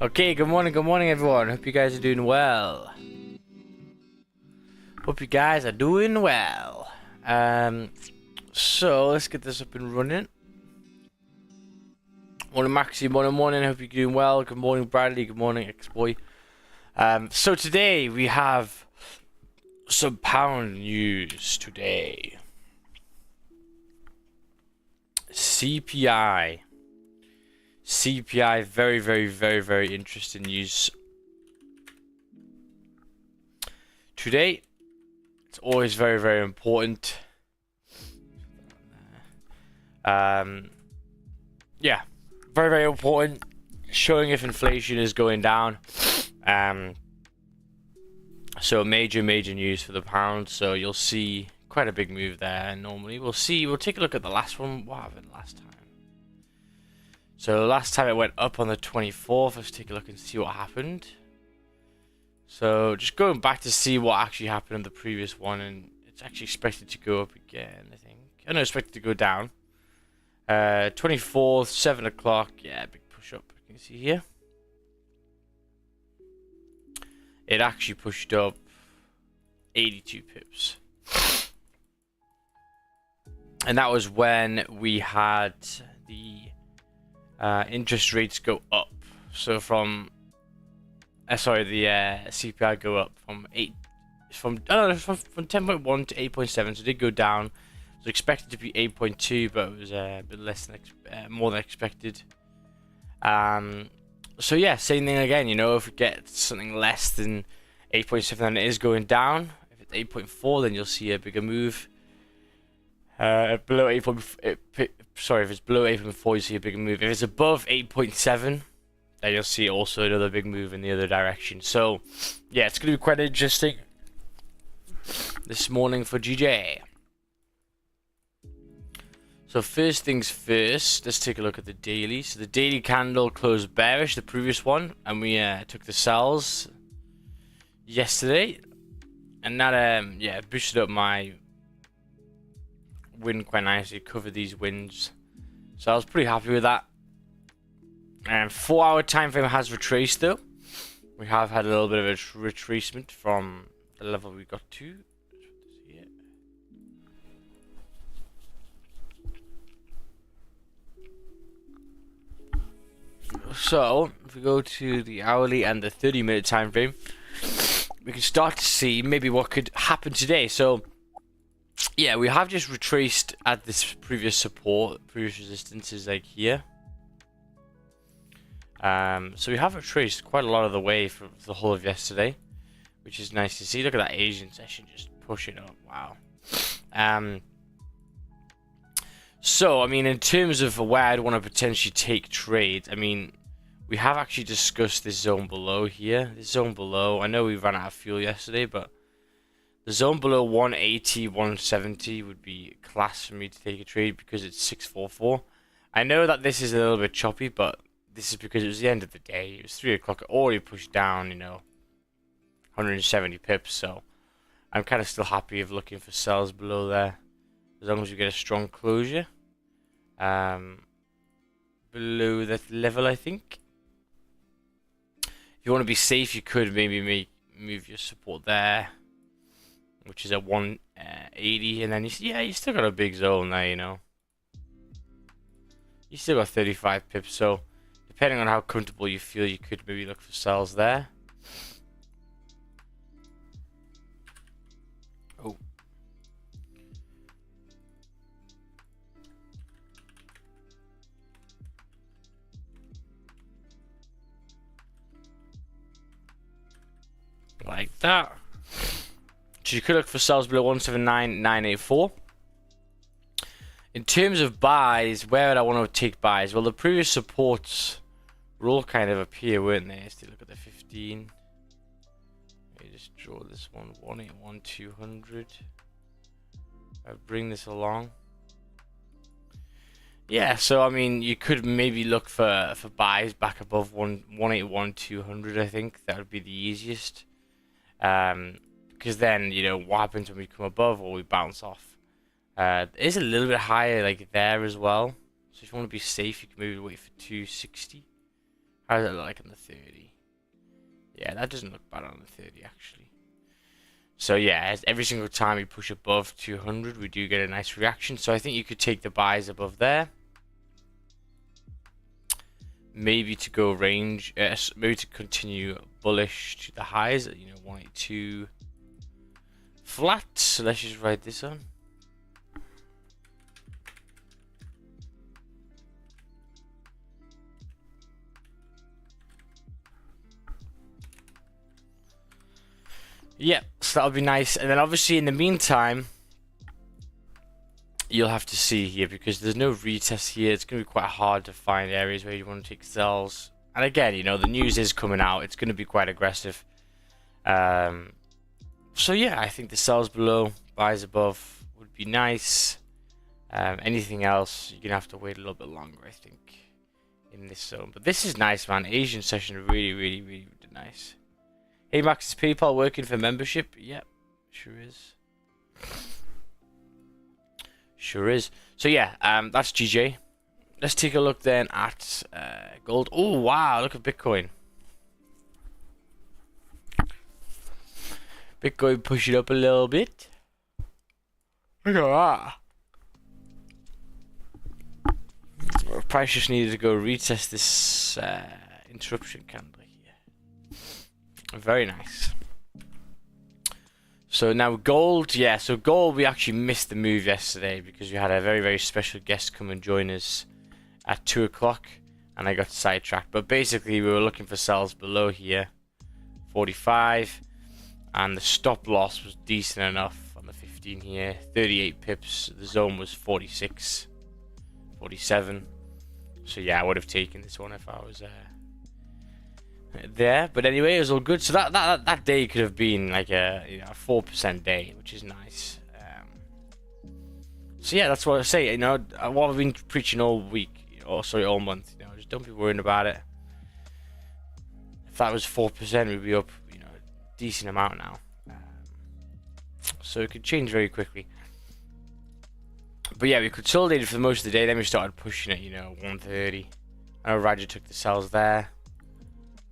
Okay, good morning everyone. Hope you guys are doing well. So let's get this up and running. Morning Maxi, morning. Hope you're doing well. Good morning Bradley, good morning X-Boy. So today we have some pound news today. CPI, very interesting news today. It's always very important. Yeah, very important, showing if inflation is going down. So major news for the pound. So you'll see quite a big move there. Normally we'll take a look at the last one. What happened last time? So last time it went up on the 24th. Let's take a look and see what happened. So just going back to see what actually happened in the previous one, and it's actually expected to go up again, I think. I know, expected to go down. 24th, 7 o'clock. Yeah, big push up. You can see here. It actually pushed up 82 pips. And that was when we had the interest rates go up. So from the CPI go up from 10.1 to 8.7. So it did go down. It was expected to be 8.2, but it was a bit less than more than expected. So yeah, same thing again. You know, if we get something less than 8.7, then it is going down. If it's 8.4, then you'll see a bigger move. Below 8. If it's below 8.4, you see a bigger move. If it's above 8.7, then you'll see also another big move in the other direction. So yeah, it's going to be quite interesting this morning for GJ. So first things first, let's take a look at the daily. So the daily candle closed bearish, the previous one, and we took the sells yesterday, and that boosted up my win quite nicely, covered these wins, so I was pretty happy with that. And 4-hour time frame has retraced though. We have had a little bit of a retracement from the level we got to. So if we go to the hourly and the 30-minute time frame, we can start to see maybe what could happen today. So yeah, we have just retraced at this previous support, previous resistances like here. So we have retraced quite a lot of the way for the whole of yesterday, which is nice to see. Look at that Asian session just pushing up. Wow. So, I mean, in terms of where I'd want to potentially take trades, I mean, we have actually discussed this zone below here. This zone below, I know we ran out of fuel yesterday, but the zone below 180, 170 would be class for me to take a trade because it's 644. I know that this is a little bit choppy, but this is because it was the end of the day. It was 3 o'clock. It already pushed down, 170 pips. So I'm kind of still happy of looking for sells below there, as long as we get a strong closure below that level. I think if you want to be safe, you could maybe move your support there, which is at 180, and then you still got a big zone there. You still got 35 pips. So depending on how comfortable you feel, you could maybe look for sells there. Oh. Like that. So you could look for sells below 179,984. In terms of buys, where would I want to take buys? Well, the previous supports were all kind of up here, weren't they? Let's look at the 15. Let me just draw this one. 181, 200. I bring this along. Yeah, so I mean, you could maybe look for buys back above 181, 200. I think that would be the easiest. Because then, what happens when we come above or we bounce off? It is a little bit higher like there as well. So if you want to be safe, you can maybe wait for 260. How does it look like on the 30? Yeah, that doesn't look bad on the 30 actually. So yeah, every single time we push above 200, we do get a nice reaction. So I think you could take the buys above there. Maybe to go range, maybe to continue bullish to the highs, 182 flat. So let's just write this on. Yeah, so that'll be nice. And then obviously in the meantime, you'll have to see here because there's no retest here. It's going to be quite hard to find areas where you want to take sells. And again, the news is coming out. It's going to be quite aggressive. So yeah, I think the sells below, buys above would be nice. Anything else, you're going to have to wait a little bit longer, I think, in this zone. But this is nice, man. Asian session really, really, really, really nice. Hey Max, is PayPal working for membership? Yep, sure is. Sure is. So yeah, that's GJ. Let's take a look then at gold. Oh wow, look at Bitcoin. Bitcoin push it up a little bit. Look at that. Price just needed to go retest this interruption candle here. Very nice. So now gold, yeah, so gold we actually missed the move yesterday because we had a very, very special guest come and join us at 2 o'clock and I got sidetracked. But basically we were looking for sells below here, 45, and the stop loss was decent enough on the 15 here, 38 pips. The zone was 46, 47. So yeah, I would have taken this one if I was there, but anyway, it was all good. So that day could have been like a 4% day, which is nice. So yeah, that's what I say. What I've been preaching all week, all month. Just don't be worrying about it. If that was 4%, we'd be up, a decent amount now. So it could change very quickly. But yeah, we consolidated for most of the day. Then we started pushing it, 130. I know Roger took the sells there.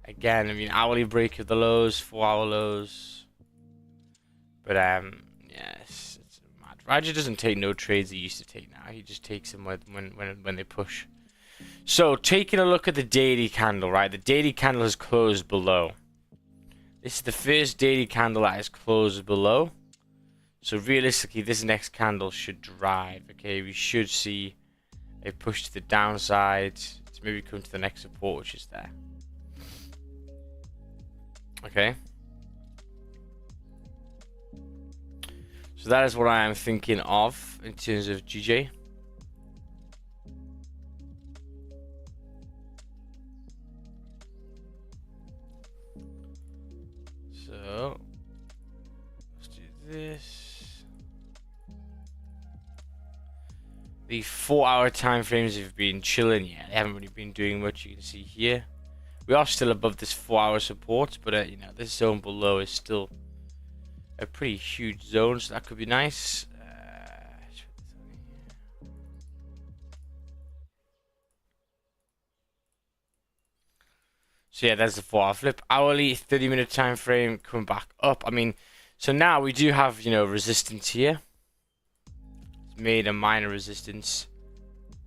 Again, hourly break of the lows, 4-hour lows. But yes, it's mad. Roger doesn't take no trades he used to take now. He just takes them when they push. So taking a look at the daily candle, right? The daily candle has closed below. This is the first daily candle that has closed below. So realistically, this next candle should drive. Okay, we should see a push to the downside to maybe come to the next support, which is there. Okay. So that is what I am thinking of in terms of GJ. So let's do this. The 4-hour time frames have been chilling. Yeah, they haven't really been doing much. You can see here. We are still above this 4-hour support, but this zone below is still a pretty huge zone, so that could be nice. So yeah, there's the 4-hour flip. Hourly, 30-minute time frame coming back up. So now we do have resistance here. It's made a minor resistance,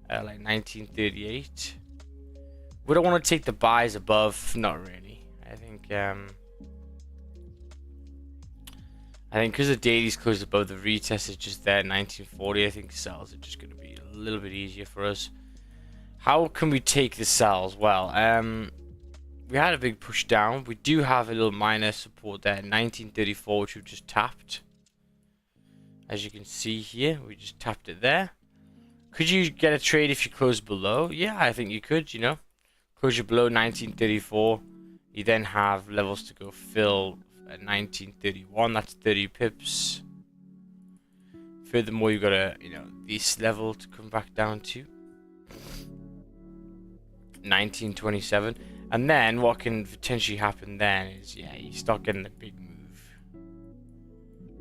like 1938. We don't want to take the buys above, not really. I think because the daily's closed above, the retest is just there, 1940. I think sells are just going to be a little bit easier for us. How can we take the sells? Well, we had a big push down. We do have a little minor support there, 1934, which we've just tapped. As you can see here, we just tapped it there. Could you get a trade if you close below? Yeah, I think you could, Closure below 1934. You then have levels to go fill at 1931. That's 30 pips. Furthermore, you've got this level to come back down to 1927. And then what can potentially happen then is, you start getting the big move.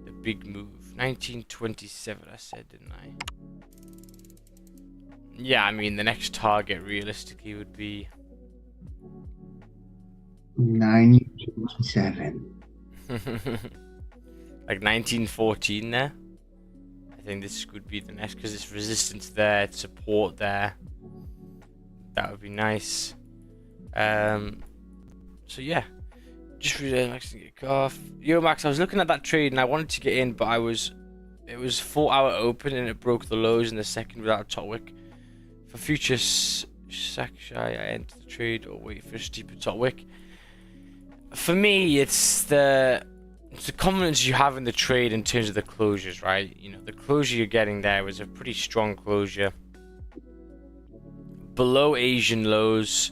The big move. 1927, I said, didn't I? Yeah, the next target realistically would be 927. Like 1914 there. I think this could be the next because it's resistance there, it's support there. That would be nice. So yeah, just really Max to get off. Yo, Max, I was looking at that trade and I wanted to get in, but it was 4-hour open and it broke the lows in the second without a top wick. For future shy, I enter the trade or wait for a steeper top wick. For me, it's the confidence you have in the trade in terms of the closures, right? You know, the closure you're getting there was a pretty strong closure. Below Asian lows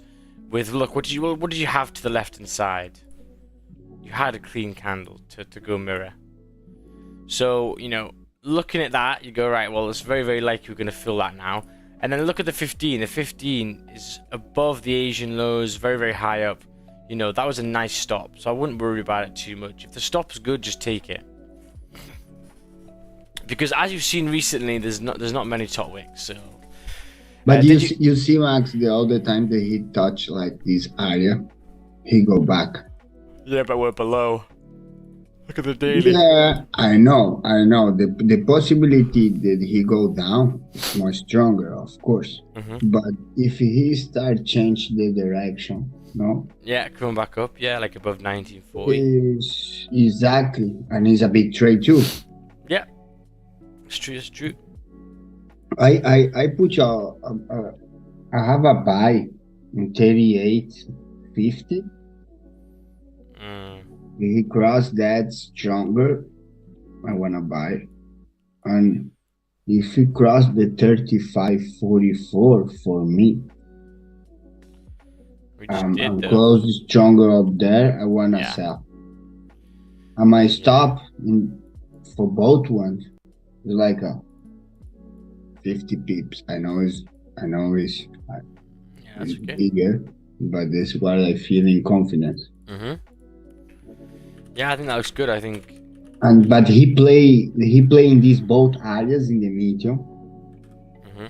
with, look, what did you have to the left hand side? You had a clean candle to go mirror. So, you know, looking at that, you go, right, well, it's very, very likely we're going to fill that now. And then look at the 15. The 15 is above the Asian lows, very, very high up. You know, that was a nice stop, so I wouldn't worry about it too much. If the stop's good, just take it. Because as you've seen recently, there's not many top wicks, so... But you see, Max, the other time that he touched like this area, he go back. Yeah, but we're below. Look at the daily. Yeah, I know. The possibility that he go down is more stronger, of course. But if he start change the direction, no? Yeah, coming back up. Yeah, like above 1940. Exactly, and it's a big trade too. Yeah, it's true. It's true. I put I have a buy in 38.50. If he cross that stronger, I wanna buy. And if he cross the 35.44 for me, I'm close stronger up there, I wanna sell. And my stop for both ones is like a 50 pips. I know it's okay. bigger, but this is what I feel in confidence. Yeah, I think that looks good. I think. But he play in these both areas in the medium,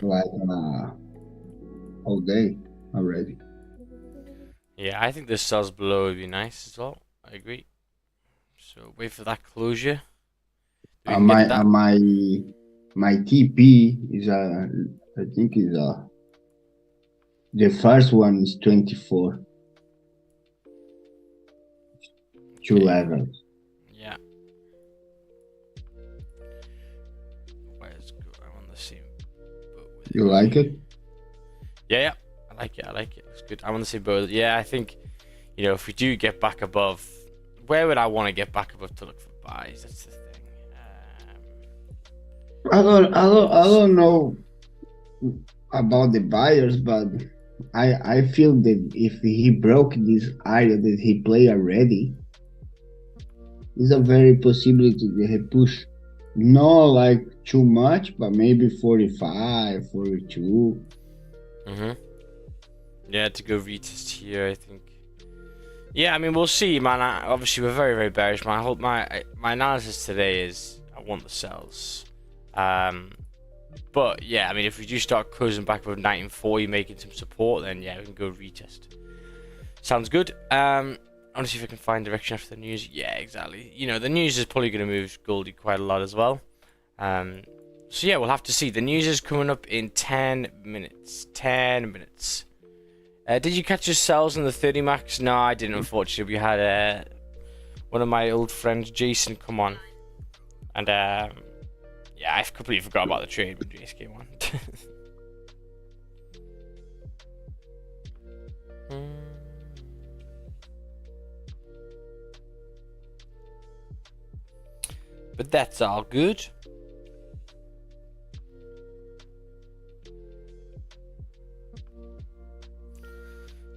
like all day already. Yeah, I think the sells below would be nice as well. I agree. So wait for that closure. My TP is I think is the first one is 24. Two levels. Yeah. Where's good? I'm on the same boat with you. Like it? Yeah. I like it. It's good. I'm on the same boat. Yeah, I think, you know, if we do get back above, where would I want to get back above to look for buys? That's the thing. I don't know about the buyers, but I feel that if he broke this area that he play already, it's a very possibility that he push, not like too much, but maybe 45, 42. Yeah, to go retest here, I think. Yeah, I mean, we'll see, man. Obviously, we're very, very bearish, man. I hope my analysis today is I want the sells. But yeah, I mean, if we do start closing back above 1940, making some support, then yeah, we can go retest. Sounds good. I want to see if I can find direction after the news. Yeah, exactly. You know, the news is probably going to move Goldie quite a lot as well. So yeah, we'll have to see. The news is coming up in 10 minutes. 10 minutes. Did you catch your sells in the 30 max? No, I didn't, unfortunately. We had one of my old friends, Jason, come on. And yeah, I completely forgot about the trade when Jason came on. But that's all good.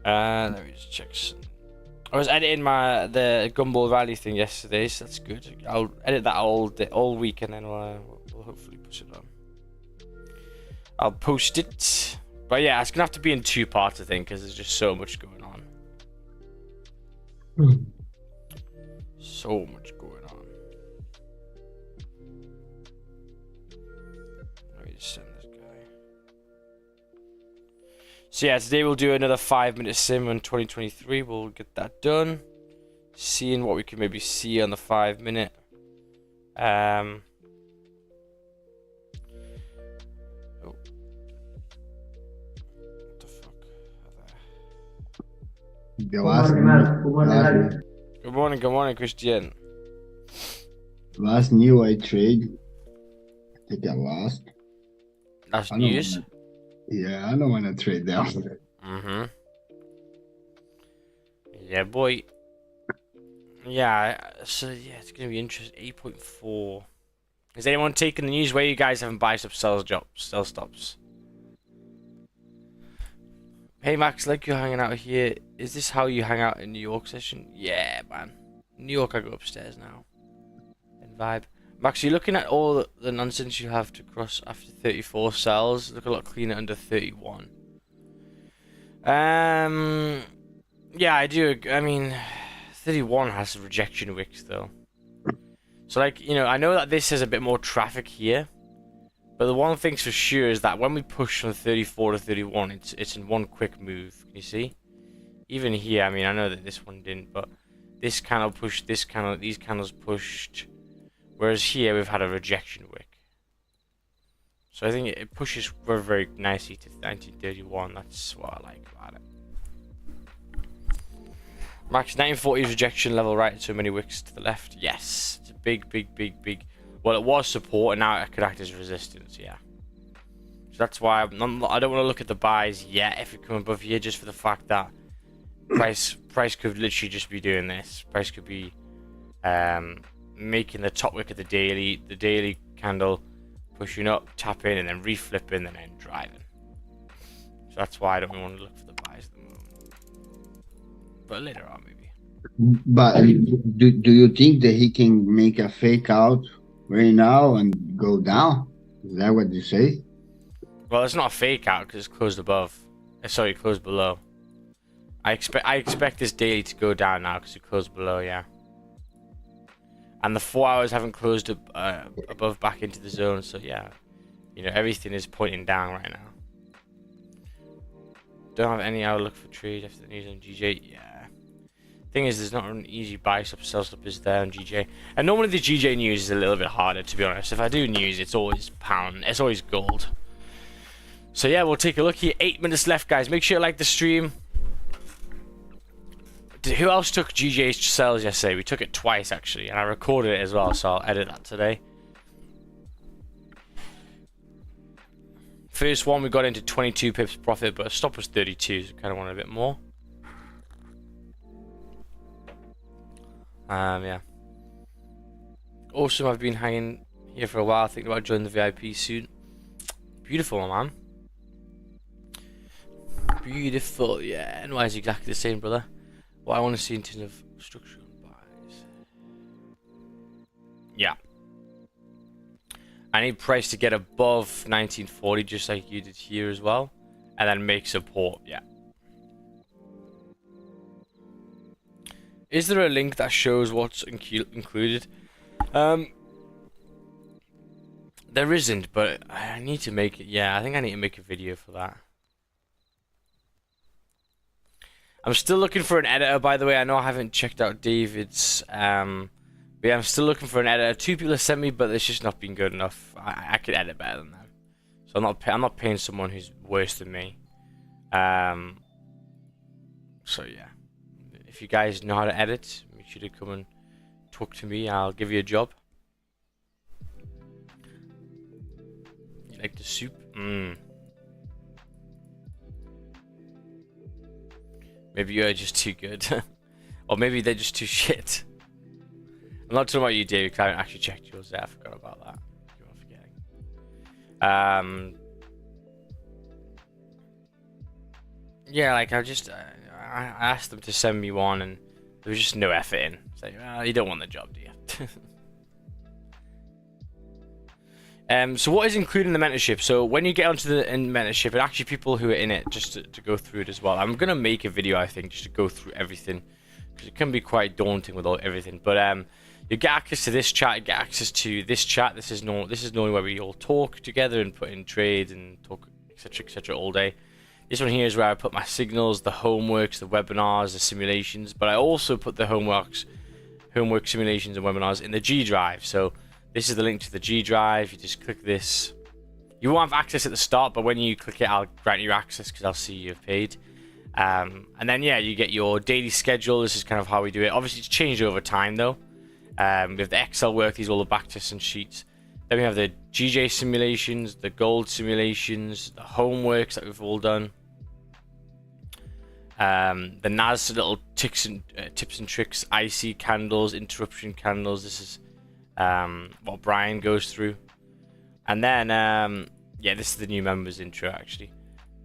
Let me just check some. I was editing the Gumball Rally thing yesterday, so that's good. I'll edit that all week, and then we'll hopefully push it on. I'll post it, but yeah, it's gonna have to be in 2 parts, I think, because there's just so much going on. So much going on. Let me just send this guy. So yeah, today we'll do another 5-minute sim on 2023. We'll get that done. Seeing what we can maybe see on the 5-minute. Oh. What the fuck? The last Good morning, Christian. last new I trade, I think I lost. That's I don't news. Yeah, I don't want to trade down. Mm-hmm. Yeah, boy. Yeah, so yeah, it's gonna be interesting. 8.4. Is anyone taking the news where you guys haven't buy some sell stops? Hey Max, like you're hanging out here. Is this how you hang out in New York session? Yeah, man. New York, I go upstairs now. And vibe. Max, you're looking at all the nonsense you have to cross after 34 cells. Look a lot cleaner under 31. Yeah, I do. I mean, 31 has rejection wicks though. So like, you know, I know that this has a bit more traffic here, but the one thing's for sure is that when we push from 34 to 31, it's in one quick move. Can you see? Even here, I mean, I know that this one didn't, but this candle pushed, these candles pushed, whereas here we've had a rejection wick. So I think it pushes very, very nicely to 1931. That's what I like about it. Max, 1940's rejection level right, so many wicks to the left. Yes, it's a big. Well, it was support, and now it could act as resistance. Yeah. So that's why I don't want to look at the buys yet if we come above here, just for the fact that price could literally just be doing this. Price could be making the top wick of the daily candle, pushing up, tapping, and then reflipping, and then driving. So that's why I don't want to look for the buys at the moment. But later on, maybe. But do you think that he can make a fake out right now and go down? Is that what you say? Well, it's not a fake out because it's closed above. Sorry, closed below. I expect this daily to go down now because it closed below, yeah. And the 4 hours haven't closed above back into the zone, so yeah. You know, everything is pointing down right now. Don't have any outlook for trade after the news on GJ. Yeah. Thing is, there's not an easy buy stop, sell stop is there on GJ. And normally the GJ news is a little bit harder, to be honest. If I do news, it's always pound. It's always gold. So yeah, we'll take a look here. 8 minutes left, guys. Make sure you like the stream. Who else took GJ's sells yesterday? We took it twice, actually. And I recorded it as well, so I'll edit that today. First one, we got into 22 pips profit, but stop was 32, so kind of wanted a bit more. Yeah. Awesome, I've been hanging here for a while, thinking about joining the VIP soon. Beautiful, my man. Beautiful, yeah. And why is exactly the same, brother? What I want to see in terms of structural buys. Yeah. I need price to get above 1940, just like you did here as well. And then make support, yeah. Is there a link that shows what's included? There isn't, but I need to make it. Yeah, I think I need to make a video for that. I'm still looking for an editor, by the way. I know I haven't checked out David's. But yeah, I'm still looking for an editor. 2 people have sent me, but it's just not been good enough. I could edit better than them, so I'm not paying someone who's worse than me. So yeah. If you guys know how to edit, make sure to come and talk to me. I'll give you a job. You like the soup? Maybe you're just too good. Or maybe they're just too shit. I'm not talking about you, David, because I haven't actually checked yours there. I forgot about that. You are forgetting. Yeah, like I asked them to send me one, and there was just no effort in. It's like, well, you don't want the job, do you? So what is included in the mentorship? So when you get onto the mentorship, and actually people who are in it, just to go through it as well. I'm gonna make a video, I think, just to go through everything, because it can be quite daunting with everything. But you get access to this chat, you get access to this chat. This is normally where we all talk together and put in trades and talk, etc., etc., all day. This one here is where I put my signals, the homeworks, the webinars, the simulations, but I also put the homework simulations and webinars in the G drive. So this is the link to the G drive. You just click this. You won't have access at the start, but when you click it, I'll grant you access because I'll see you've paid. And then, yeah, you get your daily schedule. This is kind of how we do it. Obviously, it's changed over time, though. We have the Excel work. These are all the backtests and sheets. Then we have the GJ simulations, the gold simulations, the homeworks that we've all done. The NAS little tips and tricks, IC candles, interruption candles. This is what Brian goes through. And then, yeah, this is the new members intro, actually.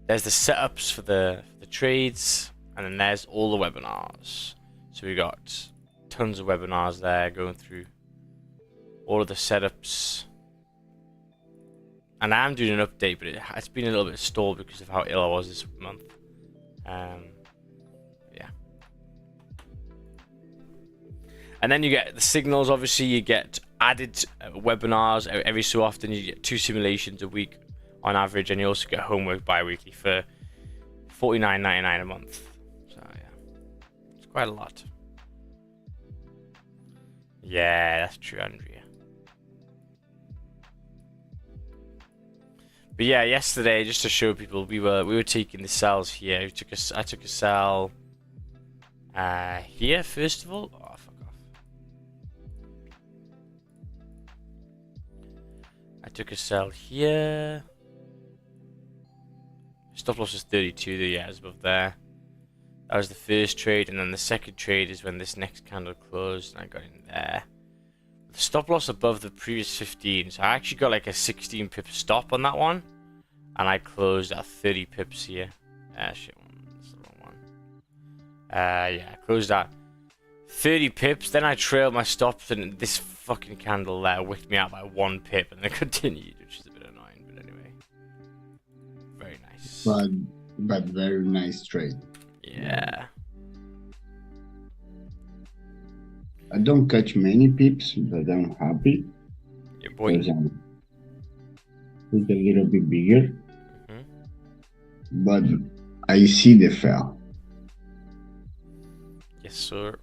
There's the setups for the trades, and then there's all the webinars. So we got tons of webinars there going through all of the setups. And I am doing an update, but it's been a little bit stalled because of how ill I was this month. Yeah. And then you get the signals. Obviously, you get added webinars every so often. You get 2 simulations a week on average, and you also get homework bi-weekly for $49.99 a month. So yeah, it's quite a lot. Yeah, that's true, Andrea. But yeah, yesterday, just to show people, we were taking the cells here. I took a cell here first of all. Oh, fuck off. I took a cell here. Stop loss is 32. Yeah, it's above there. That was the first trade, and then the second trade is when this next candle closed, and I got in there. The stop loss above the previous 15, so I actually got like a 16 pip stop on that one, and I closed at 30 pips here. Shit, that's the wrong one. Yeah, I closed at 30 pips, then I trailed my stops, and this fucking candle there whipped me out by 1 pip, and then continued, which is a bit annoying, but anyway. Very nice. But very nice trade. Yeah. I don't catch many pips, but I'm happy. Yeah, boy. Because it's a little bit bigger. But I see the fell. Yes, sir.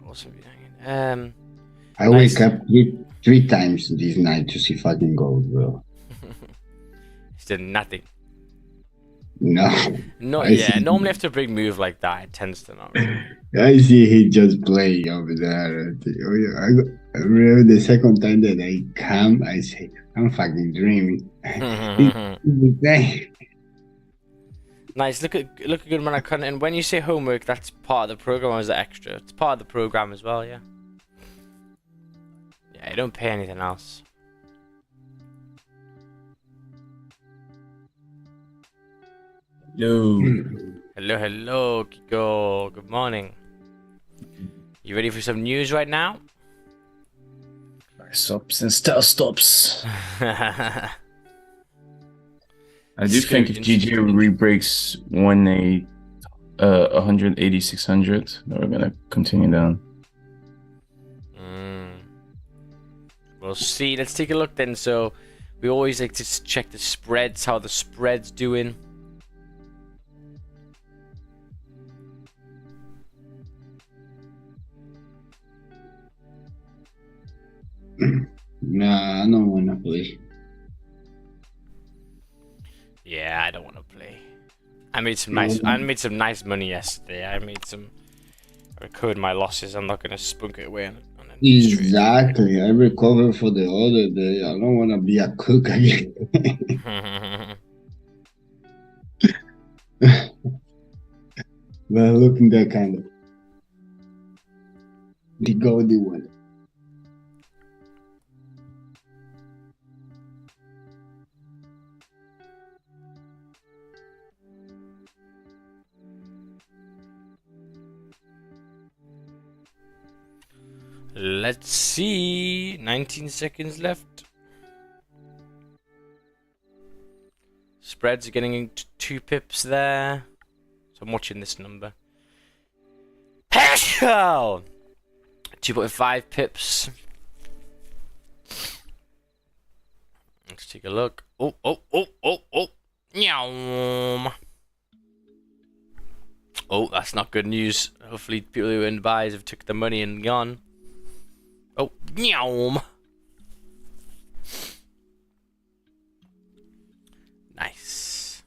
Also be hanging. I nice. wake up three times this night to see if I can go, bro. Still nothing. No. No, yeah. Normally after a big move like that, it tends to not. Really. I see he just playing over there. I remember the second time that I come, I say, I'm fucking dreaming. Nice. Look at good man of content. And when you say homework, that's part of the program, or is it extra? It's part of the program as well, yeah. Yeah, you don't pay anything else. Hello. Hello, Kiko. Good morning. You ready for some news right now? Stops and stops. I do think if GG re-breaks 18600, then we're gonna continue down. We'll see. Let's take a look then. So we always like to check the spreads, how the spread's doing. Nah, I don't wanna play. Yeah, I don't want to play. I made some nice money yesterday. I recovered my losses. I'm not gonna spunk it away on Exactly. I recovered for the other day. I don't wanna be a cook again. Well, look in that candle. The goldy one. Let's see. 19 seconds left. Spreads are getting into 2 pips there. So I'm watching this number. 2.5 pips. Let's take a look. Oh. Nyam. Oh, that's not good news. Hopefully people who are in buys have took the money and gone. Oh, nyam. Nice.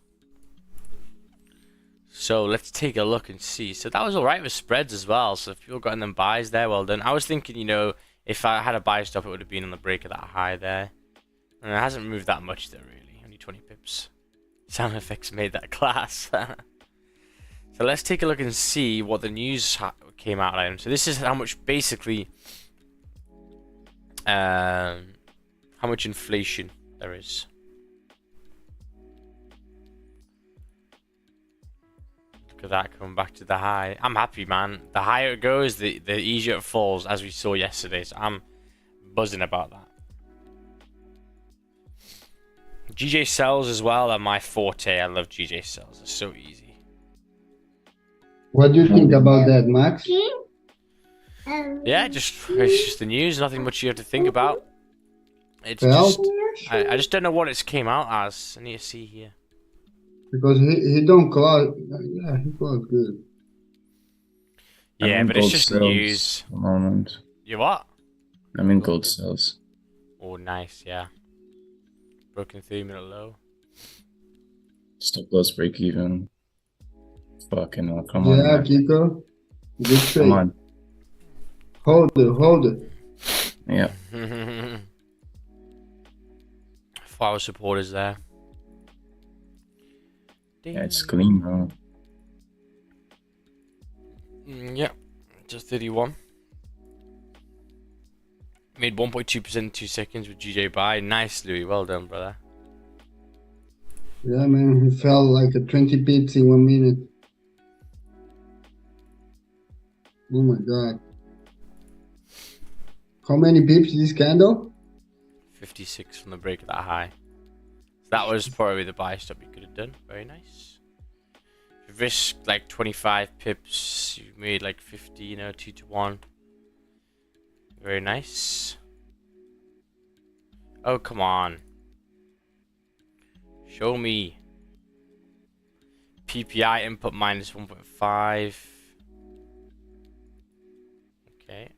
So let's take a look and see. So that was alright with spreads as well. So if people got in them buys there, well done. I was thinking, you know, if I had a buy stop, it would have been on the break of that high there. And it hasn't moved that much though, really. Only 20 pips. Sound effects made that class. So let's take a look and see what the news came out on. So this is how much basically, how much inflation there is. Look at that coming back to the high. I'm happy, man. The higher it goes, the easier it falls, as we saw yesterday. So I'm buzzing about that. GJ sells as well are my forte. I love GJ sells. It's so easy. What do you think about that, Max? Yeah, it's just the news. Nothing much you have to think about. It's Well, just I just don't know what it's came out as. I need to see here. because he don't close. Yeah, he closed good. Yeah, but it's gold just sells news. at the moment. You what? I'm in gold sales. Oh, nice. Yeah. Broken 3-minute low. Stop loss break even. Fucking hell, come on. Yeah, Man. Kiko. Good trade. Come on. Hold it. Yeah. 4-hour supporters there. Yeah, it's clean, bro. Yeah, just 31. Made 1.2% in 2 seconds with GJ buy. Nice, Louis. Well done, brother. Yeah, man, he fell like a 20 pips in 1 minute. Oh my god. How many pips this candle? 56 from the break of that high. So that was probably the buy stop you could have done. Very nice. If you risked like 25 pips, you made like 50, you know, 2 to 1. Very nice. Oh, come on. Show me. PPI input minus 1.5. Okay.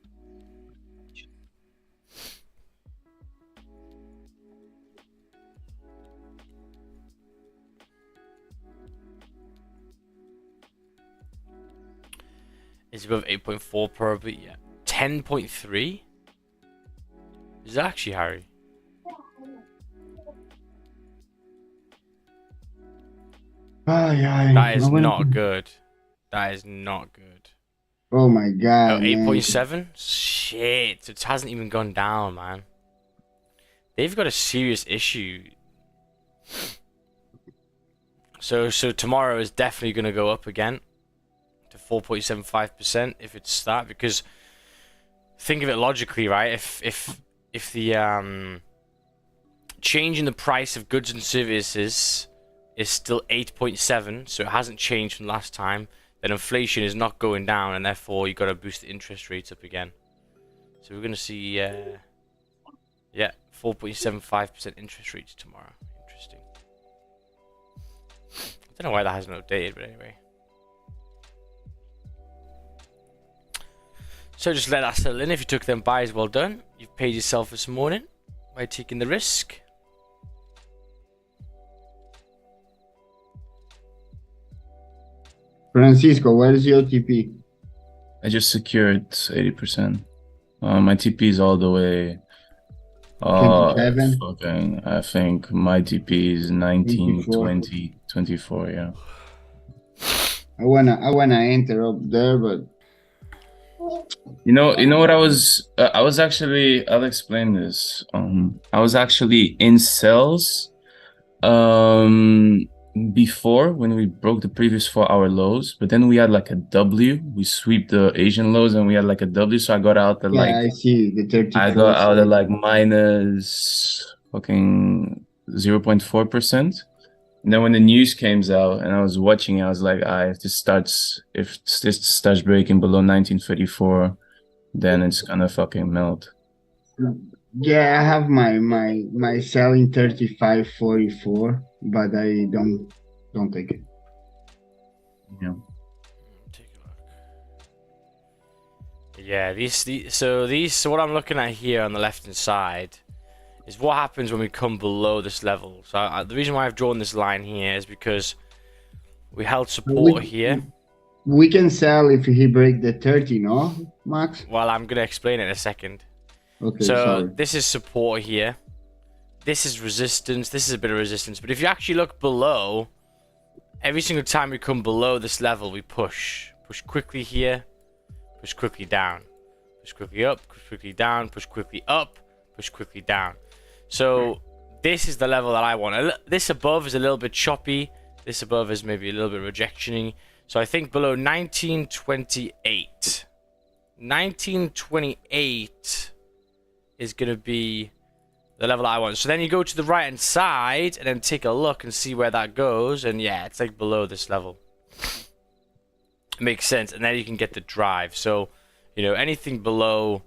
It's above 8.4 probably, yeah. 10.3? Is that actually Harry? That is not good. That is not good. Oh my god. Oh, 8.7? Shit. It hasn't even gone down, man. They've got a serious issue. So tomorrow is definitely going to go up again to 4.75% if it's that, because think of it logically, right? If the change in the price of goods and services is still 8.7, so it hasn't changed from last time, then inflation is not going down, and therefore you got to boost the interest rates up again. So we're going to see, yeah, 4.75% interest rates tomorrow. Interesting. I don't know why that hasn't updated, but anyway. So just let that settle in. If you took them buys, well done. You've paid yourself this morning by taking the risk. Francisco, where is your TP? I just secured 80%. My TP is all the way. 27? Fucking, I think my TP is 19, 24. 20, 24, yeah. I wanna enter up there, but You know what I was actually, I'll explain this. I was actually in sales before when we broke the previous 4-hour lows, but then we had like a W. We sweep the Asian lows and we had like a W, so I got out at yeah, I see the 34. I got out at like minus fucking 0.4%. And then when the news came out and I was watching it, I was like, if this starts breaking below 1934, then it's gonna fucking melt. Yeah, I have my selling 35.44, but I don't take it. Yeah. Take a look. Yeah, so what I'm looking at here on the left hand side is what happens when we come below this level. So the reason why I've drawn this line here is because we held support We here. we can sell if he break the 30, no, Max? Well, I'm gonna explain it in a second. Okay, So sorry. this is support here. This is resistance. This is a bit of resistance. But if you actually look below, every single time we come below this level, we push. Push quickly here. Push quickly down. Push quickly up. Push quickly down. Push quickly up. Push quickly down. So this is the level that I want. This above is a little bit choppy. This above is maybe a little bit rejectioning. So I think below 1928. 1928 is going to be the level I want. So then you go to the right hand side and then take a look and see where that goes. And yeah, it's like below this level. Makes sense. And then you can get the drive. So, you know, anything below,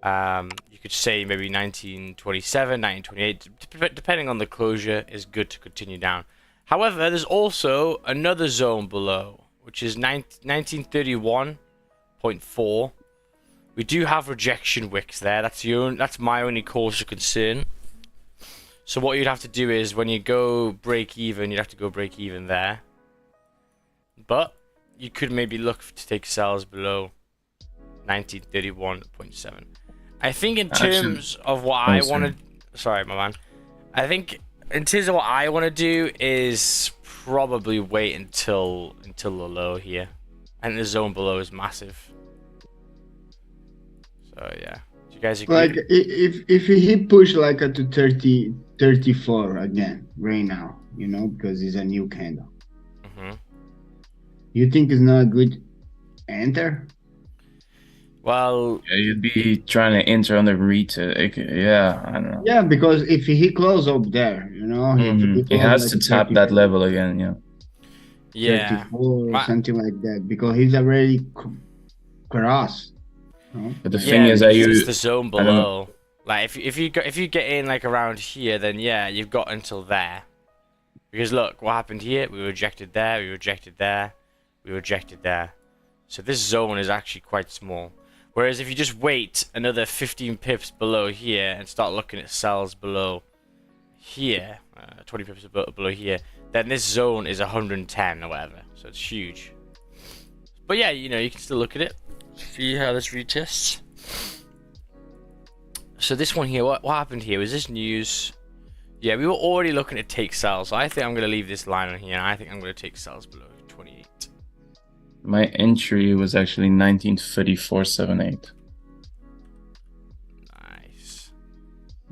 you could say maybe 1927, 1928, depending on the closure, is good to continue down. However, there's also another zone below, which is 1931.4. We do have rejection wicks there. That's my only cause of concern. So what you'd have to do is when you go break even, you'd have to go break even there. But you could maybe look to take sells below 1931.7. I think in terms of what I want to... Sorry, my man. I think in terms of what I want to do is probably wait until the low here. And the zone below is massive. So yeah. Do you guys agree? Like if he push like to 30, 34 again right now, you know, because it's a new candle. You think it's not a good enter? Well, Yeah, you'd be trying to enter on the retest. Yeah, I don't know. Yeah, because if he close up there, you know, if he He close has like to tap that 34, level again. Yeah. yeah. 34 something like that, because he's already cross. No? But the Like, thing Yeah, is that because it's you, the zone I don't know. below. Like if you get in like around here, then yeah, you've got until there. Because look, what happened here? We rejected there, we rejected there, we rejected there. So this zone is actually quite small. Whereas if you just wait another 15 pips below here and start looking at cells below here, 20 pips below here, then this zone is 110 or whatever. So it's huge. But yeah, you know, you can still look at it. See how this retests. So this one here, what happened here? Was this news? Yeah, we were already looking to take sells. So I think I'm going to leave this line on here, and I think I'm going to take sells below 28. My entry was actually 1934.78. Nice.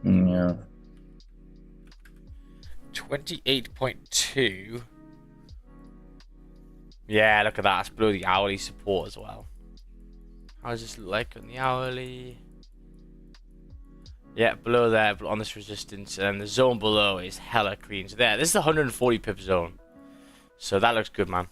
Yeah. 28.2. Yeah, look at that. It's below the hourly support as well. How does this look like on the hourly? Yeah, below there, on this resistance, and the zone below is hella clean. So there, this is the 140 pip zone. So that looks good, man.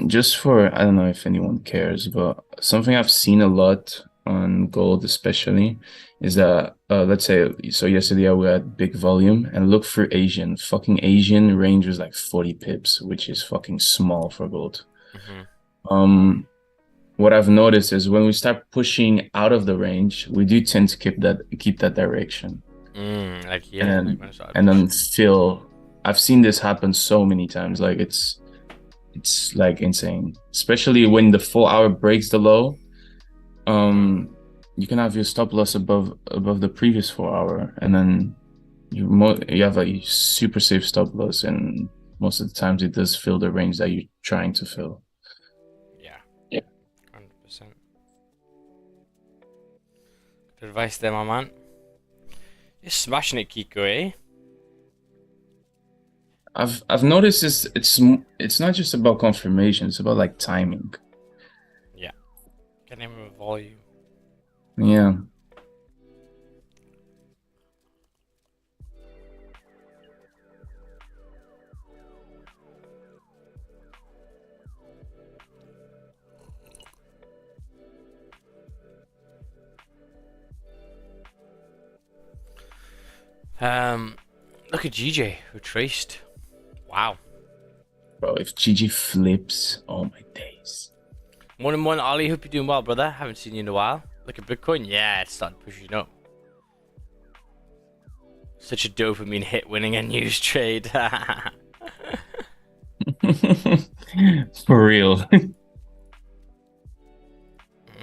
Just for, I don't know if anyone cares, but something I've seen a lot on gold especially is that, let's say, so yesterday we had big volume, and look for Asian. Fucking Asian range was like 40 pips, which is fucking small for gold. What I've noticed is when we start pushing out of the range, we do tend to keep that direction. Like here, and then fill. I've seen this happen so many times. Like it's like insane, especially when the 4 hour breaks the low. You can have your stop loss above the previous 4 hour, and then you have a super safe stop loss, and most of the times it does fill the range that you're trying to fill. Yeah, 100%. Good advice there, my man. You're smashing it, Kiko, eh? I've noticed it's not just about confirmation, it's about like timing. Yeah. Getting him with volume. Yeah. Look at GJ retraced. Wow. Bro, if GG flips, oh my days. 1-1, Ollie. Hope you're doing well, brother. Haven't seen you in a while. Look at Bitcoin. Yeah, it's starting pushing up. Such a dopamine hit winning a news trade. For real.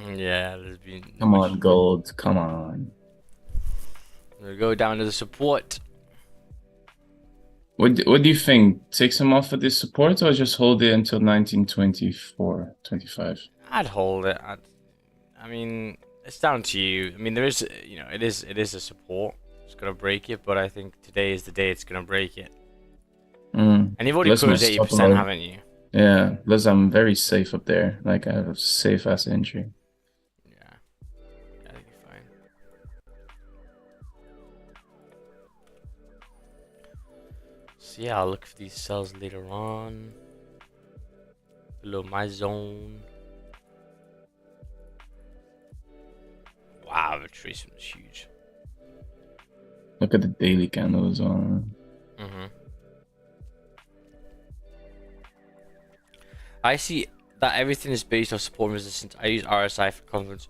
Yeah, there's been. Come on, gold. Come on. We'll go down to the support. What do you think? Take some off of this support or just hold it until 1924, 25? I'd hold it. I mean, it's down to you. I mean, there is, you know, it is a support. It's gonna break it, but I think today is the day it's gonna break it. And you've already Plus my closed stop 80%, loss. haven't you? Yeah, plus I'm very safe up there. Like I have a safe ass entry. Yeah, I think you're fine. So yeah, I'll look for these cells later on. Below my zone. Wow, the tracing was huge. Look at the daily candle as well. I see that everything is based on support and resistance. I use RSI for confidence.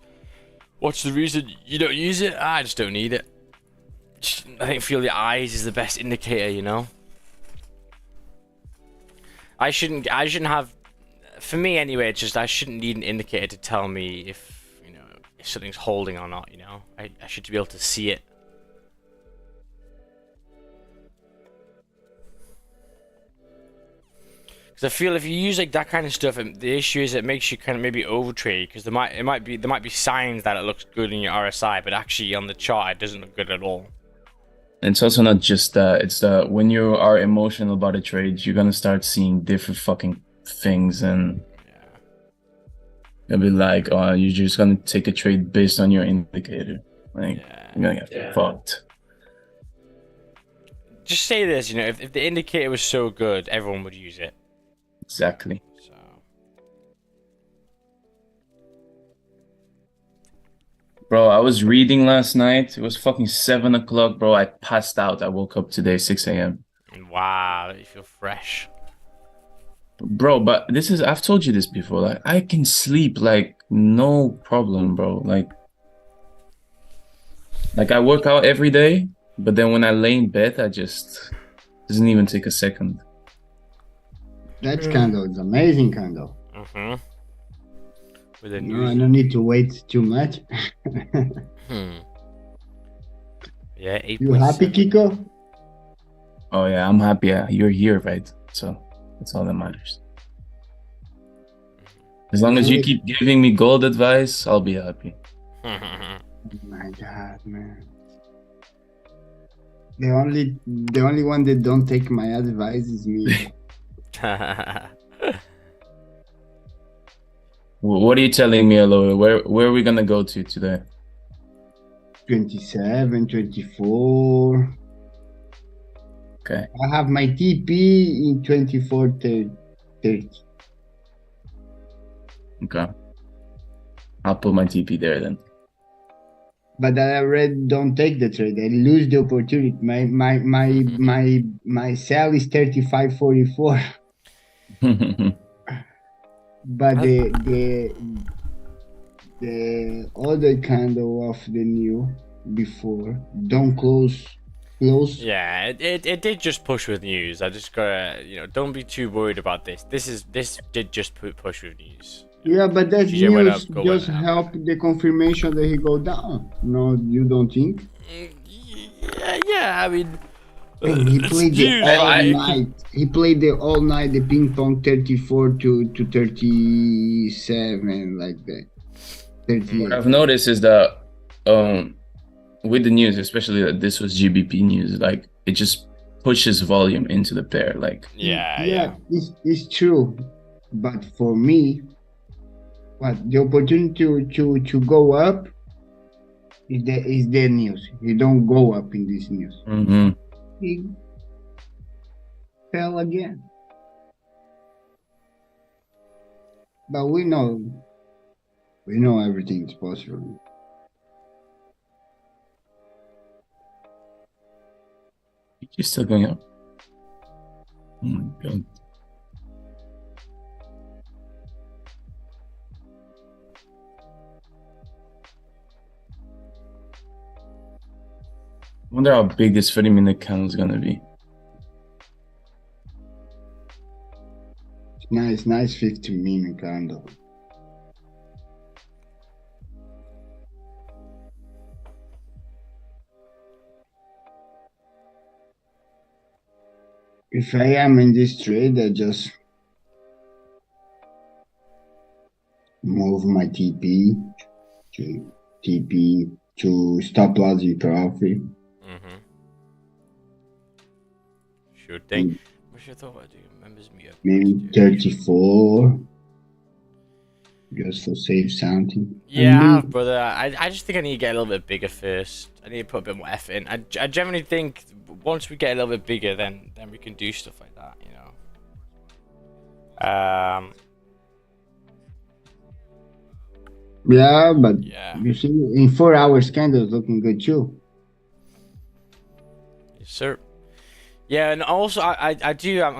What's the reason you don't use it? I just don't need it. I feel the eyes is the best indicator, you know. I shouldn't have, for me anyway, it's just I shouldn't need an indicator to tell me if, you know, if something's holding or not, you know. I should be able to see it. Because I feel if you use like that kind of stuff, the issue is it makes you kind of maybe overtrade, because there might be signs that it looks good in your RSI, but actually on the chart it doesn't look good at all. And it's also not just that. It's that when you are emotional about a trade, you're gonna start seeing different fucking things, and you'll be like, oh, you're just gonna take a trade based on your indicator. Like, you're gonna get fucked. Just say this, you know, if the indicator was so good, everyone would use it. Exactly. So. Bro, I was reading last night. It was fucking 7 o'clock, bro. I passed out. I woke up today, 6 a.m. Wow, you feel fresh. Bro, but this is, I've told you this before. Like, I can sleep like no problem, bro. Like I work out every day, but then when I lay in bed, I just doesn't even take a second. That candle is amazing candle. With a No, I don't need to wait too much. Yeah, 8. You happy, Kiko? Oh yeah, I'm happy. You're here, right? So that's all that matters. As long as you keep giving me gold advice, I'll be happy. Oh my God, man. The only one that don't take my advice is me. What are you telling me, Aloy? Where are we gonna go to today? 27, 24. Okay. I have my TP in 24:30. Okay. I'll put my TP there then. But I already don't take the trade. I lose the opportunity. My sell is 35.44. But the other candle of the new before don't close. Yeah, it did just push with news. I just gotta, you know, don't be too worried about this. This did just push with news. Yeah, but that GJ went news up, just went up. help the confirmation that he go down. No, you don't think? Yeah, I mean, And he played the news, all right? night. He played the all night, the ping pong 34 to 37, like that. 38. What I've noticed is that with the news, especially that this was GBP news, like it just pushes volume into the pair. Like Yeah. It's true. But for me, the opportunity to go up is the news. You don't go up in this news. He fell again. But we know everything is possible. You're still going up. Oh my god. I wonder how big this 30-minute candle is gonna be. Nice 15-minute candle. If I am in this trade, I just move my TP to stop loss in profit. Sure thing. What's your thought about doing members meetup? Maybe 34. Just for save something. Yeah, I have, brother. I just think I need to get a little bit bigger first. I need to put a bit more effort in. I generally think once we get a little bit bigger, then we can do stuff like that, you know. Yeah, but yeah. You see, in 4 hours candles looking good too. Yes, sir. Yeah, and also I'm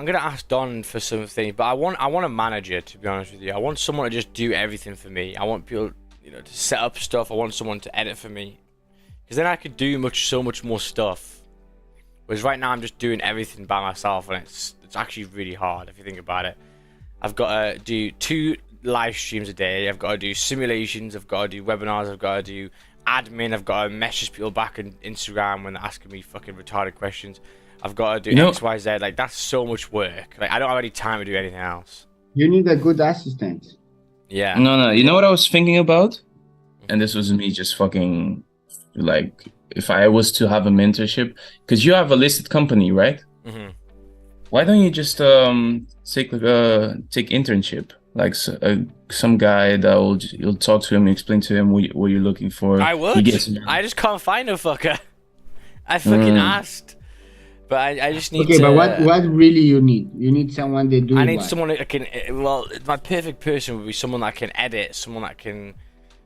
gonna ask Don for something, but I want a manager, to be honest with you. I want someone to just do everything for me. I want people, you know, to set up stuff. I want someone to edit for me, because then I could do so much more stuff. Whereas right now I'm just doing everything by myself, and it's actually really hard if you think about it. I've got to do 2 live streams a day. I've got to do simulations. I've got to do webinars. I've got to do admin. I've got to message people back on Instagram when they're asking me fucking retarded questions. I've got to do X, Y, Z. Like, that's so much work. Like, I don't have any time to do anything else. You need a good assistant. Yeah. No. You know what I was thinking about? And this was me just fucking, like, if I was to have a mentorship, because you have a listed company, right? Mm-hmm. Why don't you just take internship? Like some guy that you'll talk to him, explain to him what you're looking for. I would. I just can't find a fucker. I fucking asked. But I just need to... Okay, but what really you need? You need someone that do I need what? someone that can... Well, my perfect person would be someone that can edit, someone that can...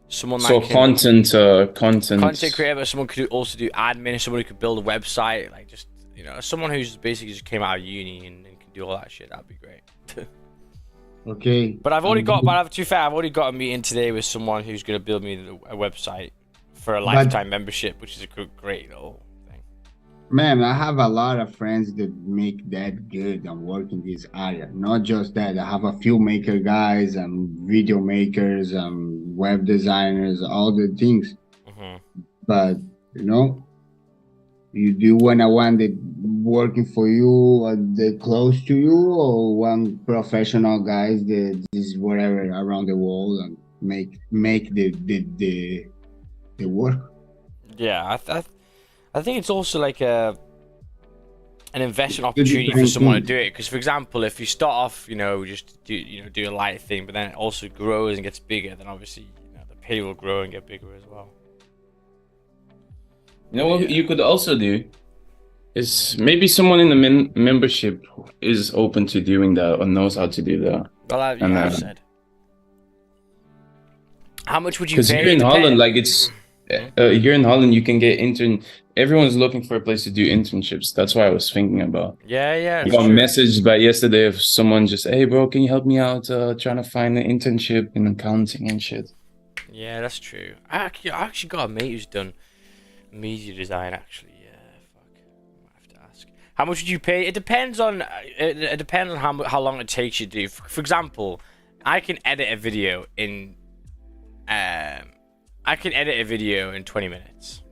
content creator, but someone could also do admin, someone who could build a website, like just, you know, someone who's basically just came out of uni and can do all that shit. That'd be great. Okay. But I've already got a meeting today with someone who's going to build me a website for a lifetime membership, which is a great little thing. Man, I have a lot of friends that make that good and work in this area. Not just that, I have a filmmaker guys and video makers and web designers, all the things. But, you know, you do want one that working for you, that close to you, or one professional guys that is whatever around the world and make the work. Yeah, I think it's also like an investment opportunity for someone to do it. Because, for example, if you start off, you know, just do a light thing, but then it also grows and gets bigger, then obviously, you know, the pay will grow and get bigger as well. You know what you could also do is maybe someone in the membership is open to doing that or knows how to do that. Well, I've said. How much would you pay? Because here in Holland, like it's here in Holland, you can get everyone's looking for a place to do internships. That's what I was thinking about. Yeah. I got messaged by yesterday of someone just, hey bro, can you help me out trying to find an internship in accounting and shit. Yeah, that's true. I actually got a mate who's done media design, actually. Fuck, I might have to ask. How much would you pay? It depends on how long it takes you to do. For example, I can edit a video in 20 minutes,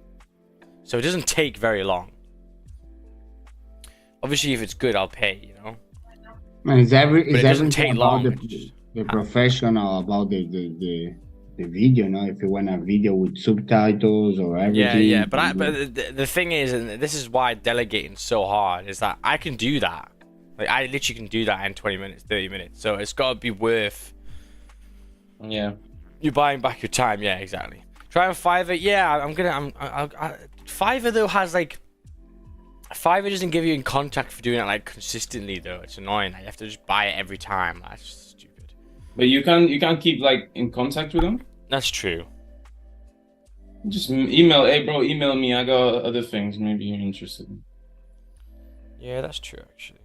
so it doesn't take very long. Obviously, if it's good, I'll pay. You know. Man, is everything take about long. the professional about the video, no? If you want a video with subtitles or everything. Yeah. But the thing is, and this is why delegating so hard, is that I can do that. Like, I literally can do that in 20 minutes, 30 minutes. So it's got to be worth. Yeah. You buying back your time. Yeah, exactly. Try on Fiverr. Yeah, Fiverr though has like. Fiverr doesn't give you in contact for doing it like consistently though. It's annoying. You have to just buy it every time. That's stupid. But you can't keep like in contact with them. That's true. Just email, hey bro, email me. I got other things. Maybe you're interested. Yeah, that's true, actually.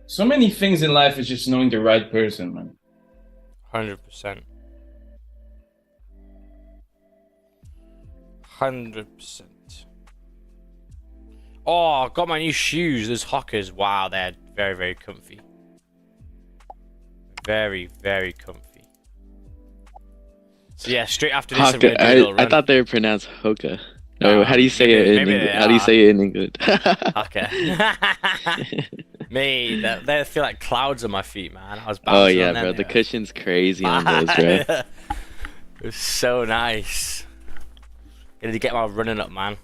So many things in life is just knowing the right person, man. 100%. 100%. Oh, I got my new shoes. Those Hockers. Wow, they're very, very comfy. Very, very comfy. So yeah, straight after this, I'm gonna do a little run. I thought they were pronounced Hoka. No, how do you say it in English? How do you say it in English? Okay. Me, they feel like clouds on my feet, man. I was bouncing Oh yeah, on them. bro. The cushion's crazy on those, bro. It was so nice. Gonna get my running up, man.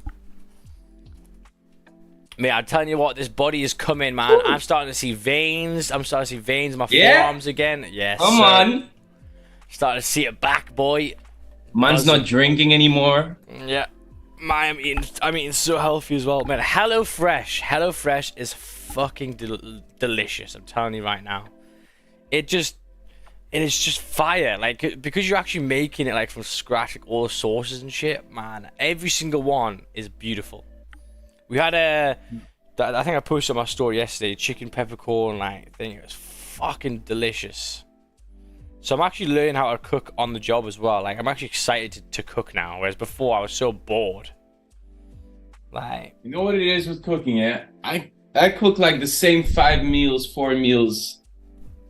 Mate, I'm telling you what, this body is coming, man. Ooh. I'm starting to see veins. I'm starting to see veins in my forearms again. Yes. Come on. Starting to see it back, boy. Man's not drinking anymore. Yeah. I'm eating so healthy as well, man. HelloFresh is fucking delicious. I'm telling you right now. It is just fire. Like, because you're actually making it like from scratch, like all the sauces and shit, man. Every single one is beautiful. We had I think I posted on my story yesterday, chicken peppercorn like thing. It was fucking delicious. So I'm actually learning how to cook on the job as well. Like, I'm actually excited to cook now, whereas before I was so bored. Like, you know what it is with cooking, yeah? I cook like the same 4 meals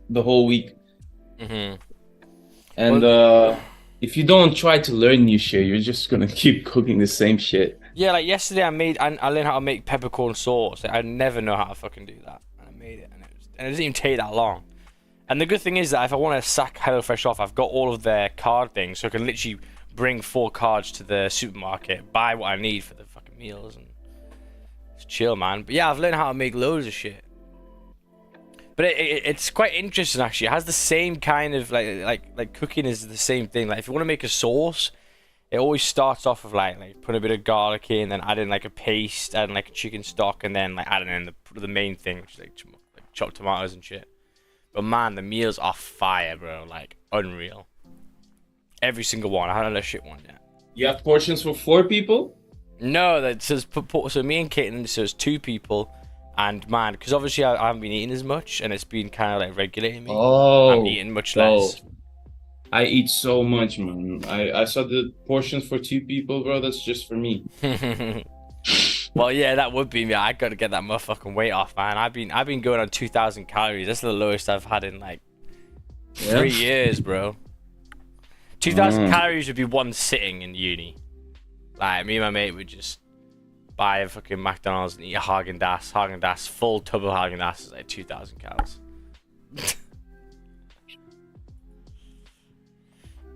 the whole week. Mm-hmm. And if you don't try to learn new shit, you're just gonna keep cooking the same shit. Yeah, like yesterday I learned how to make peppercorn sauce. Like, I never know how to fucking do that. And I made it, and it doesn't even take that long. And the good thing is that if I want to sack HelloFresh off, I've got all of their card things, so I can literally bring 4 cards to the supermarket, buy what I need for the fucking meals, and it's chill, man. But yeah, I've learned how to make loads of shit. But it's quite interesting, actually. It has the same kind of like cooking is the same thing. Like, if you want to make a sauce, it always starts off with like put a bit of garlic in, then add in like a paste, add in like a chicken stock, and then like adding in the main thing, which is like chopped tomatoes and shit. But man, the meals are fire, bro. Like, unreal. Every single one. I haven't had a shit one yet. You have portions for 4 people? No, that says so me and Caitlin, so it's 2 people. And man, because obviously I haven't been eating as much, and it's been kind of like regulating me. Oh, I'm eating much less. I eat so much, man. I saw the portions for 2 people, bro. That's just for me. Well, yeah, that would be me. I gotta get that motherfucking weight off, man. I've been going on 2,000 calories. That's the lowest I've had in like 3 years, bro. 2,000 calories would be one sitting in uni. Like, me and my mate would just buy a fucking McDonald's and eat a Haagen-Dazs, full tub of Haagen-Dazs is like 2,000 calories.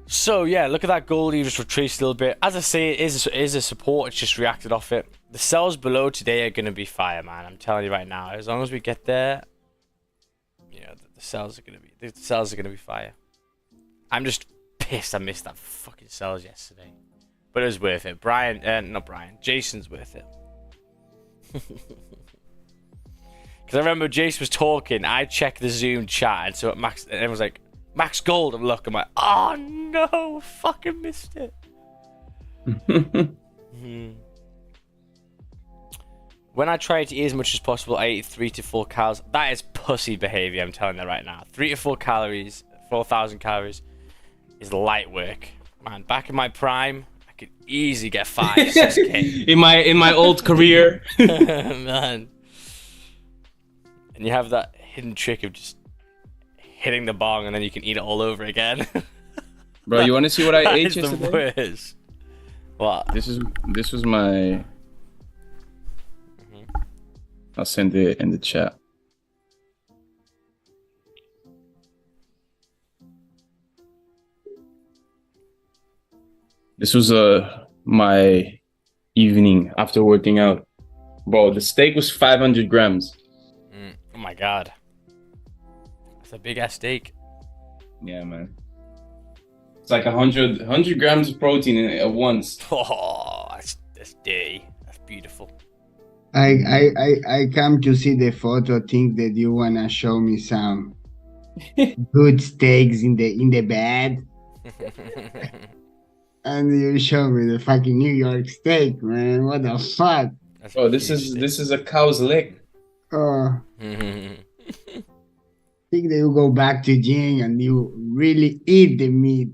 So yeah, look at that gold. You just retraced a little bit. As I say, it is a support. It's just reacted off it. The cells below today are gonna be fire, man. I'm telling you right now. As long as we get there, yeah, the cells are gonna be fire. I'm just pissed I missed that fucking cells yesterday, but it was worth it. Jason's worth it. Because I remember Jason was talking. I checked the Zoom chat, and so Max, and everyone was like, Max Gold, and look, I'm like, oh no, fucking missed it. When I try to eat as much as possible, I eat 3 to 4 calories. That is pussy behavior, I'm telling you right now. 3 to 4 calories, 4,000 calories is light work. Man, back in my prime, I could easily get 5, 6K. in my old career. Man. And you have that hidden trick of just hitting the bong, and then you can eat it all over again. Bro, you want to see what I ate yesterday? The worst. What? This was my. I'll send it in the chat. This was my evening after working out. Bro, the steak was 500 grams. Oh my god. That's a big ass steak. Yeah, man. It's like 100 grams of protein at once. Oh, that's dirty. That's beautiful. I come to see the photo. Think that you wanna show me some good steaks in the bed, and you show me the fucking New York steak, man. What the fuck? That's Oh, this is a cow's leg. think they will go back to gym and you really eat the meat.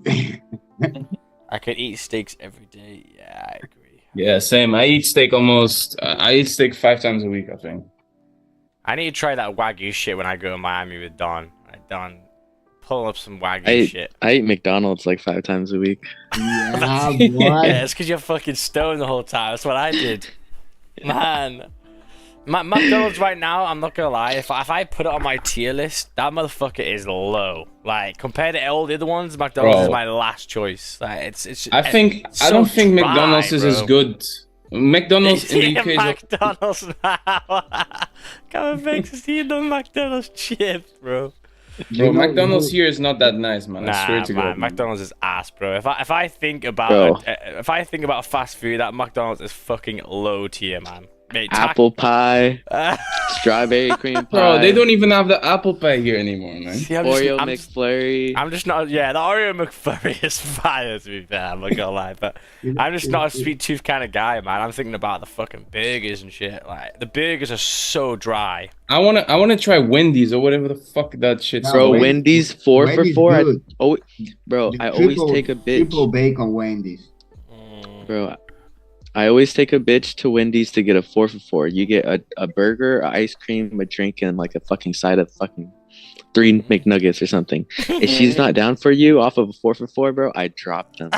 I could eat steaks every day. Yeah, I agree. Yeah, same. I eat steak I eat steak 5 times a week, I think. I need to try that Wagyu shit when I go to Miami with Don. Don, pull up some Wagyu shit. I eat McDonald's like 5 times a week. Yeah, boy. Yeah, it's because you're fucking stoned the whole time. That's what I did. Man. McDonald's right now, I'm not gonna lie, if I put it on my tier list, that motherfucker is low. Like, compared to all the other ones, McDonald's is my last choice. Like, I don't think McDonald's is as good. McDonald's in the UK McDonald's now. Come and see the McDonald's chips, bro. Bro, McDonald's here is not that nice, man. I swear to God. McDonald's is ass, bro. If I think about fast food, that McDonald's is fucking low tier, man. Mate, apple pie, strawberry cream pie. Bro, they don't even have the apple pie here anymore, man. See, Oreo McFlurry. I'm just not. Yeah, the Oreo McFlurry is fire, to be fair. I'm not gonna lie, but I'm just not a sweet tooth kind of guy, man. I'm thinking about the fucking burgers and shit. Like, the burgers are so dry. I wanna try Wendy's or whatever the fuck that shit's. Bro, Wendy's 4 for $4. I always take a bitch. Triple bacon Wendy's. Bro, I always take a bitch to Wendy's to get a 4 for $4. You get a burger, ice cream, a drink, and like a fucking side of fucking 3 McNuggets or something. If she's not down for you off of a 4 for $4, bro, I drop them.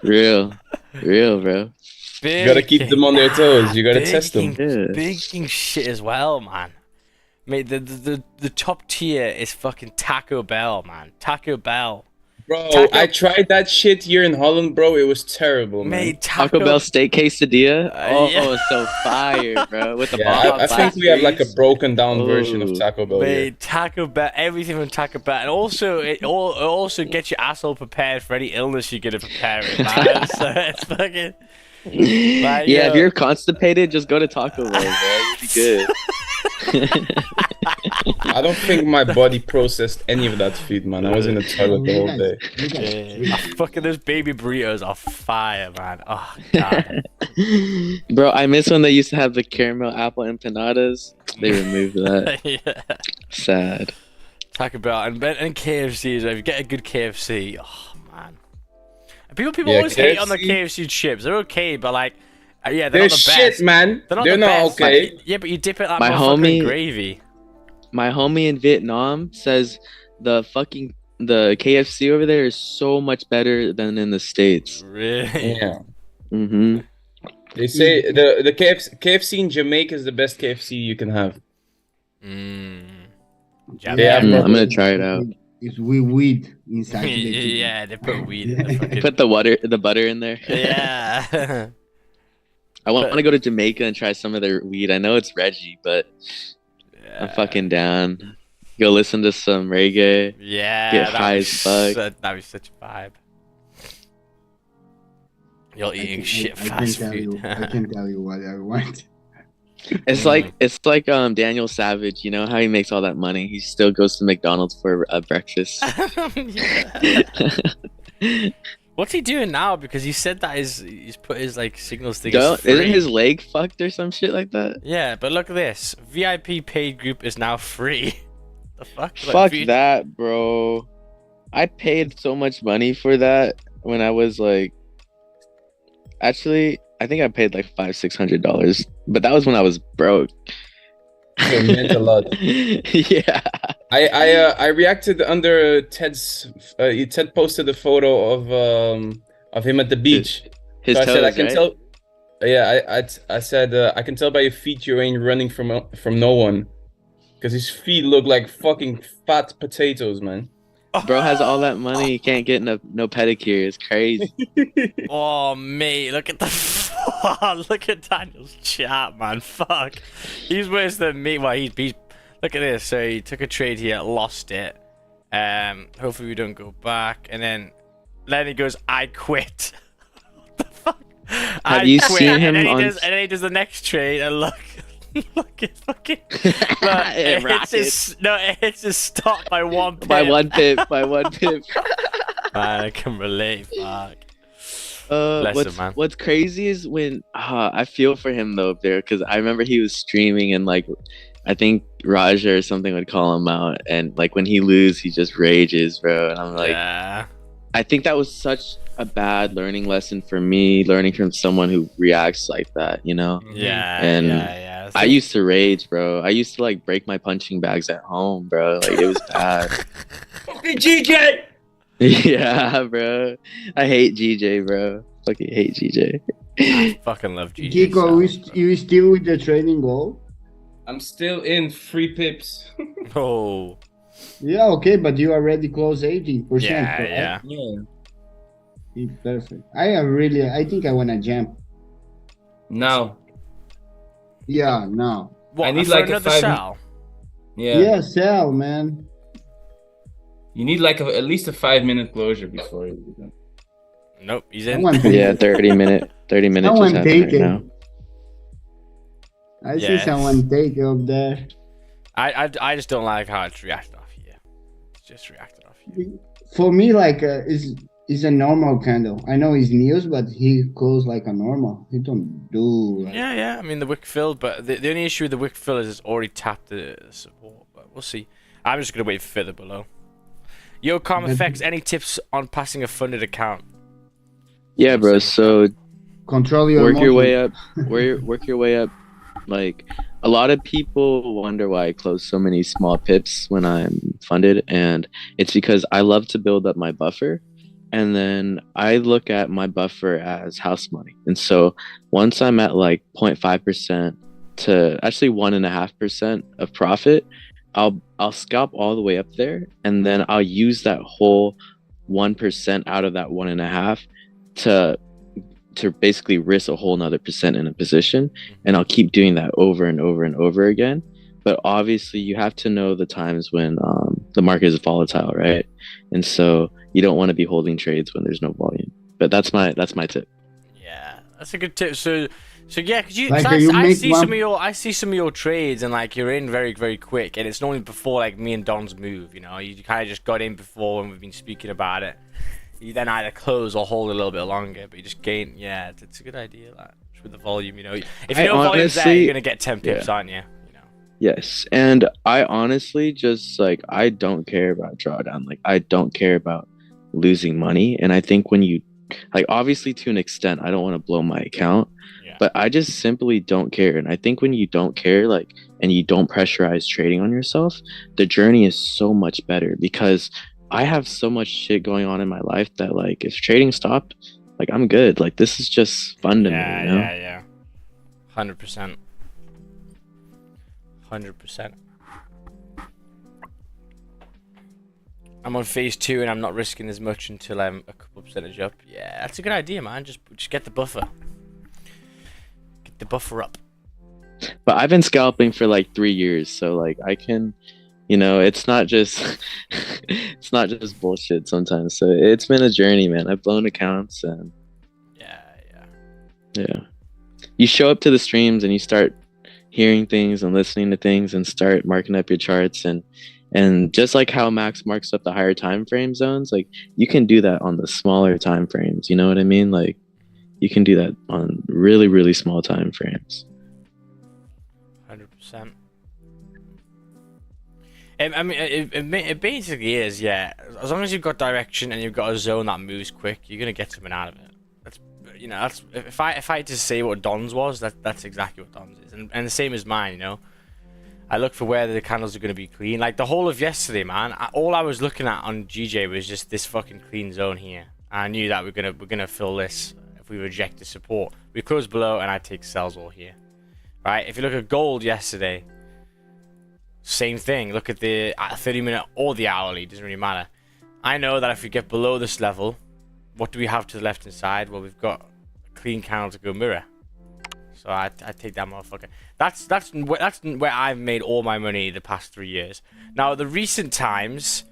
Real, bro. You gotta keep them on their toes. You gotta test them. Big King shit as well, man. Mate, the top tier is fucking Taco Bell, man. Taco Bell. Bro, I tried that shit here in Holland, bro. It was terrible, man. Mate, Taco Bell steak quesadilla. It's so fire, bro. With the I think we have like a broken down version of Taco Bell. Mate, here. Taco Bell, everything from Taco Bell, and also it also gets your asshole prepared for any illness you're gonna prepare it, man. So it's fucking. Like, if you're constipated, just go to Taco Bell, bro. You'll be good. I don't think my body processed any of that food, man. I was in the toilet the whole day. Fucking those baby burritos are fire, man. Oh god. Bro, I miss when they used to have the caramel apple empanadas. They removed that. Yeah. Sad. Taco Bell and KFC as well. If you get a good KFC, oh man. And people always hate on the KFC chips. They're okay, but like, they're not the best. Shit, man. They're not okay. Yeah, but you dip it like motherfucking gravy. My homie in Vietnam says the KFC over there is so much better than in the States. Really? Yeah. Mm-hmm. They say the KFC in Jamaica is the best KFC you can have. I'm gonna try it out. It's weed inside. Yeah, they put weed in the fucking... Put the butter in there. Yeah. I want to go to Jamaica and try some of their weed. I know it's Reggie, but I'm fucking down. Go listen to some reggae. Yeah, get high as fuck. That'd be such a vibe. You're eating shit fast food. I can tell you what I want. It's like Daniel Savage. You know how he makes all that money? He still goes to McDonald's for breakfast. What's he doing now? Because he said that he's put his like signal stick. Isn't his leg fucked or some shit like that? Yeah, but look at this. VIP paid group is now free. The fuck? Fuck that, bro. I paid so much money for that when I was like. Actually, I think I paid like $500-600, but that was when I was broke. It meant a lot. Yeah. I reacted under Ted's. Ted posted a photo of him at the beach. His so toes, I said I can right? tell. Yeah, I said I can tell by your feet you ain't running from no one, because his feet look like fucking fat potatoes, man. Bro has all that money, he can't get no pedicure. It's crazy. Oh mate, look at look at Daniel's chat, man. Fuck, he's worse than me. Well, he's look at this. So he took a trade here, lost it. Hopefully we don't go back. And then he goes, I quit. What the fuck? Have you seen him and on? And then he does the next trade, and look. Look at fucking. It's just stopped by 1 pip. By one pip. Man, I can relate. Fuck. Bless him, man. What's crazy is when I feel for him though there, because I remember he was streaming and like I think Raja or something would call him out, and like when he loses, he just rages, bro. And I'm like, Yeah. I think that was such a bad learning lesson for me, learning from someone who reacts like that, you know. Yeah. And Yeah. I used to rage, bro. I used to like break my punching bags at home, bro. Like it was bad. Fucking GJ. Yeah, bro. I hate GJ, bro. Fucking hate GJ. I fucking love GG. Kiko, you still with the trading goal? I'm still in 3 pips. Oh. Yeah, okay, but you already closed 18%. Yeah. correct? Yeah. Yeah. Perfect. I think I wanna jump. Now. Yeah, now. What? I need for like a another 5 sell? Yeah. Yeah, sell, man. You need like at least a 5-minute closure before you do that. Nope. He's in. Someone take Yeah, it. 30 minutes Someone just happened take right it. now. I see Yes. someone take it up there. I just don't like how it's reacted off here. It's just reacted off here. For me, like, is a normal candle. I know it's news, but he closed like a normal. He don't do. Like, Yeah. I mean, the wick filled, but the only issue with the wick fill is it's already tapped the support. But we'll see. I'm just gonna wait further below. Yo, Calm Effects, any tips on passing a funded account? Yeah, bro. So control your work your emotions. way up. Work your way up. Like a lot of people wonder why I close so many small pips when I'm funded, and it's because I love to build up my buffer, and then I look at my buffer as house money. And so once I'm at like 0.5% to actually 1.5% of profit, I'll scalp all the way up there, and then I'll use that whole 1% out of that 1.5 to basically risk a whole nother percent in a position, and I'll keep doing that over and over and over again. But obviously you have to know the times when the market is volatile, right? And so you don't want to be holding trades when there's no volume. But that's my tip. Yeah, that's a good tip. So yeah, because Like, I make see one- I see some of your trades, and like you're in very, very quick, and it's normally before like me and Don's move. You know, you kind of just got in before when we've been speaking about it. You then either close or hold a little bit longer, but you just gain. Yeah, it's a good idea, like with the volume. You know, if you know volume's there, you're gonna get 10 pips, aren't you? You know. Yes, and I honestly just like I don't care about drawdown. Like I don't care about losing money, and I think when you like obviously to an extent, I don't want to blow my account, Yeah. but I just simply don't care. And I think when you don't care, like, and you don't pressurize trading on yourself, the journey is so much better because I have so much shit going on in my life that like if trading stopped, like I'm good. Like this is just fun to me, you know? Yeah. 100%. 100%. I'm on phase 2 and I'm not risking as much until I'm a couple percentage up. Yeah, that's a good idea, man. Just get the buffer. Get the buffer up. But I've been scalping for like 3 years, so like I can, you know, it's not just it's not just bullshit sometimes. So it's been a journey, man. I've blown accounts and yeah. You show up to the streams and you start hearing things and listening to things and start marking up your charts and just like how Max marks up the higher time frame zones, like you can do that on the smaller time frames. You know what I mean? Like you can do that on really, really small time frames. 100%. I mean, it basically is, yeah. As long as you've got direction and you've got a zone that moves quick, you're gonna get something out of it. That's, you know, that's if I had to say what Don's was, that's exactly what Don's is, and the same as mine. You know, I look for where the candles are gonna be clean. Like the whole of yesterday, man. All I was looking at on GJ was just this fucking clean zone here. I knew that we're gonna fill this if we reject the support. We close below, and I take sells all here. Right? If you look at gold yesterday. Same thing. Look at the 30-minute or the hourly. Doesn't really matter. I know that if we get below this level, what do we have to the left hand side? Well, we've got a clean candle to go mirror. So I take that motherfucker. That's where I've made all my money the past 3 years. Now, the recent times,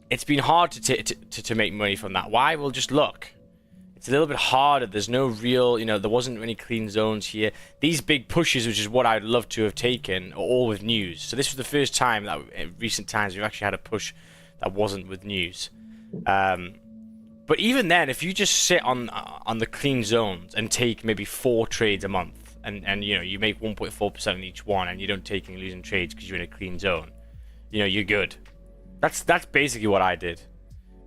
it's been hard to make money from that. Why? Well, just look. It's a little bit harder. There's no real, you know, there wasn't any clean zones here. These big pushes, which is what I'd love to have taken, are all with news. So this was the first time that in recent times we've actually had a push that wasn't with news. But But even then, if you just sit on the clean zones and take maybe 4 trades a month, and you know you make 1.4% on each one, and you don't take any losing trades because you're in a clean zone, you know you're good. That's basically what I did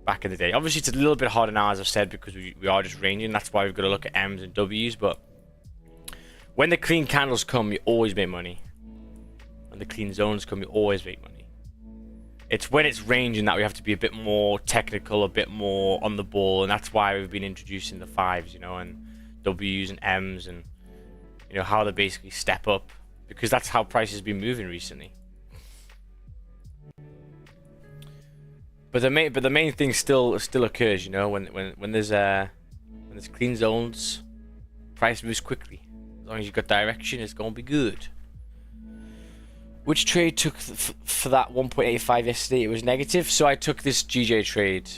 back in the day. Obviously, it's a little bit harder now, as I've said, because we are just ranging. That's why we've got to look at M's and W's. But when the clean candles come, you always make money. When the clean zones come, you always make money. It's when it's ranging that we have to be a bit more technical, a bit more on the ball, and that's why we've been introducing the 5s, you know, and W's and M's, and you know how they basically step up, because that's how prices have been moving recently. But the main thing still occurs, you know, when there's clean zones, price moves quickly. As long as you've got direction, it's gonna be good. Which trade took for that 1.85 yesterday? It was negative, so I took this GJ trade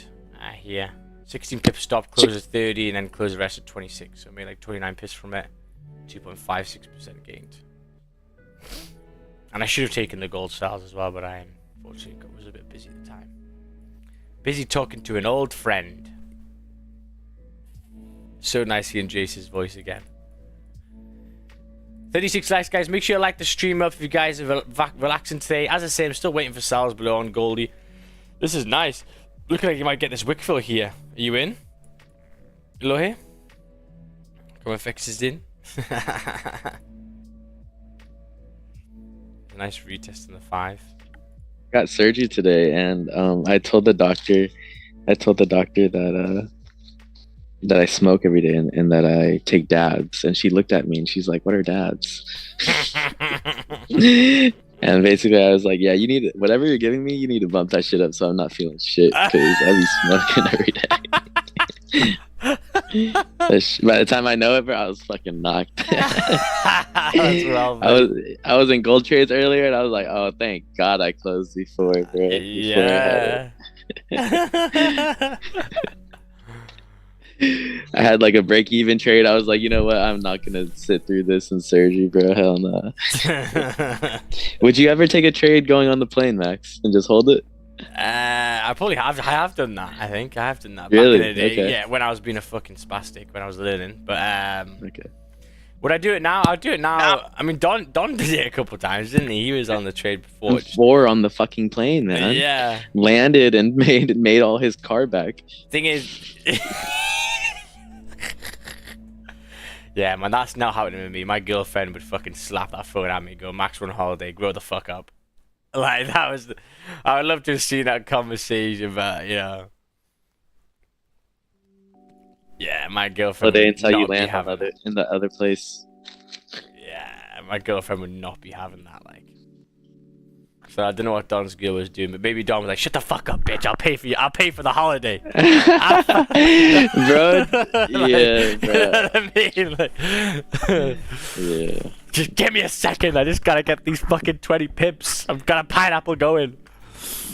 here. 16 pips stop, close at 30, and then close the rest at 26. So I made like 29 pips from it. 2.56% gained. And I should have taken the gold stars as well, but I unfortunately was a bit busy at the time. Busy talking to an old friend. So nice hearing Jace's voice again. 36 likes, guys. Make sure you like the stream up if you guys are relaxing today. As I say, I'm still waiting for Sal's below on Goldie. This is nice. Looking like you might get this wick fill here. Are you in? Hello here? Come on, fix this in. Nice retest in the 5. Got surgery today, and I told the doctor that I smoke every day and that I take dabs, and she looked at me and she's like, "What are dabs?" And basically I was like, "Yeah, you need whatever you're giving me, you need to bump that shit up so I'm not feeling shit, because I be smoking every day." By the time I know it, bro, I was fucking knocked. That's well, I was in gold trades earlier, and I was like, "Oh, thank God I closed before, bro." Yeah. I had like a break-even trade. I was like, you know what? I'm not gonna sit through this in surgery, bro. Hell no. Would you ever take a trade going on the plane, Max, and just hold it? I probably have. I have done that. I think I have done that. Really? Back in the day. Okay. Yeah, when I was being a fucking spastic, when I was learning. But Okay. would I do it now? I'll do it now. I mean, Don did it a couple times, didn't he? He was on the trade before. 4 on the fucking plane, man. Yeah. Landed and made all his car back. Thing is. Yeah, man, that's not happening with me. My girlfriend would fucking slap that phone at me, go, "Max, we're on holiday, grow the fuck up." Like, that was... I would love to have seen that conversation, but, you know... Yeah, my girlfriend Holiday would until you not be land having in the other place. Yeah, my girlfriend would not be having that, like... So I don't know what Don's girl was doing, but maybe Don was like, "Shut the fuck up, bitch, I'll pay for you, I'll pay for the holiday." Bro, yeah, bro. You know what I mean? Like, Yeah. just give me a second, I just gotta get these fucking 20 pips. I've got a pineapple going.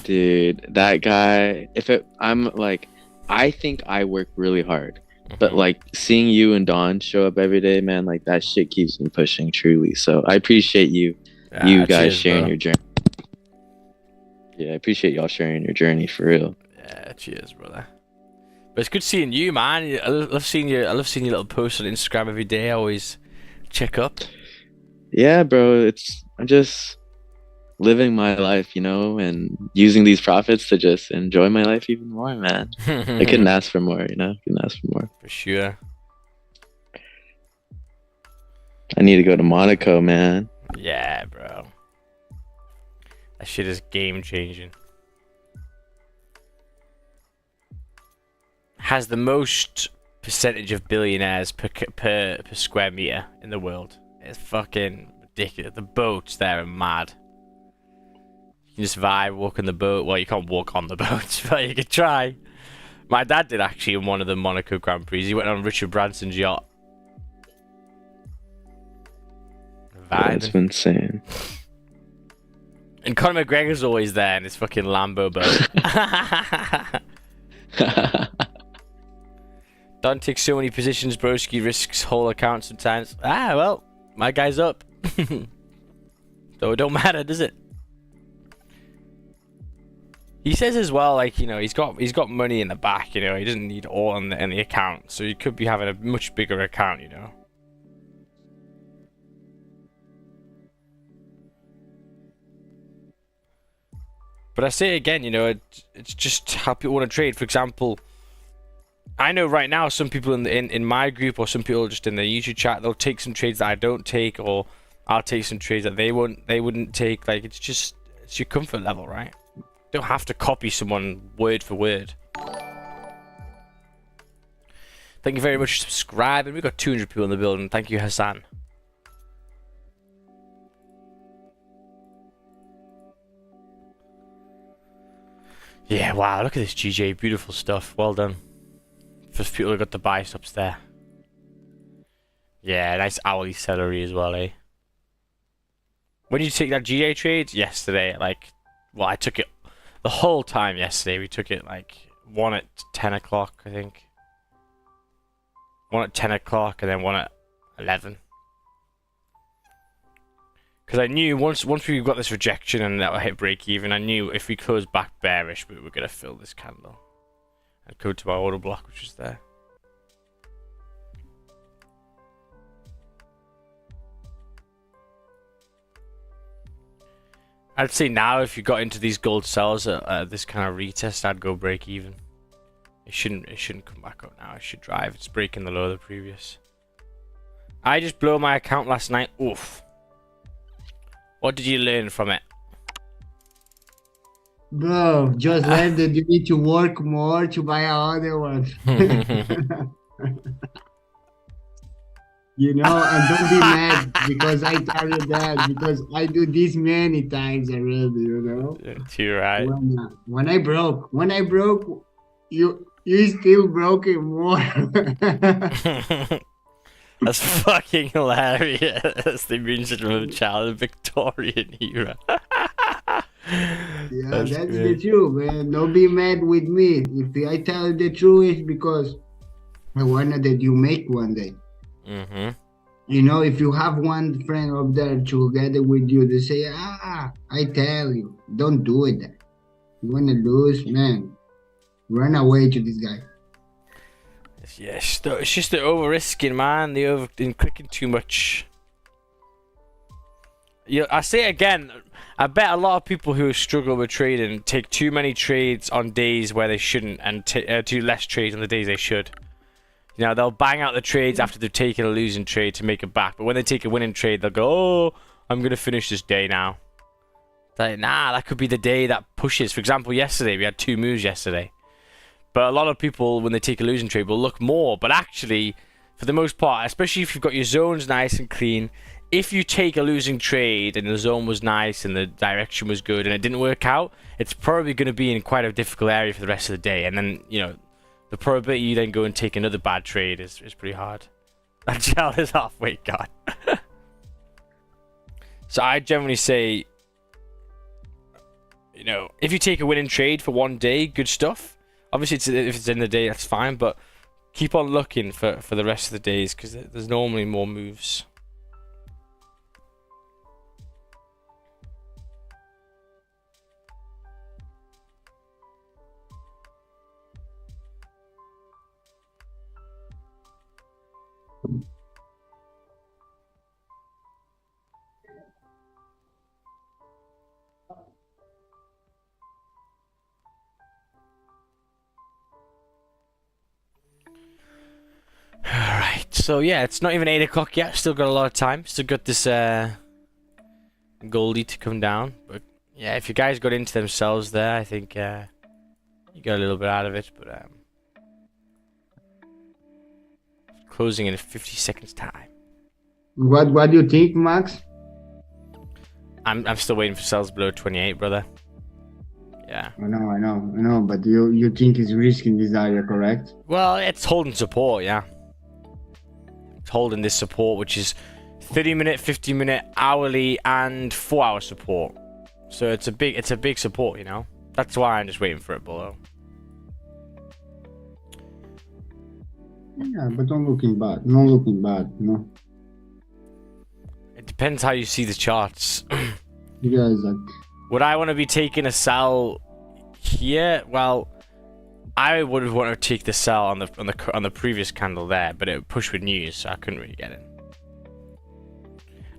Dude, that guy, I'm like, I think I work really hard, but like seeing you and Don show up every day, man, like that shit keeps me pushing truly. So I appreciate you guys cheers, sharing bro. your journey. Yeah, I appreciate y'all sharing your journey for real. Yeah, cheers, brother. But it's good seeing you, man. I love seeing your little posts on Instagram every day. I always check up. Yeah, bro, I'm just living my life, you know, and using these profits to just enjoy my life even more, man. I couldn't ask for more, you know. Couldn't ask for more. For sure. I need to go to Monaco, man. Yeah, bro. That shit is game changing. Has the most percentage of billionaires per square meter in the world. It's fucking ridiculous. The boats there are mad. You can just vibe, walk on the boat. Well, you can't walk on the boats, but you could try. My dad did actually in one of the Monaco Grand Prix. He went on Richard Branson's yacht. That's Vibing. insane. And Conor McGregor's always there in his fucking Lambo boat. Don't take so many positions, broski. Risks whole account sometimes. Well, my guy's up. So it don't matter, does it? He says as well, like, you know, he's got money in the back, you know, he doesn't need all in the account, so he could be having a much bigger account, you know. But I say again, you know, it's just how people want to trade. For example, I know right now some people in my group or some people just in the YouTube chat, they'll take some trades that I don't take, or I'll take some trades that they wouldn't take. Like, it's your comfort level, right? You don't have to copy someone word for word. Thank you very much for subscribing. We've got 200 people in the building. Thank you, Hassan. Yeah, wow, look at this, GJ. Beautiful stuff. Well done. First people who got the buy stops there. Yeah, nice hourly salary as well, eh? When did you take that GJ trade? Yesterday, like, well, I took it the whole time yesterday. We took it, like, one at 10 o'clock, I think. One at 10 o'clock and then one at 11. Because I knew once we got this rejection and that would hit break even, I knew if we closed back bearish, we were going to fill this candle. And go to my order block, which is there. I'd say now if you got into these gold sells at this kind of retest, I'd go break even. It shouldn't come back up now. It should drive. It's breaking the low of the previous. I just blew my account last night. Oof. What did you learn from it? Bro, just learn that you need to work more to buy another one. You know, and don't be mad because I tell you that, because I do this many times already, you know. You're right. When I broke, you still broke it more. That's fucking hilarious. They mentioned from a child in Victorian era. Yeah, that's the truth, man. Don't be mad with me. If I tell you the truth, it's because I wanted that you make one day. Mm-hmm. You know, if you have one friend up there together with you, they say, I tell you, don't do it. You want to lose, man, run away to this guy. Yeah, it's just the over risking, man. The clicking too much. Yeah, I say it again. I bet a lot of people who struggle with trading take too many trades on days where they shouldn't, and do less trades on the days they should. You know, they'll bang out the trades after they've taken a losing trade to make it back. But when they take a winning trade, they'll go, "Oh, I'm gonna finish this day now." Like, nah, that could be the day that pushes. For example, yesterday we had 2 moves yesterday. But a lot of people, when they take a losing trade, will look more. But actually, for the most part, especially if you've got your zones nice and clean, if you take a losing trade and the zone was nice and the direction was good and it didn't work out, it's probably going to be in quite a difficult area for the rest of the day. And then, you know, the probability you then go and take another bad trade is pretty hard. That gel is halfway gone. So I generally say, you know, if you take a winning trade for one day, good stuff. Obviously, if it's in the day, that's fine, but keep on looking for the rest of the days, because there's normally more moves. Alright, so yeah, it's not even 8 o'clock yet. Still got a lot of time. Still got this Goldie to come down. But yeah, if you guys got into themselves there, I think you got a little bit out of it. But closing in 50 seconds time. What do you think, Max? I'm still waiting for sales below 28, brother. Yeah. I know, but you think it's risk in this area, correct? Well, it's holding support, yeah. It's holding this support, which is 30-minute, 50-minute, hourly, and 4-hour support. So it's a big support, you know. That's why I'm just waiting for it below. Yeah, but not looking bad. No. It depends how you see the charts. You guys like. Would I want to be taking a sell here, well, I would have wanted to take the sell on the previous candle there, but it pushed with news, so I couldn't really get in.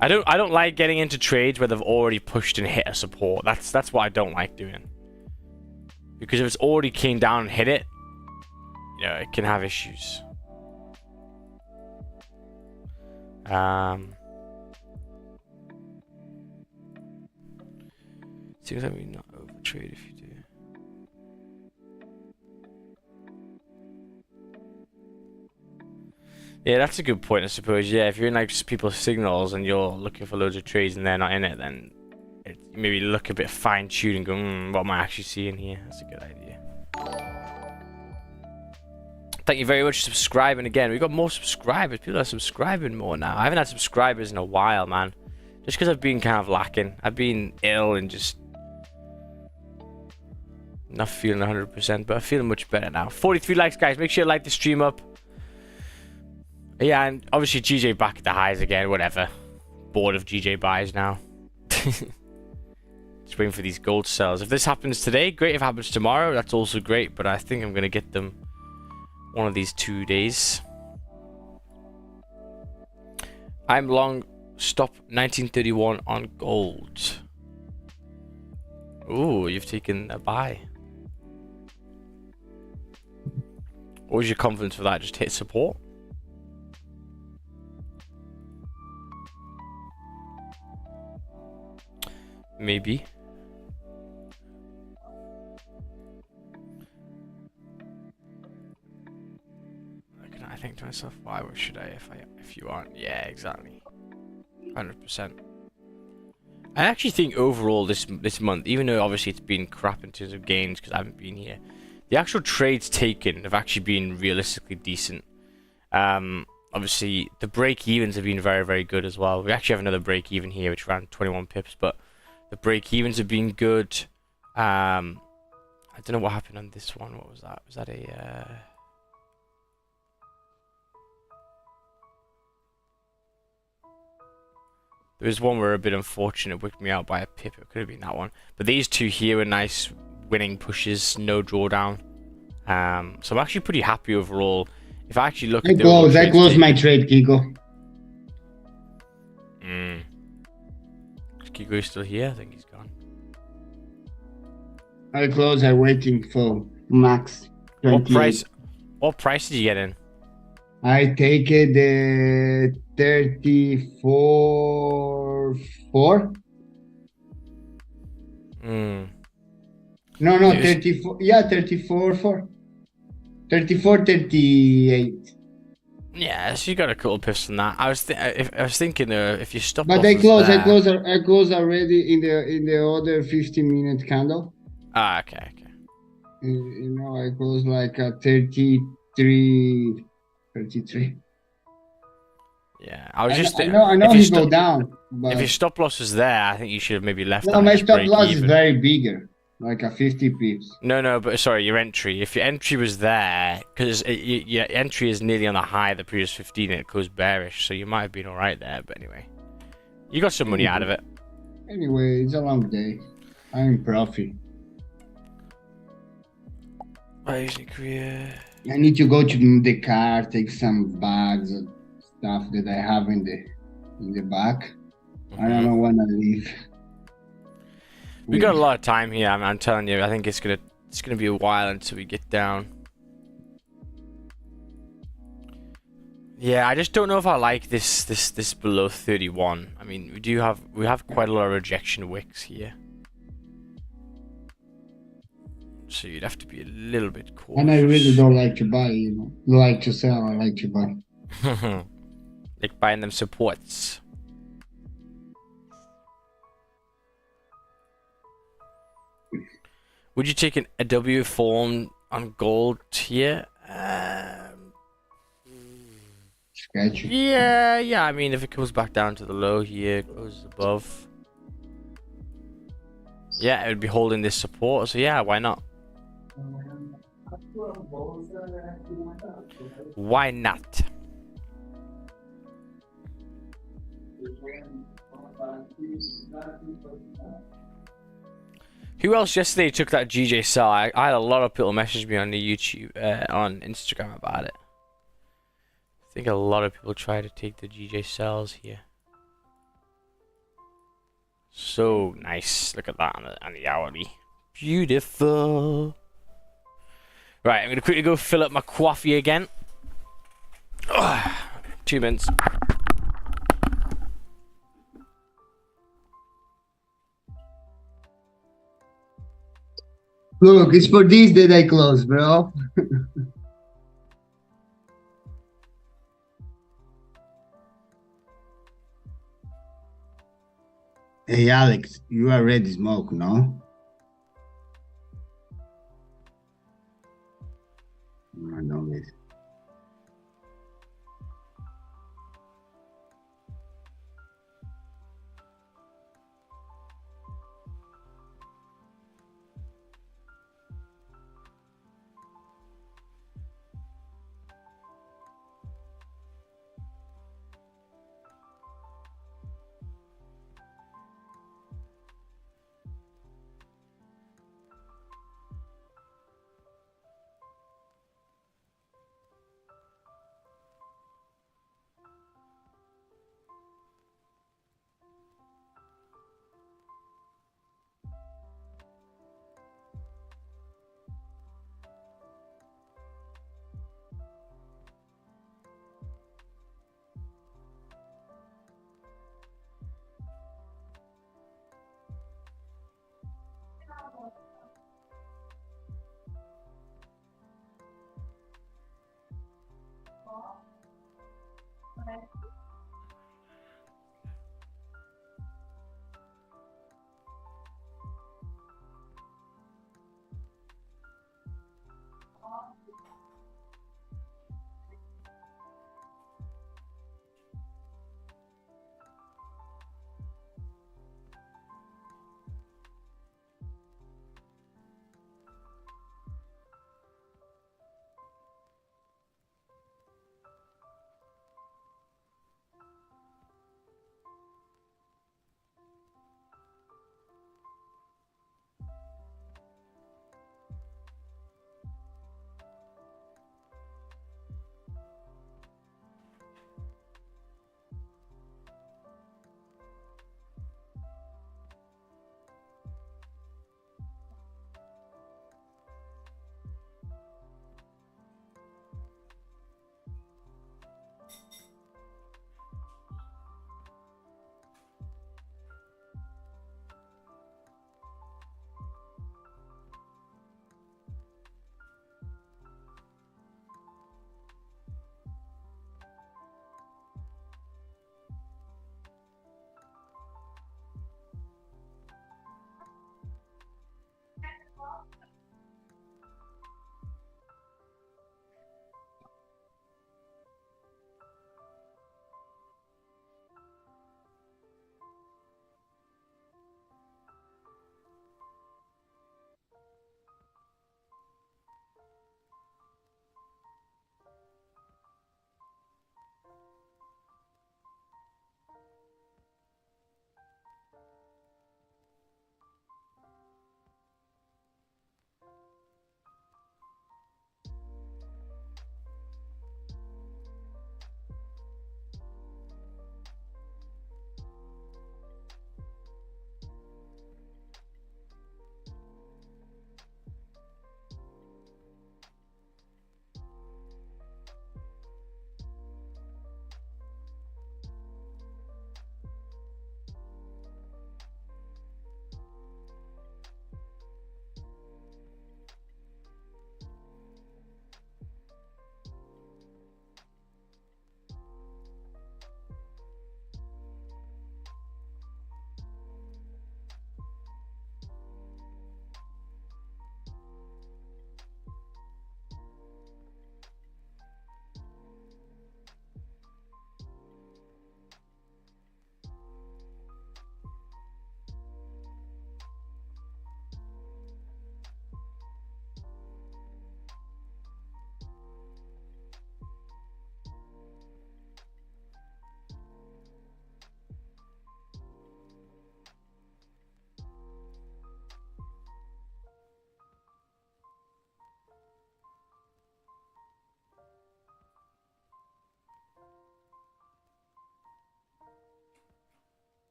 I don't like getting into trades where they've already pushed and hit a support. That's what I don't like doing. Because if it's already came down and hit it, you know, it can have issues. Seems like we not overtrade if you do. Yeah, that's a good point, I suppose. Yeah, if you're in like people's signals and you're looking for loads of trades and they're not in it, then maybe look a bit fine-tuned and go, what am I actually seeing here? That's a good idea. Thank you very much for subscribing again. We've got more subscribers. People are subscribing more now. I haven't had subscribers in a while, man. Just because I've been kind of lacking. I've been ill and just not feeling 100%, but I'm feeling much better now. 43 likes, guys. Make sure you like the stream up. Yeah, and obviously GJ back at the highs again. Whatever. Bored of GJ buys now. Just waiting for these gold sells. If this happens today, great. If it happens tomorrow, that's also great. But I think I'm going to get them one of these 2 days. I'm long stop 1931 on gold. Ooh, you've taken a buy. What was your confidence for that? Just hit support? Maybe. I think to myself, why should I if you aren't? Yeah, exactly. 100%. I actually think overall this month, even though obviously it's been crap in terms of gains because I haven't been here, the actual trades taken have actually been realistically decent. Obviously the break evens have been very, very good as well. We actually have another break even here which ran 21 pips, but the break evens have been good. I don't know what happened on this one. What was that? Was that a there was one where a bit unfortunate, whipped me out by a pip. It could have been that one. But these two here were nice winning pushes, no drawdown. So I'm actually pretty happy overall. If I actually look at the I closed my trade, Kiko. Is Kiko still here? I think he's gone. I close. I'm waiting for max. What price did you get in? I take it the 34.4. No, 34. Yeah, 34.4. 34.38. Yeah, so you got a couple pips from that. I was thinking if you stop. But I close already in the other 15-minute candle. Ah, okay. You know, I close like a 33. Yeah, I was just. I know he go down. But if your stop loss was there, I think you should have maybe left. No, my stop loss is very bigger, like a 50 pips. No, but sorry, your entry. If your entry was there, because your entry is nearly on the high of the previous 15, and it goes bearish, so you might have been all right there. But anyway, you got some money out of it. Anyway, it's a long day. I'm in profit. I need to go to the car, take some bags and stuff that I have in the back. I don't want to leave. We got a lot of time here. I'm telling you. I think it's gonna be a while until we get down. Yeah, I just don't know if I like this below 31. I mean, we have quite a lot of rejection wicks here. So you'd have to be a little bit cautious. And I really don't like to buy, like to sell, I like to buy. Like buying them supports. Would you take a W form on gold here? Sketchy. Yeah. I mean, if it comes back down to the low here, goes above. Yeah, it would be holding this support. So yeah, why not? Why not? Who else yesterday took that GJ sell? I had a lot of people message me on the YouTube, on Instagram about it. I think a lot of people try to take the GJ sells here. So nice. Look at that on the hourly. Beautiful. Right, I'm gonna quickly go fill up my coffee again. 2 minutes. Look, it's for this that I close, bro. Hey, Alex, you already smoke, no? No, no, miss.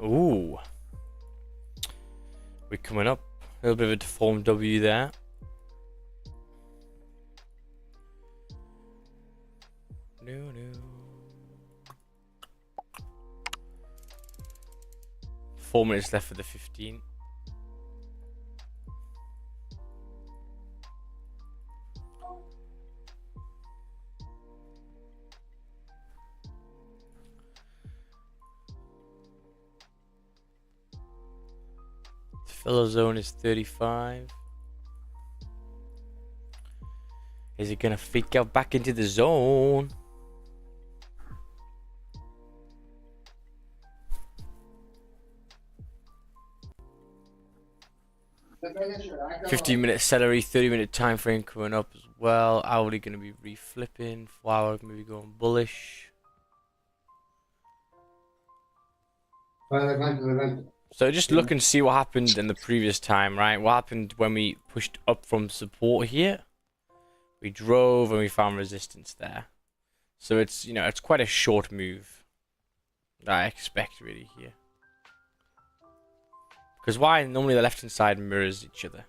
Ooh. We're coming up. A little bit of a deformed W there. No. 4 minutes left for the 15. Filler zone is 35. Is it gonna fake out back into the zone? $15-minute celery, 30-minute time frame coming up as well. Hourly gonna be reflipping. 4 hour maybe going bullish. So just look and see what happened in the previous time, right? What happened when we pushed up from support here? We drove and we found resistance there. So it's, you know, it's quite a short move that I expect really here. Because why? Normally the left hand side mirrors each other.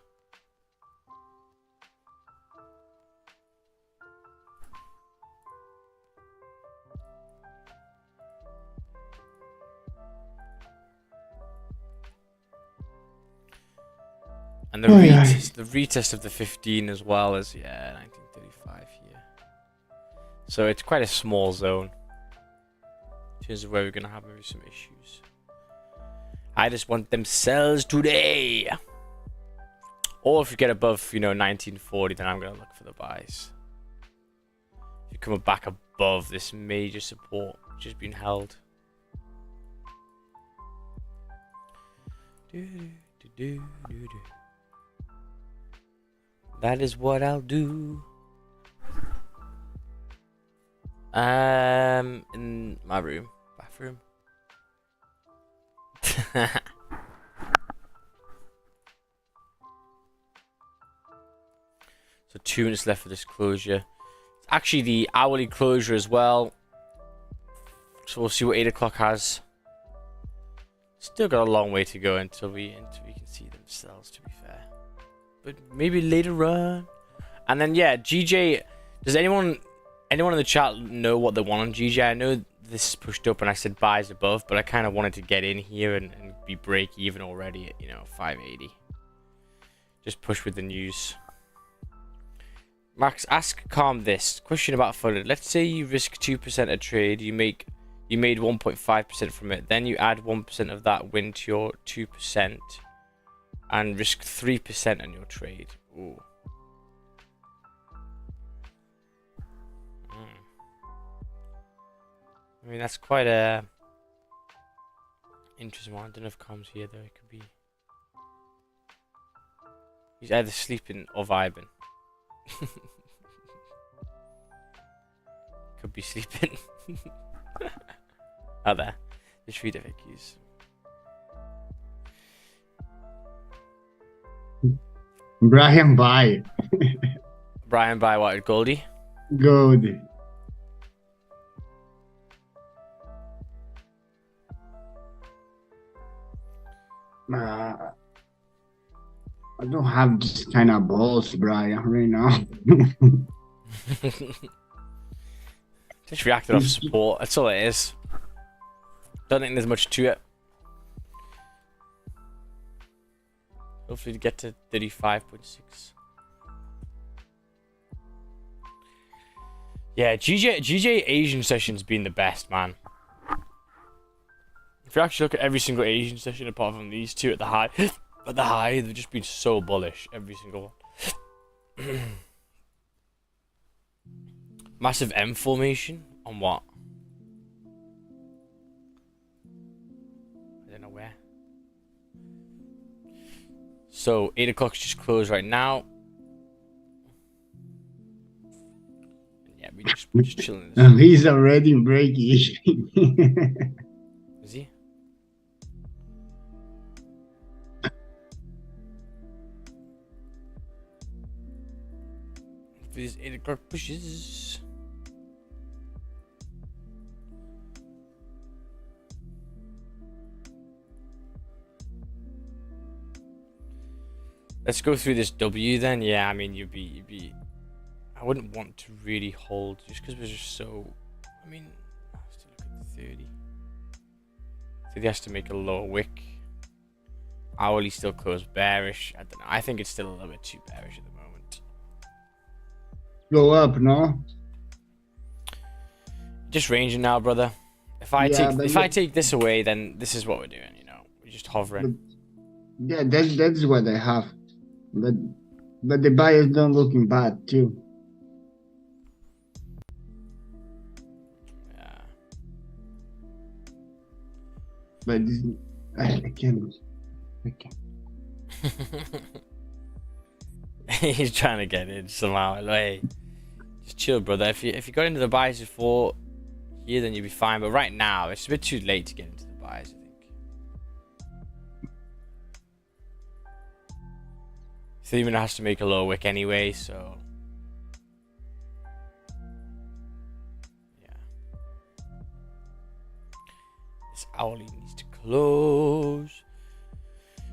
And the retest of the 15 as well is, yeah, 1935 here. So it's quite a small zone in terms of where we're going to have maybe some issues. I just want them sells today. Or if you get above, you know, 1940, then I'm going to look for the buys. If you come back above this major support, which has been held. That is what I'll do. In my room, bathroom. So 2 minutes left for this closure. It's actually the hourly closure as well. So we'll see what 8 o'clock has. Still got a long way to go until we can see themselves, to be fair. But maybe later on. And then yeah, GJ. Does anyone in the chat know what they want on GJ? I know this is pushed up and I said buys above, but I kind of wanted to get in here and be break even already at, you know, 580. Just push with the news. Max, ask Calm this question about FUD. Let's say you risk 2% a trade, you made 1.5% from it, then you add 1% of that win to your 2% and risk 3% on your trade. Ooh. I mean, that's quite a interesting one. I don't know if Calm's here though. It could be. He's either sleeping or vibing. Could be sleeping. Out there. The tree FAQs. Brian buy. Brian buy what? Goldie? Gold. I don't have this kind of balls, Brian, right now. Just reacted off support. That's all it is. Don't think there's much to it. Hopefully to get to 35.6. Yeah, GJ Asian session's been the best, man. If you actually look at every single Asian session apart from these two at the high, they've just been so bullish, every single one. Massive M formation on what? I don't know where. So 8 o'clock's just closed right now. And yeah, we're just chilling. He's already in break even. Is he? If these 8 o'clock pushes. Let's go through this W then. Yeah, I mean, you'd be. I wouldn't want to really hold just because we're just so. I mean, let's look at the 30. 30 has to make a lower wick. Hourly still closed bearish. I don't know. I think it's still a little bit too bearish at the moment. Go up, no? Just ranging now, brother. If I Yeah, but take this away, then this is what we're doing. You know, we're just hovering. Yeah, that's what I have. But the buyers don't looking bad too. Yeah. But this, I can't. He's trying to get in somehow. Like, just chill, brother. If you got into the buys before here, then you'll be fine. But right now, it's a bit too late to get into the buys, I think. Steven has to make a low wick anyway, so yeah. This hourly needs to close.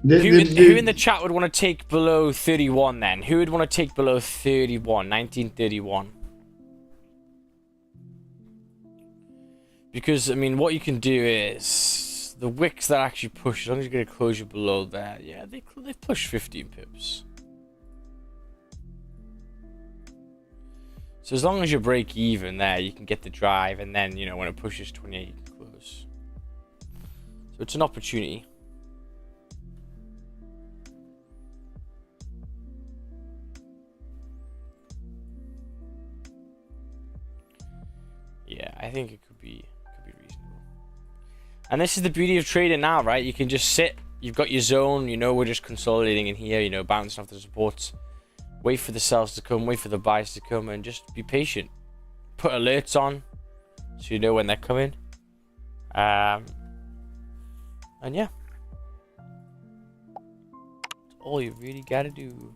Who in the chat would want to take below 31 then? Who would want to take below 31? 1931. Because, I mean, what you can do is the wicks that actually push, as long as you get a closure below there, yeah, they push 15 pips. So as long as you break even there, you can get the drive, and then, you know, when it pushes 28, you can close. So it's an opportunity. Yeah, I think it could be reasonable. And this is the beauty of trading now, right? You can just sit, you've got your zone, you know, we're just consolidating in here, you know, bouncing off the supports. Wait for the sells to come, wait for the buys to come, and just be patient. Put alerts on so you know when they're coming. And yeah, that's all you really gotta do.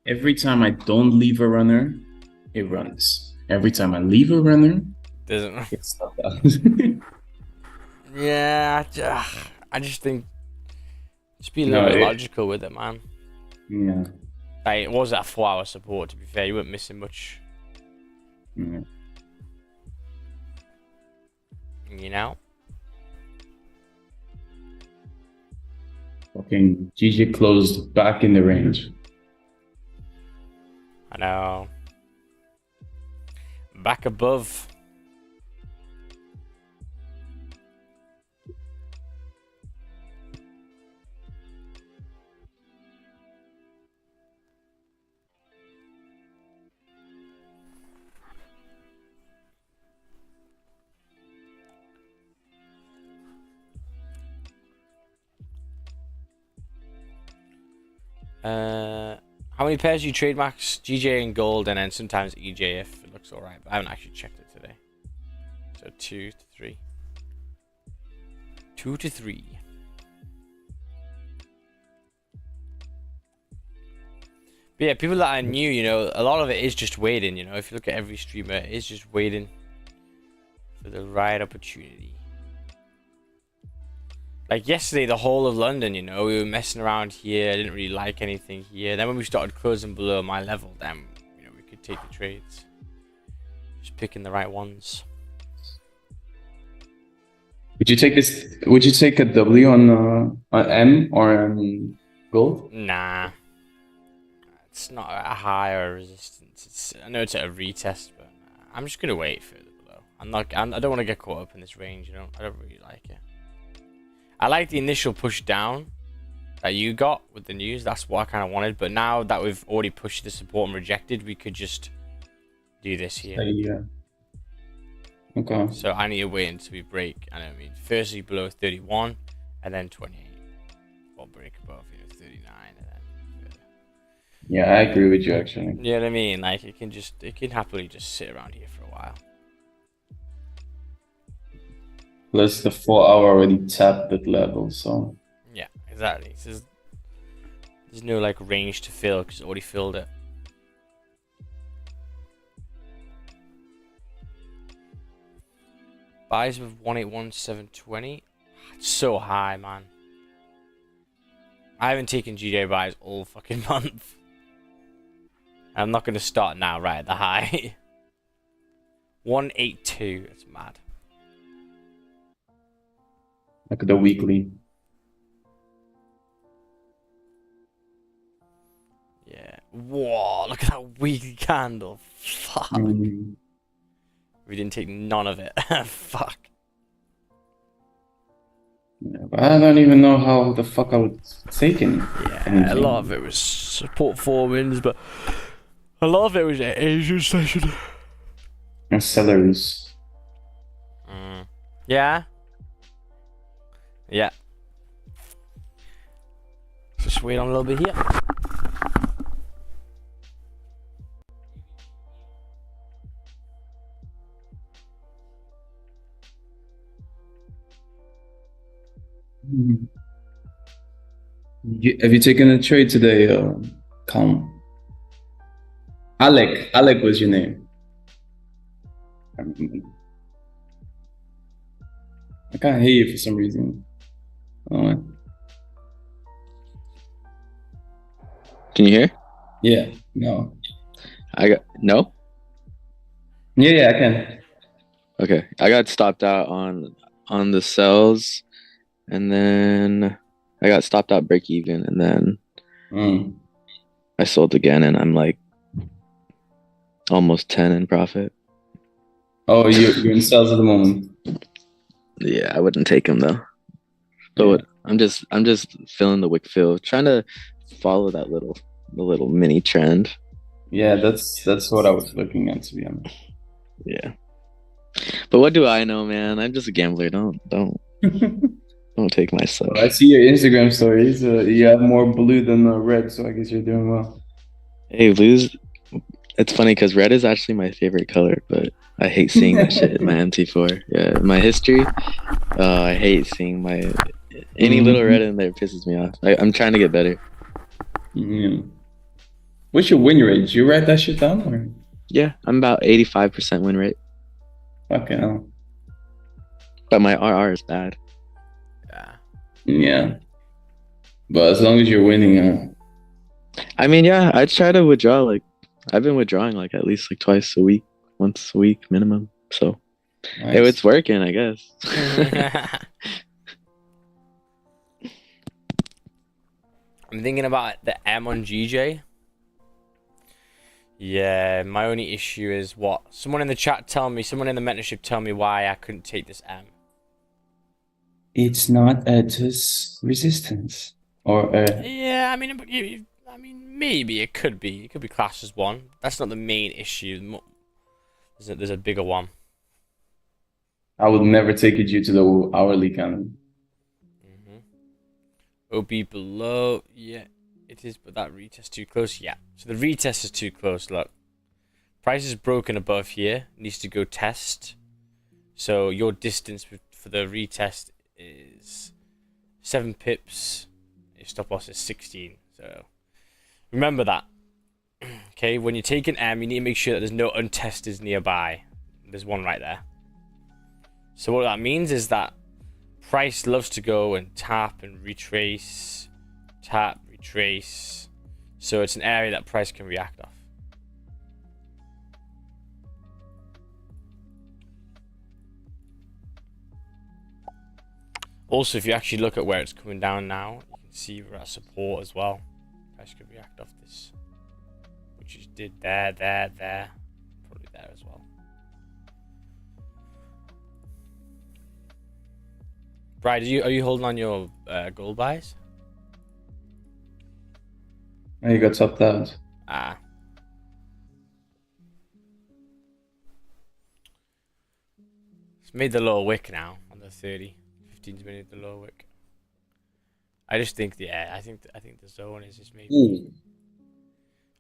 Every time I don't leave a runner, it runs. Every time I leave a runner, Doesn't. it stopped out. Yeah, I just think just be a little bit logical with it, man. Yeah. Like, it was that 4-hour support, to be fair. You weren't missing much. Yeah. You know? Fucking GG closed back in the range. I know. Back above. How many pairs do you trade, Max? GJ and gold, and then sometimes EJ if it looks alright. But I haven't actually checked it today. So 2 to 3. 2 to 3. But yeah, people that are new, you know, a lot of it is just waiting, you know. If you look at every streamer, it is just waiting for the right opportunity. Like yesterday, the whole of London, you know, we were messing around here. I didn't really like anything here. Then when we started closing below my level, then, you know, we could take the trades. Just picking the right ones. Would you take this? Would you take a W on M or on gold? Nah. It's not a higher resistance. I know it's at a retest, but I'm just going to wait further below. I don't want to get caught up in this range, you know. I don't really like it. I like the initial push down that you got with the news. That's what I kind of wanted. But now that we've already pushed the support and rejected, we could just do this here. Yeah. Okay. So I need to wait until we break. I mean, firstly below 31, and then 28. Or break above, you know, 39, and then further. Yeah, I agree with you actually. You know what I mean? Like it can happily just sit around here for a while. Plus the 4 hour already tapped that level, so Yeah, exactly. So there's no like range to fill because it already filled it. Buys with 181720. It's so high, man. I haven't taken GJ buys all fucking month. I'm not gonna start now, right at the high. 182. That's mad. like the weekly. Yeah. Whoa, look at that weekly candle. Fuck. Mm. We didn't take none of it. Fuck. Yeah, but I don't even know how the fuck I would take any. Yeah, anything. a lot of it was support formings, but a lot of it was Asian session. And salaries. Yeah. Yeah. Just wait on a little bit here. Have you taken a trade today, Calm? Alec was your name. I can't hear you for some reason. Oh, Can you hear? yeah, no. No. Yeah, I can. Okay, I got stopped out on the sells, and then I got stopped out break even, and then I sold again, and I'm like almost 10 in profit. Oh, you're in sales at the moment. Yeah, I wouldn't take him though. But I'm just feeling the wick fill, trying to follow the little mini trend. Yeah, that's what I was looking at, to be honest. Yeah. But what do I know, man? I'm just a gambler. Don't take my stuff. Well, I see your Instagram stories. You have more blue than red, so I guess you're doing well. Hey, blues. It's funny because red is actually my favorite color, but I hate seeing that shit in my MT4. Yeah, my history. I hate seeing any little red in there pisses me off. I'm trying to get better. Yeah. What's your win rate? Did you write that shit down? Or? Yeah, I'm about 85% win rate. Fucking hell. But my RR is bad. Yeah. Yeah. But as long as you're winning, I mean, yeah, I try to withdraw. Like, I've been withdrawing like at least like twice a week, once a week minimum. So, nice. it's working, I guess. I'm thinking about the M on GJ. Yeah, my only issue is what? Someone in the mentorship tell me why I couldn't take this M. It's not just resistance. Or Yeah, I mean, maybe it could be. It could be classed as one. That's not the main issue. There's a bigger one. I would never take it due to the hourly cannon. OB below, yeah, it is, but that retest too close. Yeah, so the retest is too close. Look, price is broken above here. Needs to go test. So your distance for the retest is 7 pips. Your stop loss is 16. So remember that. Okay, when you take an M, you need to make sure that there's no untesteds nearby. There's one right there. So what that means is that price loves to go and tap and retrace, tap, retrace. So it's an area that price can react off. Also, if you actually look at where it's coming down now, you can see we're at support as well. Price could react off this, which it did there, probably there as well. Brad, are you holding on your gold buys? Oh, you got topped out. Ah. It's made the lower wick now on the 30. 15's made the lower wick. I just think I think the zone is just maybe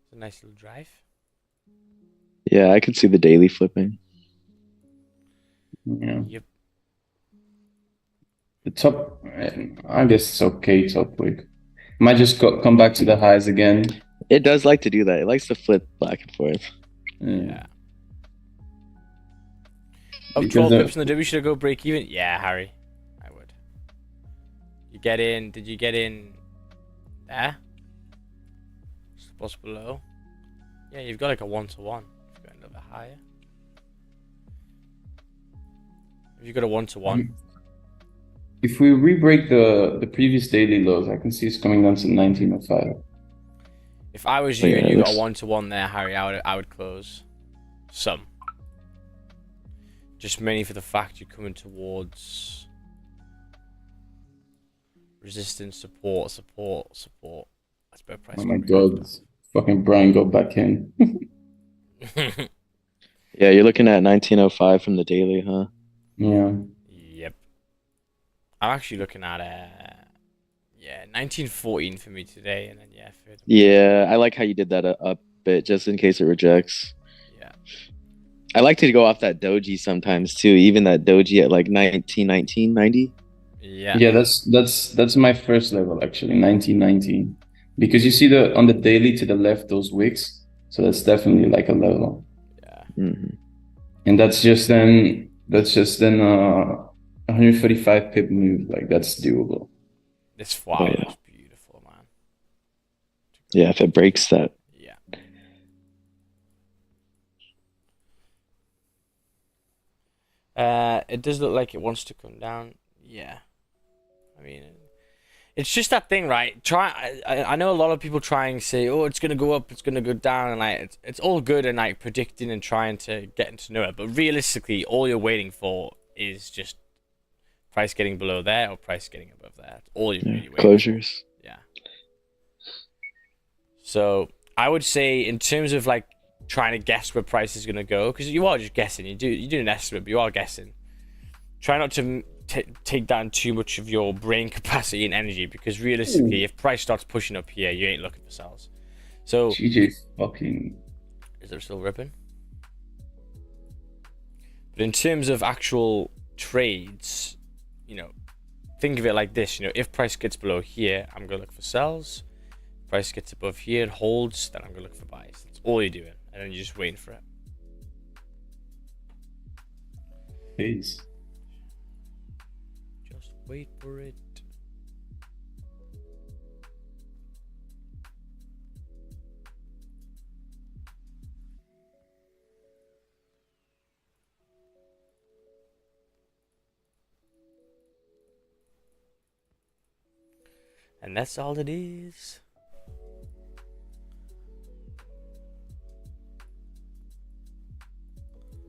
it's a nice little drive. Yeah, I can see the daily flipping. Yeah. Yep. The top, I guess it's okay, top wick. Might just come back to the highs again. It does like to do that. It likes to flip back and forth. Yeah. Up Because 12 the- pips on the W, should I go break even? Yeah, Harry. I would. You get in. Did you get in there? Spots below. Yeah, you've got like a 1-to-1. If you go a little bit higher. If you've got a 1-to-1. If we re-break the previous daily lows, I can see it's coming down to 1905. If I was you Yeah, and you got a looks- 1-to-1 there, Harry, I would close. Some. Just mainly for the fact you're coming towards resistance, support. That's better price. Oh my god, fucking Brian got back in. Yeah, you're looking at 1905 from the daily, huh? Yeah. Yep. I'm actually looking at 1914 for me today, and then further. Yeah, I like how you did that a bit just in case it rejects. Yeah. I like to go off that doji sometimes too, even that doji at like 1990. Yeah. Yeah, that's my first level actually, 1919. Because you see on the daily to the left those wicks, so that's definitely like a level. Yeah. Mm-hmm. And that's just then 135 pip move, like that's doable. This flower yeah. looks beautiful, man. Yeah, if it breaks that. Yeah. It does look like it wants to come down. Yeah. I mean, it's just that thing, right? I know a lot of people try and say, oh, it's gonna go up, it's gonna go down, and like it's all good and like predicting and trying to get to know it, but realistically, all you're waiting for is just price getting below there or price getting above there. That's all you're really waiting Closures. for. Yeah. So I would say in terms of like trying to guess where price is gonna go, because you are just guessing. You do an estimate, but you are guessing. Try not to take down too much of your brain capacity and energy, because realistically, if price starts pushing up here, you ain't looking for sales. So GG fucking. is there still ripping? But in terms of actual trades, think of it like this. If price gets below here, I'm gonna look for sells. Price gets above here, it holds, then I'm gonna look for buys. That's all you're doing, and then you're just waiting for it. Peace. Just wait for it. And that's all it is.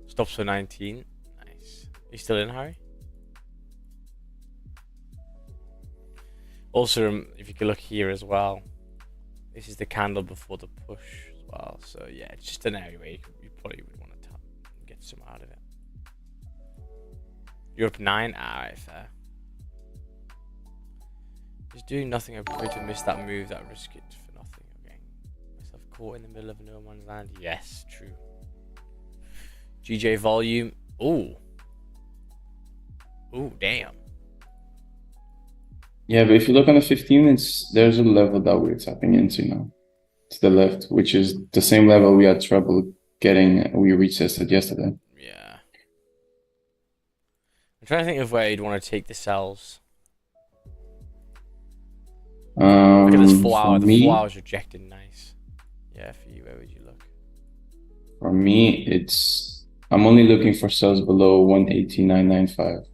Stops for 19. Nice. You still in, Harry? Also, if you could look here as well, this is the candle before the push as well. So yeah, it's just an area where you probably would want to tap and get some out of it. You're up 9. Alright, fair. Just doing nothing. I prefer to miss that move that risk it for nothing. Okay. Myself caught in the middle of no man's land. Yes, true. GJ volume. Ooh. Ooh, damn. Yeah, but if you look on the 15, there's a level that we're tapping into now. To the left, which is the same level we had trouble getting, we retested yesterday. Yeah. I'm trying to think of where you'd want to take the cells. Look at this 4 hour. The 4 hours rejected. Nice. Yeah, for you, where would you look? For me, I'm only looking for sales below 189.95.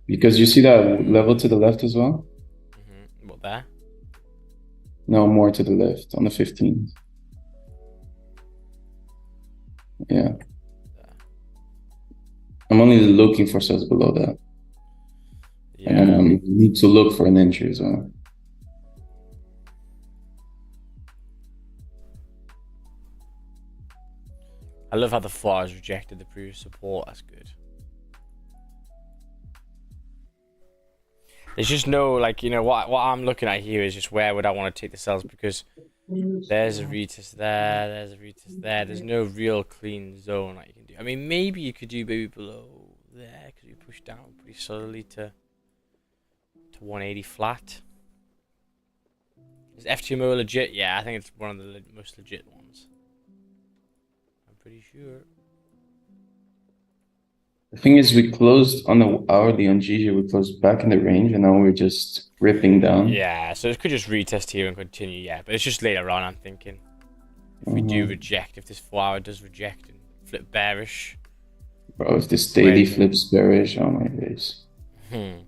Because you see that level to the left as well? What, there? No, more to the left on the 15th. Yeah. I'm only looking for sales below that. Yeah. And need to look for an entry as well. I love how the flaws rejected the previous support. That's good. There's just no, like, what I'm looking at here is just where would I want to take the cells, because there's a retest there, there's a retest there. There's no real clean zone that you can do. I mean, maybe you could do maybe below there because we pushed down pretty solidly to 180 flat. Is FTMO legit? Yeah, I think it's one of the most legit ones. I'm pretty sure. The thing is, we closed on the hourly on GG, we closed back in the range, and now we're just ripping down. Yeah, so it could just retest here and continue, yeah. But it's just later on, I'm thinking. If we do reject, if this 4 hour does reject and flip bearish. Bro, if this daily flips bearish, oh my days. I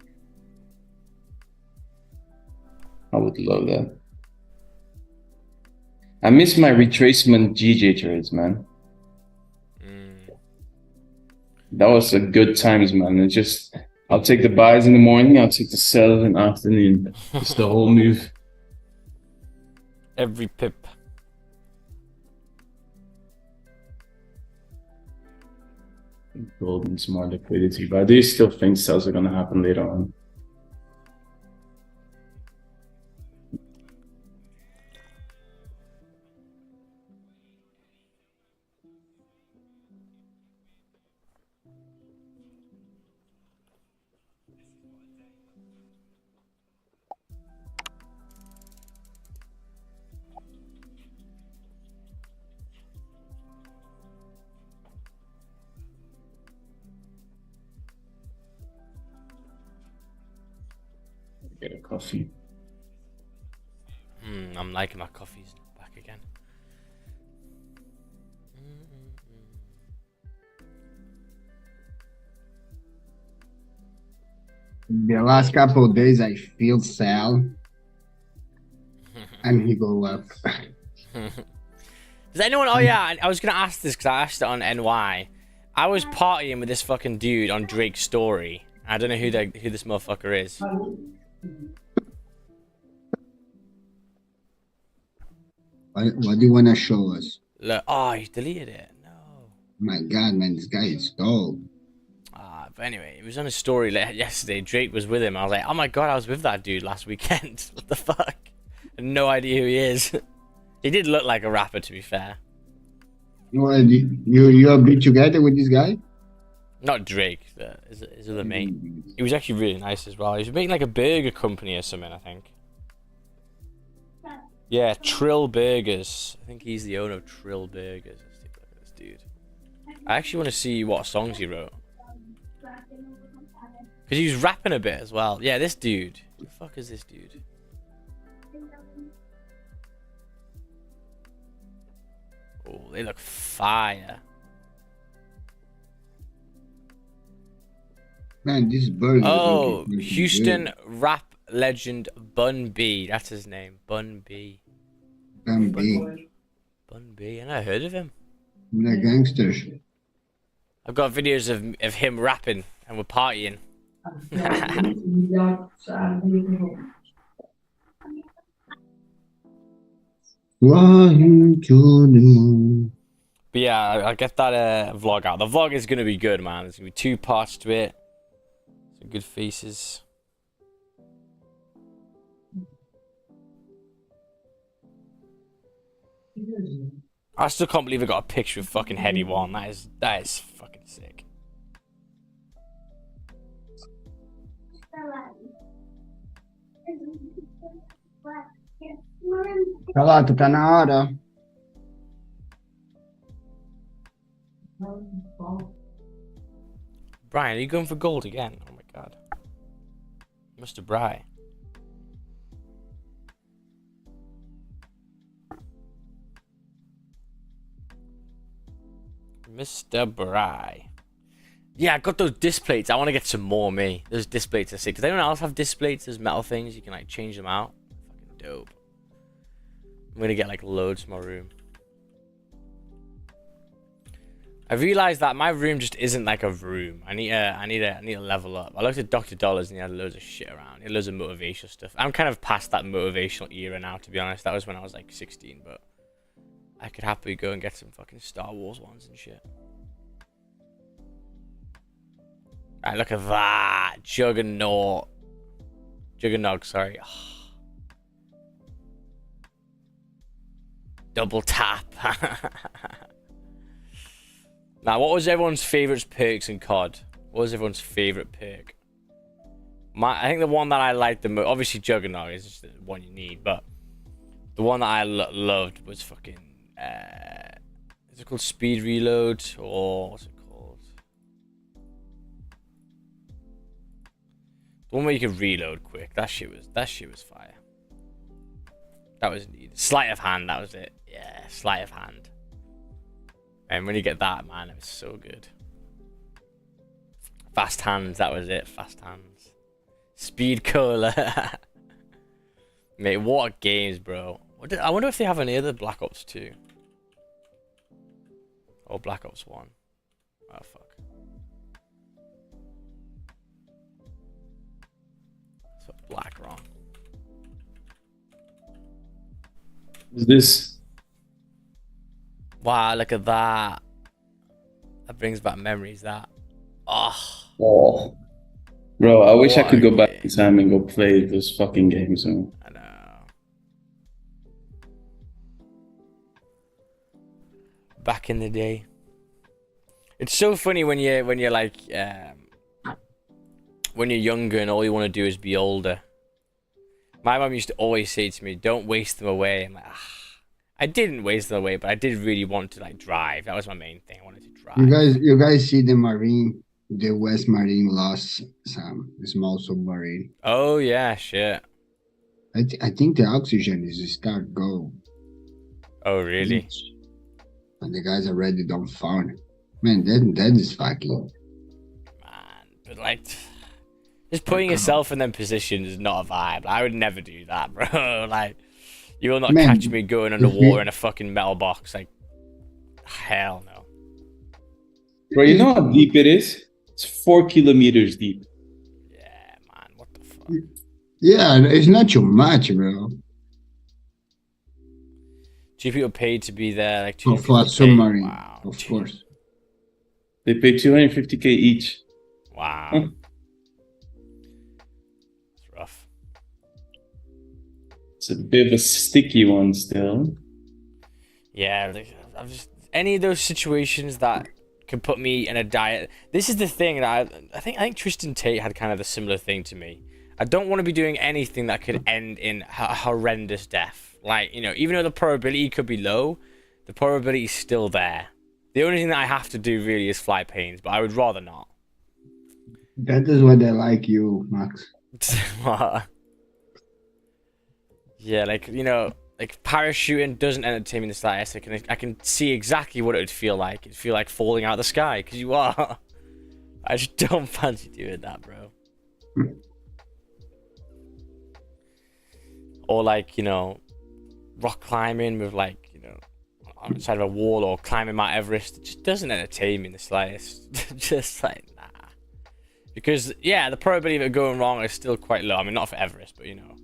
would love that. I miss my retracement GJ trades, man. That was a good times, man. It just, I'll take the buys in the morning, I'll take the sells in the afternoon. Just the whole move. Every pip. Gold needs more liquidity, but I do still think sells are gonna happen later on. Get a coffee. I'm liking my coffees back again. The last couple of days, I feel sell, and he go up. Does anyone? Oh yeah, I was gonna ask this because I asked it on NY. I was partying with this fucking dude on Drake's story. I don't know who this motherfucker is. What do you want to show us? Look, oh, he deleted it. No. My God, man, this guy is dope. But anyway, it was on his story yesterday. Drake was with him. I was like, oh my God, I was with that dude last weekend. What the fuck? I have no idea who he is. He did look like a rapper, to be fair. You'll be together with this guy? Not Drake, his other mate. He was actually really nice as well. He was making like a burger company or something, I think. Yeah, Trill Burgers. I think he's the owner of Trill Burgers. Let's take a look at this dude. I actually want to see what songs he wrote. Because he was rapping a bit as well. Yeah, this dude. Who the fuck is this dude? Oh, they look fire. Man, this burger. Oh, Houston rap legend Bun B. That's his name. Bun B. Bun B. Bun B. I never heard of him. The gangsters. I've got videos of him rapping and we're partying. But yeah, I'll get that vlog out. The vlog is going to be good, man. There's going to be 2 parts to it. Some good faces. I still can't believe I got a picture of fucking Heady One. That is fucking sick. Calato, tá na hora. Brian, are you going for gold again? Oh my God. Mr. Bry. Mr. Bry. Yeah, I got those disc plates. I want to get some more, me. Those disc plates are sick. Does anyone else have disc plates? Those metal things, you can like change them out. Fucking dope. I'm gonna get like loads more room. I realized that my room just isn't like a room. I need to level up. I looked at Dr. Dollars and he had loads of shit around. He had loads of motivational stuff. I'm kind of past that motivational era now, to be honest. That was when I was like 16, but I could happily go and get some fucking Star Wars ones and shit. Alright, look at that. Juggernaut, sorry. Double tap. Now, what was everyone's favourite perks in COD? What was everyone's favorite perk? I think the one that I liked the most, obviously Juggernaut is just the one you need, but the one that I loved was fucking, is it called Speed Reload, or what's it called? The one where you could reload quick. That shit was fire. That was neat. Sleight of hand, that was it. Yeah, sleight of hand. And when you get that, man, it was so good. Fast hands, that was it. Fast hands. Speed cola. Mate, what games, bro. I wonder if they have any other Black Ops 2. Or Black Ops 1. Oh, fuck. So black wrong. Is this? Wow, look at that. That brings back memories, that. Oh. Bro, I wish I What could a go back game. in time and go play those fucking games, man. I know. Back in the day. It's so funny when you're like when you're younger and all you want to do is be older. My mum used to always say to me, "Don't waste them away." I'm like, I didn't waste them away, but I did really want to like drive. That was my main thing. I wanted to drive. You guys see the West Marine lost some small submarine. Oh yeah, shit. I think the oxygen is start go. Oh really? And the guys already don't found. Man, that is fucking. Man, but like, just putting yourself in them positions is not a vibe. I would never do that, bro. Like, you will not catch me going underwater in a fucking metal box. Like, hell no. Bro, you know how deep it is? It's 4 kilometers deep. Yeah, man, what the fuck? Yeah, it's not too much, bro. Two people paid to be there, like For a 250K. submarine, Wow, of jeez. course. They pay 250K each. Wow. It's rough. It's a bit of a sticky one still. Yeah, like, I've just any of those situations that can put me in a diet. This is the thing that I think Tristan Tate had kind of a similar thing to me. I don't want to be doing anything that could end in a horrendous death. Like, you know, even though the probability could be low, the probability is still there. The only thing that I have to do really is fly planes, but I would rather not. That is what I like you, Max. Yeah, like, you know, like parachuting doesn't entertain me in the slightest. I can see exactly what it would feel like. It'd feel like falling out of the sky, because you are. I just don't fancy doing that, bro. Or like, you know, rock climbing with like, you know, on the side of a wall, or climbing Mount Everest. It just doesn't entertain me in the slightest. Just like, nah. Because, yeah, the probability of it going wrong is still quite low. I mean, not for Everest, but, you know.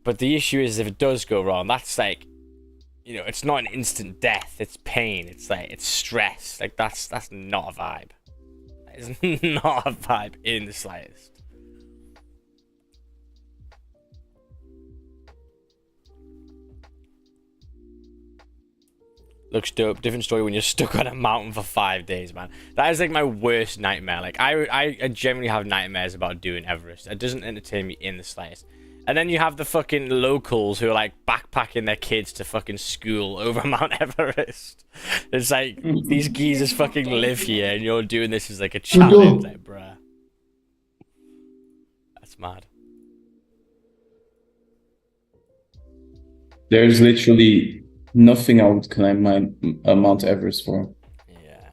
But the issue is if it does go wrong, that's like, you know, it's not an instant death. It's pain. It's like, it's stress. Like, that's not a vibe. It's not a vibe in the slightest. Looks dope. Different story when you're stuck on a mountain for 5 days, man. That is like my worst nightmare. Like, I generally have nightmares about doing Everest. It doesn't entertain me in the slightest. And then you have the fucking locals who are like backpacking their kids to fucking school over Mount Everest. It's like, these geezers fucking live here and you're doing this as like a challenge. Like, bruh. That's mad. There's literally nothing I would climb Mount Everest for. Yeah.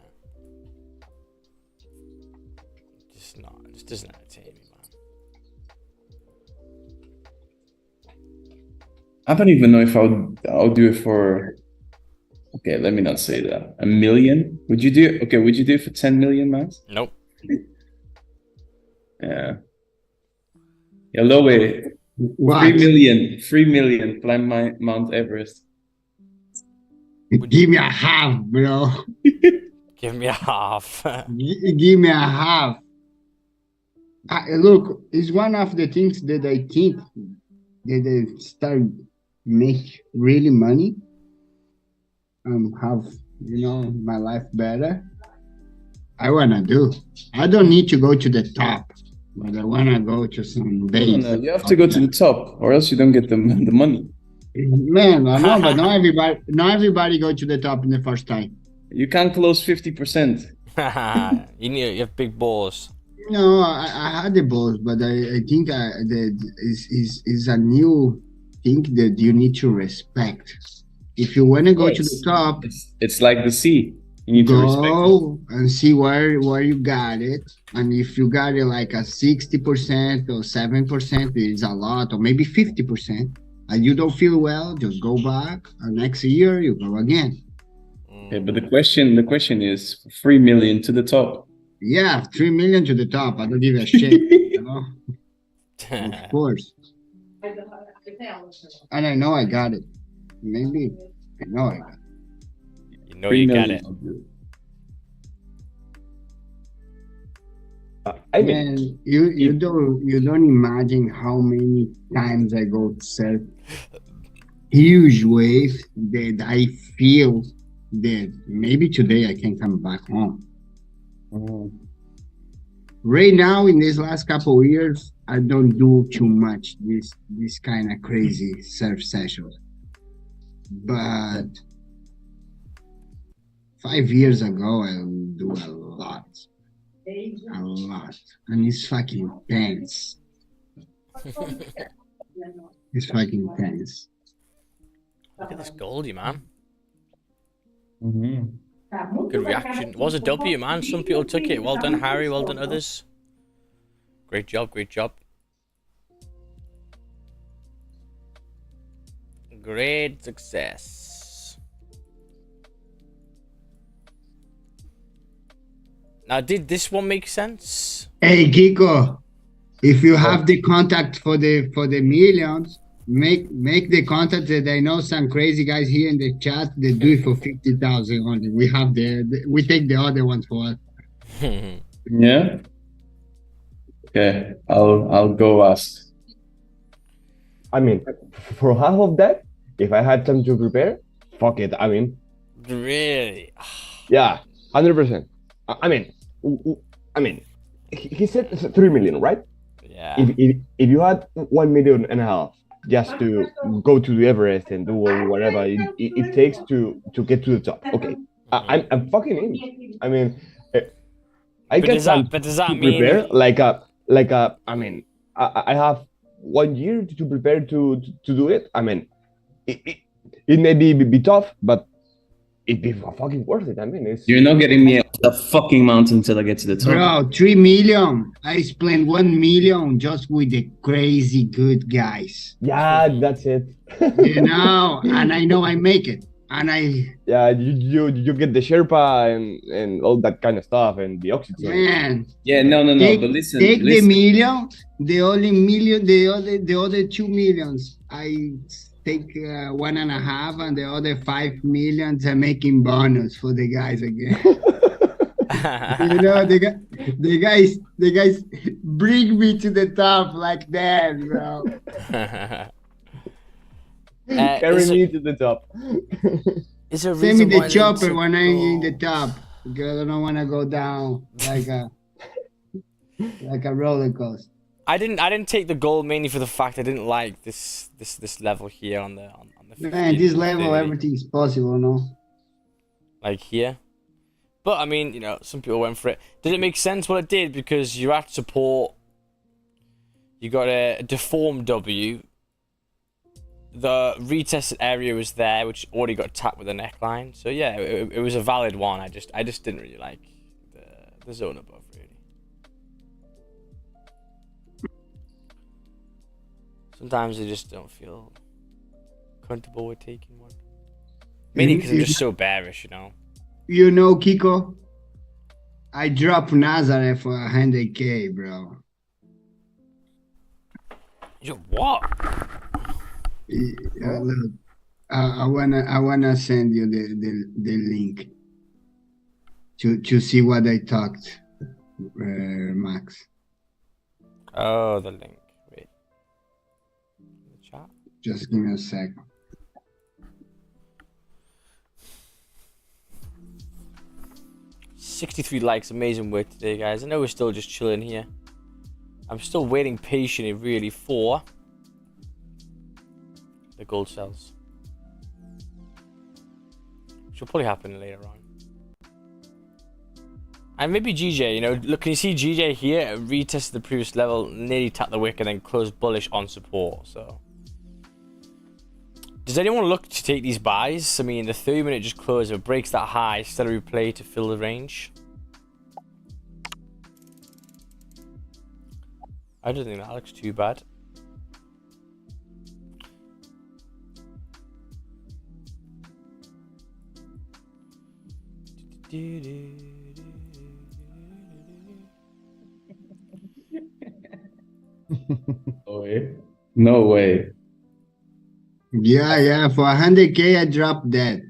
It just doesn't entertain me, man. I don't even know if I'll do it for. Okay, let me not say that. 1 million? Would you do it? Okay, would you do it for 10 million, Matt? Nope. Yeah. Hello, way. What? 3 million climb Mount Everest. Give me a half, bro. Give me a half. Give me a half. Look, it's one of the things that I think that they start make really money. Have, you know, my life better. I wanna do. I don't need to go to the top, but I wanna go to some base. No, you have to go to the top, or else you don't get the money. Man, I know, but not everybody go to the top in the first time. You can't close 50%. You have big balls. No, I had the balls, but I think that is a new thing that you need to respect. If you want to go to the top, It's like the sea. You need to respect it. go and see where you got it. And if you got it like a 60% or 7%, it's a lot, or maybe 50%, and you don't feel well, just go back. And next year you go again. Okay, but the question is 3 million to the top. Yeah, 3 million to the top. I don't give a shit. You know? Of course. And I know I got it. Maybe I know I got it. You know you got it. I mean, Man, you don't imagine how many times I go surf huge wave that I feel that maybe today I can come back home. Right now, in these last couple of years, I don't do too much this kind of crazy surf sessions. But 5 years ago, I would do a lot, and it's fucking tense. It's fucking tense. Look at this Goldie, man. Mm-hmm. Good reaction. It was a W, man. Some people took it. Well done, Harry. Well done, others. Great job. Great job. Great success. Now, did this one make sense? Hey, Kiko, if you have the contact for the millions, make the contact that I know some crazy guys here in the chat that do it for 50,000 only. We have we take the other ones for us. Yeah. Okay, I'll go ask. I mean, for half of that, if I had time to prepare, fuck it. I mean, Really? yeah, 100%. I mean, he said 3 million, right? Yeah. If you had 1.5 million just to go to the Everest and do whatever it takes to get to the top, okay, I'm fucking in. I mean, I But get does that- time but does that to mean- prepare I mean, I have 1 year to prepare to do it. I mean, it may be tough, but it'd be fucking worth it. I mean, it's You're not getting me up the fucking mountain till I get to the top. Bro, 3 million. I spent 1 million just with the crazy good guys. yeah, that's it. You know, and I know I make it. And Yeah, you get the Sherpa and all that kind of stuff and the oxygen. man, Yeah, no. take, But listen, take the listen. million, the only million, the other 2 millions. I take 1.5, and the other 5 millions are making bonus for the guys again. You know, the guys bring me to the top like that, bro. Carry me to the top. Is there a Send me reason the why they chopper took when I'm in the gold? top, because I don't want to go down like a roller coaster. I didn't take the gold mainly for the fact I didn't like this level here on the Man, 15, this level, 30, everything is possible, no? like here. But I mean, you know, some people went for it. Did it make sense? Well, it did, because you're at support. You got a deformed W. The retested area was there, which already got tapped with a neckline. So yeah, it was a valid one. I just didn't really like the zone above, really. Sometimes I just don't feel comfortable with taking one. Mainly because I'm just so bearish, you know. You know, Kiko, I dropped Nazareth for 100K, bro. You what? Look, I wanna send you the link to see what I talked, Max. Oh, the link. Wait. The chat. Just give me a sec. 63 likes, amazing work today, guys. I know we're still just chilling here. I'm still waiting patiently, really, for the gold cells. Which will probably happen later on. And maybe GJ, you know, look, can you see GJ here? Retested the previous level, nearly tapped the wick, and then closed bullish on support, so. Does anyone look to take these buys? I mean, the 30-minute just closed. If it breaks that high, still a replay to fill the range. I don't think that looks too bad. No way. No way. Yeah, for 100K I dropped that.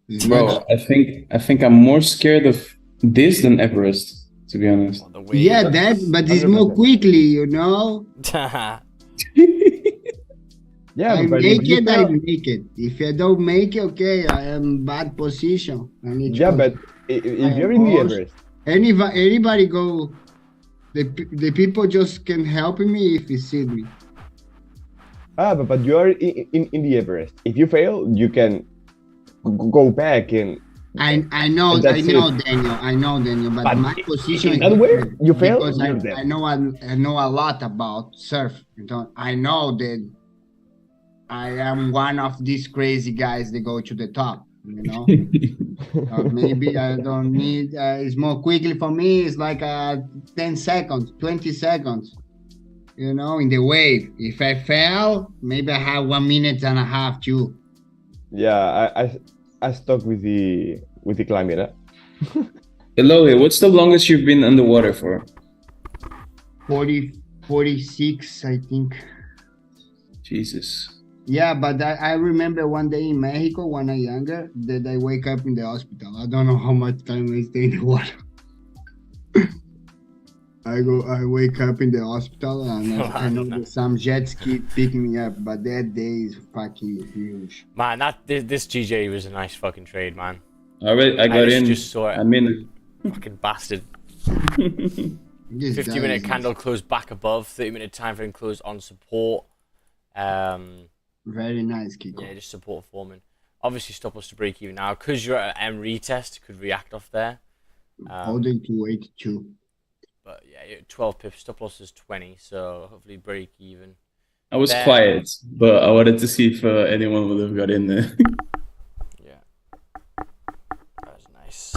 It's Bro, not- I think I'm more scared of this than Everest, to be honest. The way yeah, that, but it's more 100%. quickly, you know. Yeah, I but make if you it, I fail, make it. If I don't make it, okay, I am bad position. I need to yeah, go. but if you're in the Boss. Everest, Anybody go. The people just can help me if you see me. but you are in the Everest. If you fail, you can go back and I know, And that's Daniel. I know, Daniel. But But my position in is that way, different you fail, because you're dead. I know a lot about surf. You know, I know that I am one of these crazy guys that go to the top. You know, maybe I don't need. It's more quickly for me. It's like 10 seconds, 20 seconds. You know, in the wave. If I fail, maybe I have 1 minute and a half too. Yeah, I stuck with the climate. Huh? Eloy, what's the longest you've been underwater for? 46, I think. Jesus. Yeah, but I remember one day in Mexico when I younger that I wake up in the hospital. I don't know how much time I stay in the water. I wake up in the hospital and I know that some jet ski pick me up, but that day is fucking huge. Man, this GJ was a nice fucking trade, man. I got in. Just saw it. I'm in. Fucking bastard. This 50-minute guy candle closed back above. 30-minute time frame closed on support. very nice, Kiko. Yeah, just support forming. Obviously, stop loss to break even now because you're at an M retest. Could react off there. Holding to 82. But yeah, 12 pips. Stop loss is 20, so hopefully break even. I was There. quiet, but I wanted to see if anyone would have got in there. Yeah, that was nice.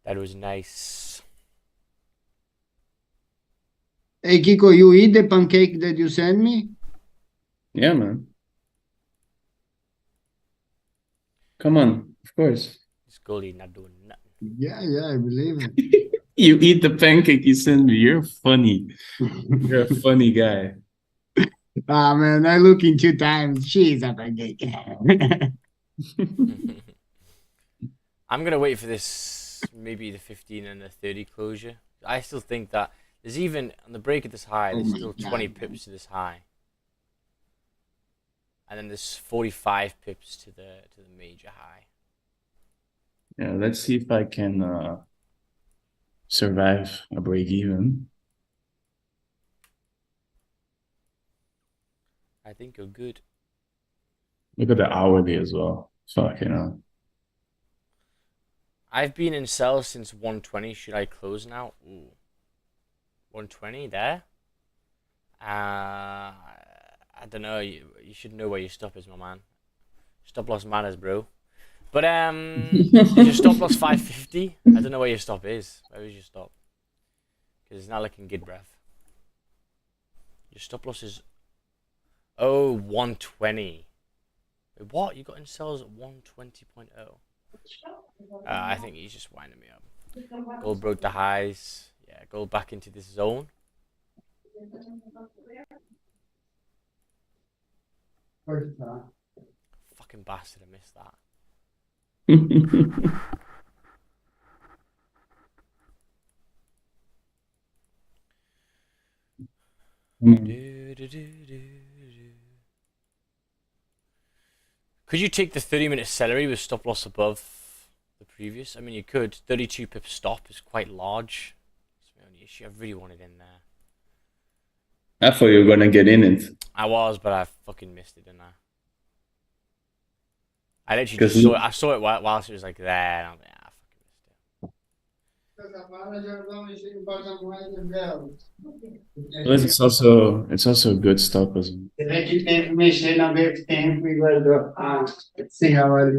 That was nice. Hey, Kiko, you eat the pancake that you sent me? Yeah, man. Come on, of course. This goalie not doing nothing. Yeah, I believe it. You eat the pancake you send me. You're funny. You're a funny guy. Ah, man, I look in 2 times. She's a pancake. I'm gonna wait for this, maybe the 15 and the 30 closure. I still think that there's even on the break of this high, there's my still God, 20 pips to this high, and then there's 45 pips to the major high. Yeah, let's see if I can survive a break even. I think you're good. Look at the hourly as well. Fucking hell. I've been in sell since 120. Should I close now? Ooh. 120 there. I don't know. You should know where your stop is, my man. Stop loss matters, bro. But is your stop loss 550? I don't know where your stop is. Where is your stop? Because it's not looking good, bruv. Your stop loss is 120. Wait, what? You got in sells at 120.0. I think he's just winding me up. Gold broke the highs. Yeah, gold back into this zone. Fucking bastard, I missed that. Could you take the 30-minute celery with stop loss above the previous. I mean, you could. 32 pip stop is quite large. That's my only issue. I really wanted in there. I thought you were gonna get in it. I was, but I fucking missed it, didn't I? I literally 'Cause just saw it. I saw it whilst it was like there, and I'm like, I fucking missed it. Plus, it's also a good stop as well. Será que tem que mexer na meio tempo e guardou. Ah, sem a hora.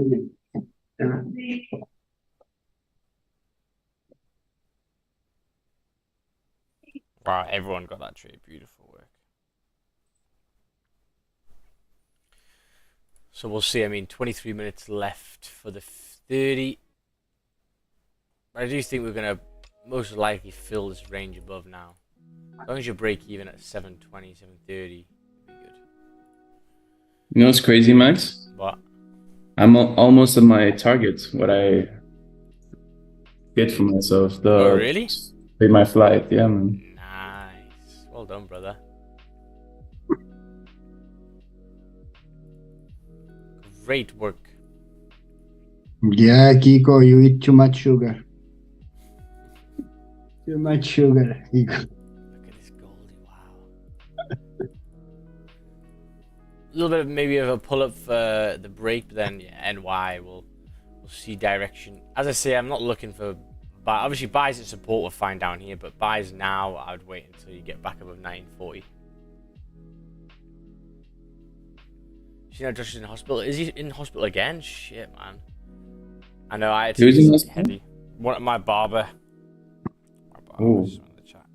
Wow, everyone got that trade. Beautiful work. So we'll see. I mean, 23 minutes left for the 30. But I do think we're going to most likely fill this range above now. As long as you break even at 720, 730, it'll be good. You know what's crazy, Max? But I'm almost at my target. What I get for myself. oh, really? Pay my flight. Yeah, man. Nice. Well done, brother. Great work. Yeah, Kiko, you eat too much sugar. Too much sugar, Kiko. Look at this Goldie, wow. A little bit of maybe of a pull up for the break, but then yeah, NY we'll see direction. As I say, I'm not looking for buy. Obviously, buys at support we're fine down here, but buys now I would wait until you get back above 940. You know, Josh is in hospital. Is he in hospital again? Shit, man. I know I had to Who's in be hospital? heavy. My barber. Oh. Was on the chat.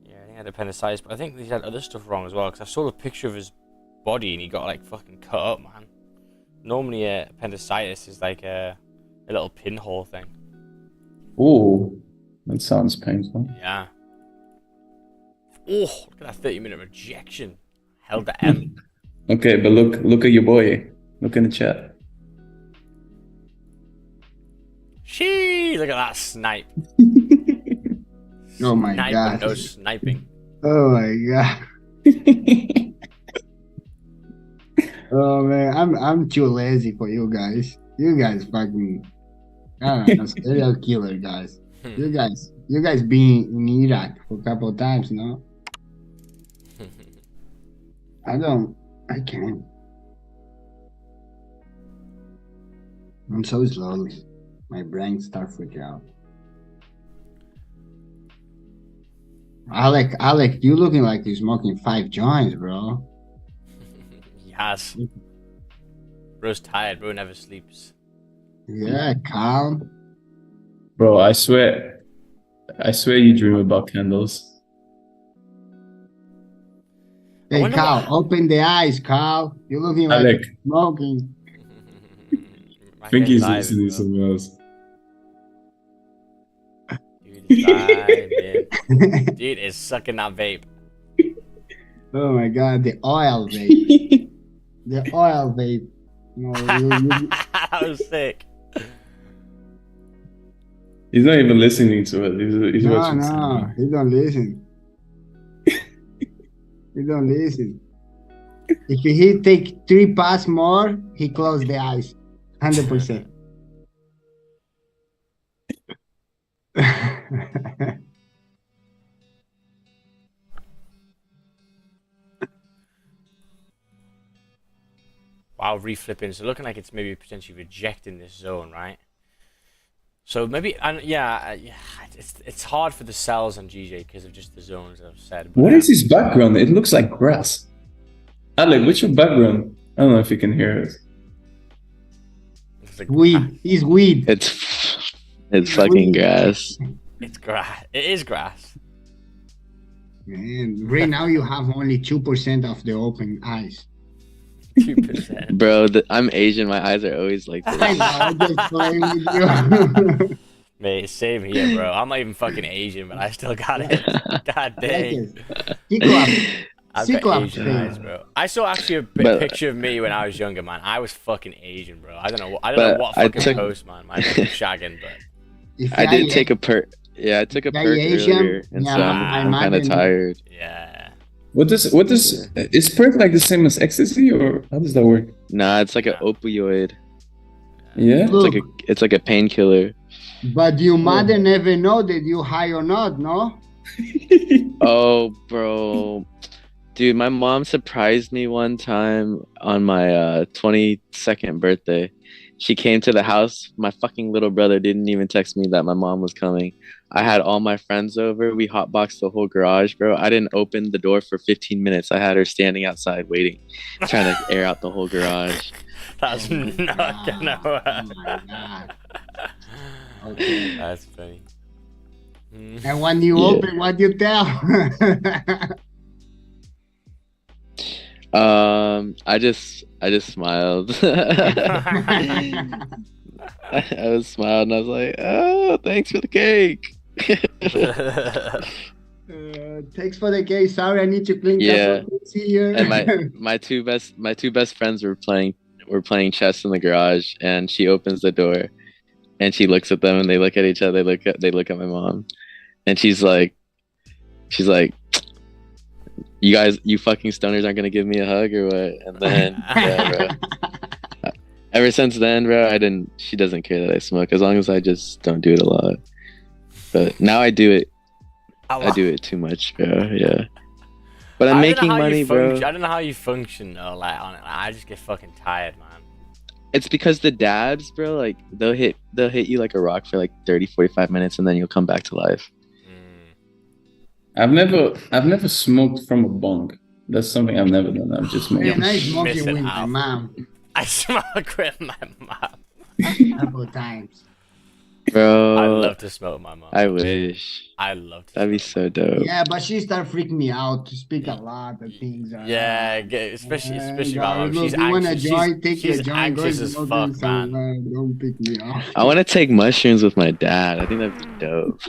Yeah, I think he had appendicitis, but I think he's had other stuff wrong as well. Because I saw the picture of his body and he got like fucking cut up, man. Normally, appendicitis is like a little pinhole thing. Ooh, that sounds painful. Yeah. Oh, look at that 30-minute rejection. Held the M. Okay, but look at your boy. Look in the chat. Shee! Look at that snipe. Oh my Snipe god. and no sniping. Oh my god. Oh man, I'm too lazy for you guys. You guys fucking I don't know, serial killer guys. You guys been in Iraq for a couple of times, no? I can't. I'm so slowly. My brain starts freaking out. Alec, you looking like you're smoking 5 joints, bro. Yes. Bro's tired. Bro never sleeps. Yeah, calm. Bro, I swear you dream about candles. Hey, wonder Carl, what- open the eyes, Carl. You're looking like Alec. you're smoking. I think he's vibing, listening bro. somewhere else. Dude, he's vibing. Dude is sucking that vape. Oh my god, the oil vape. The oil vape. No, That was sick. He's not even listening to it. He's no, watching. no, he don't listen. He don't listen. If he take 3 pass more, he close the eyes. 100%. Wow, reflipping. So looking like it's maybe potentially rejecting this zone, right? So maybe, and yeah, it's hard for the sells on GJ because of just the zones that I've said. But, What is his background? It looks like grass. Alec, what's your background? I don't know if you can hear it. It's like, Weed. He's weed. It's fucking grass. It's grass. It is grass. Man, right now you have only 2% of the open eyes. 2%. Bro, I'm Asian. My eyes are always like I this. know, I'm just playing with you. Mate, same here, bro. I'm not even fucking Asian, but I still got it. God dang. I've got Cyclops Asian thing. eyes, bro. I saw actually a But- picture of me when I was younger, man. I was fucking Asian, bro. I don't know. I don't But know what I fucking took- post, man. My name was shagging, but If I did take a perk. Yeah, I took a Yeah, perk Asian? earlier, and so Yeah, I'm I'm kind of having- tired. yeah. What does is perk like the same as ecstasy, or how does that work? Nah, it's like an Yeah. opioid. Yeah. Look, It's like a painkiller. but your mother never know that you high or not, no? Oh, bro. Dude, my mom surprised me one time on my 22nd birthday. She came to the house. My fucking little brother didn't even text me that my mom was coming. I had all my friends over. We hotboxed the whole garage, bro. I didn't open the door for 15 minutes. I had her standing outside waiting, trying to air out the whole garage. That's Oh my not God. gonna Oh work. my God. Okay. That's funny. Mm. And when you Yeah. open, what you tell? I just smiled. I was smiling. I was like, "Oh, thanks for the cake." Thanks for the case. Sorry, I need to clean Yeah. couple things here. And my two best friends were playing chess in the garage, and she opens the door, and she looks at them, and they look at each other. They look at my mom, and she's like, you fucking stoners aren't gonna give me a hug or what? And then yeah, bro. Ever since then, bro, she doesn't care that I smoke as long as I just don't do it a lot. But now I do it. I do it too much, bro. Yeah. But I'm making money, bro. I don't know how you function though. Like on it, I just get fucking tired, man. It's because the dabs, bro, like they'll hit you like a rock for like 30, 45 minutes, and then you'll come back to life. I've never smoked from a bong. That's something I've never done. I've just smoked. Man, I smoke it Missing with my out. mom I smoke with my mom. a couple times. Bro, I love to smoke with my mom. I wish. I love to. That'd be so dope. Yeah, but she started freaking me out to speak a lot of things. Yeah, especially my mom. Look, She's you wanna anxious. join? Take She's your joint. Go anxious as smoke fuck, some, man. Don't pick me up. I want to take mushrooms with my dad. I think that'd be dope.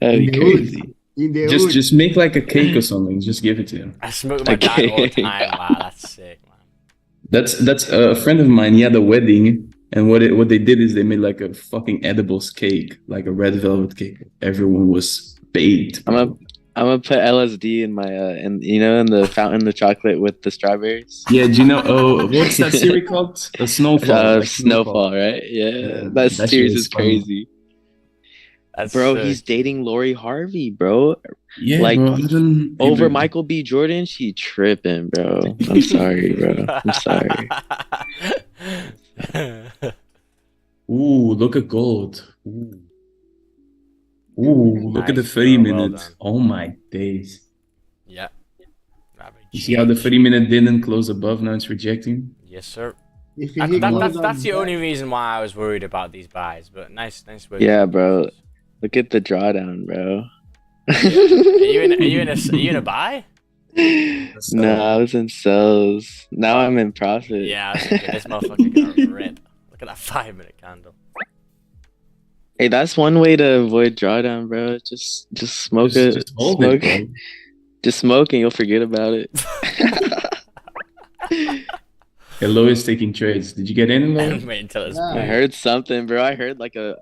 That'd be crazy. In the hood. Just make like a cake or something. Just give it to him. I smoke with my dad all the time. Wow, that's sick, man. That's a friend of mine. He had a wedding, and what they did is they made like a fucking edibles cake, like a red velvet cake. Everyone was baked. I'm gonna put LSD in my in the fountain of chocolate with the strawberries. Yeah, do you know? Oh, what's that cereal called? A snowfall. Like Snowfall, right? Yeah, that shit series is is crazy. That's Bro, sick. he's dating Lori Harvey, bro. Yeah, like, bro, I don't Over even- Michael B. Jordan, she tripping, bro. I'm sorry, bro. I'm sorry. Ooh, look at gold. Ooh, look at the Nice, 30 bro, well minutes. done. Oh my days. Yeah. You see how the 30 minute didn't close above, now it's rejecting? Yes, sir. If you hit That's the only reason why I was worried about these buys. But nice work. Yeah, bro. Look at the drawdown, bro. Are you in a buy? No, I was in sales. Now I'm in profit. Yeah, I was thinking, this motherfucker gonna rip. Look at that 5-minute candle. Hey, that's one way to avoid drawdown, bro. Just smoke it. Just hold Smoke. it, bro. Just smoke and you'll forget about it. Hello is taking trades. Did you get in, Lo? Wait until it's Yeah. I heard something, bro. I heard like a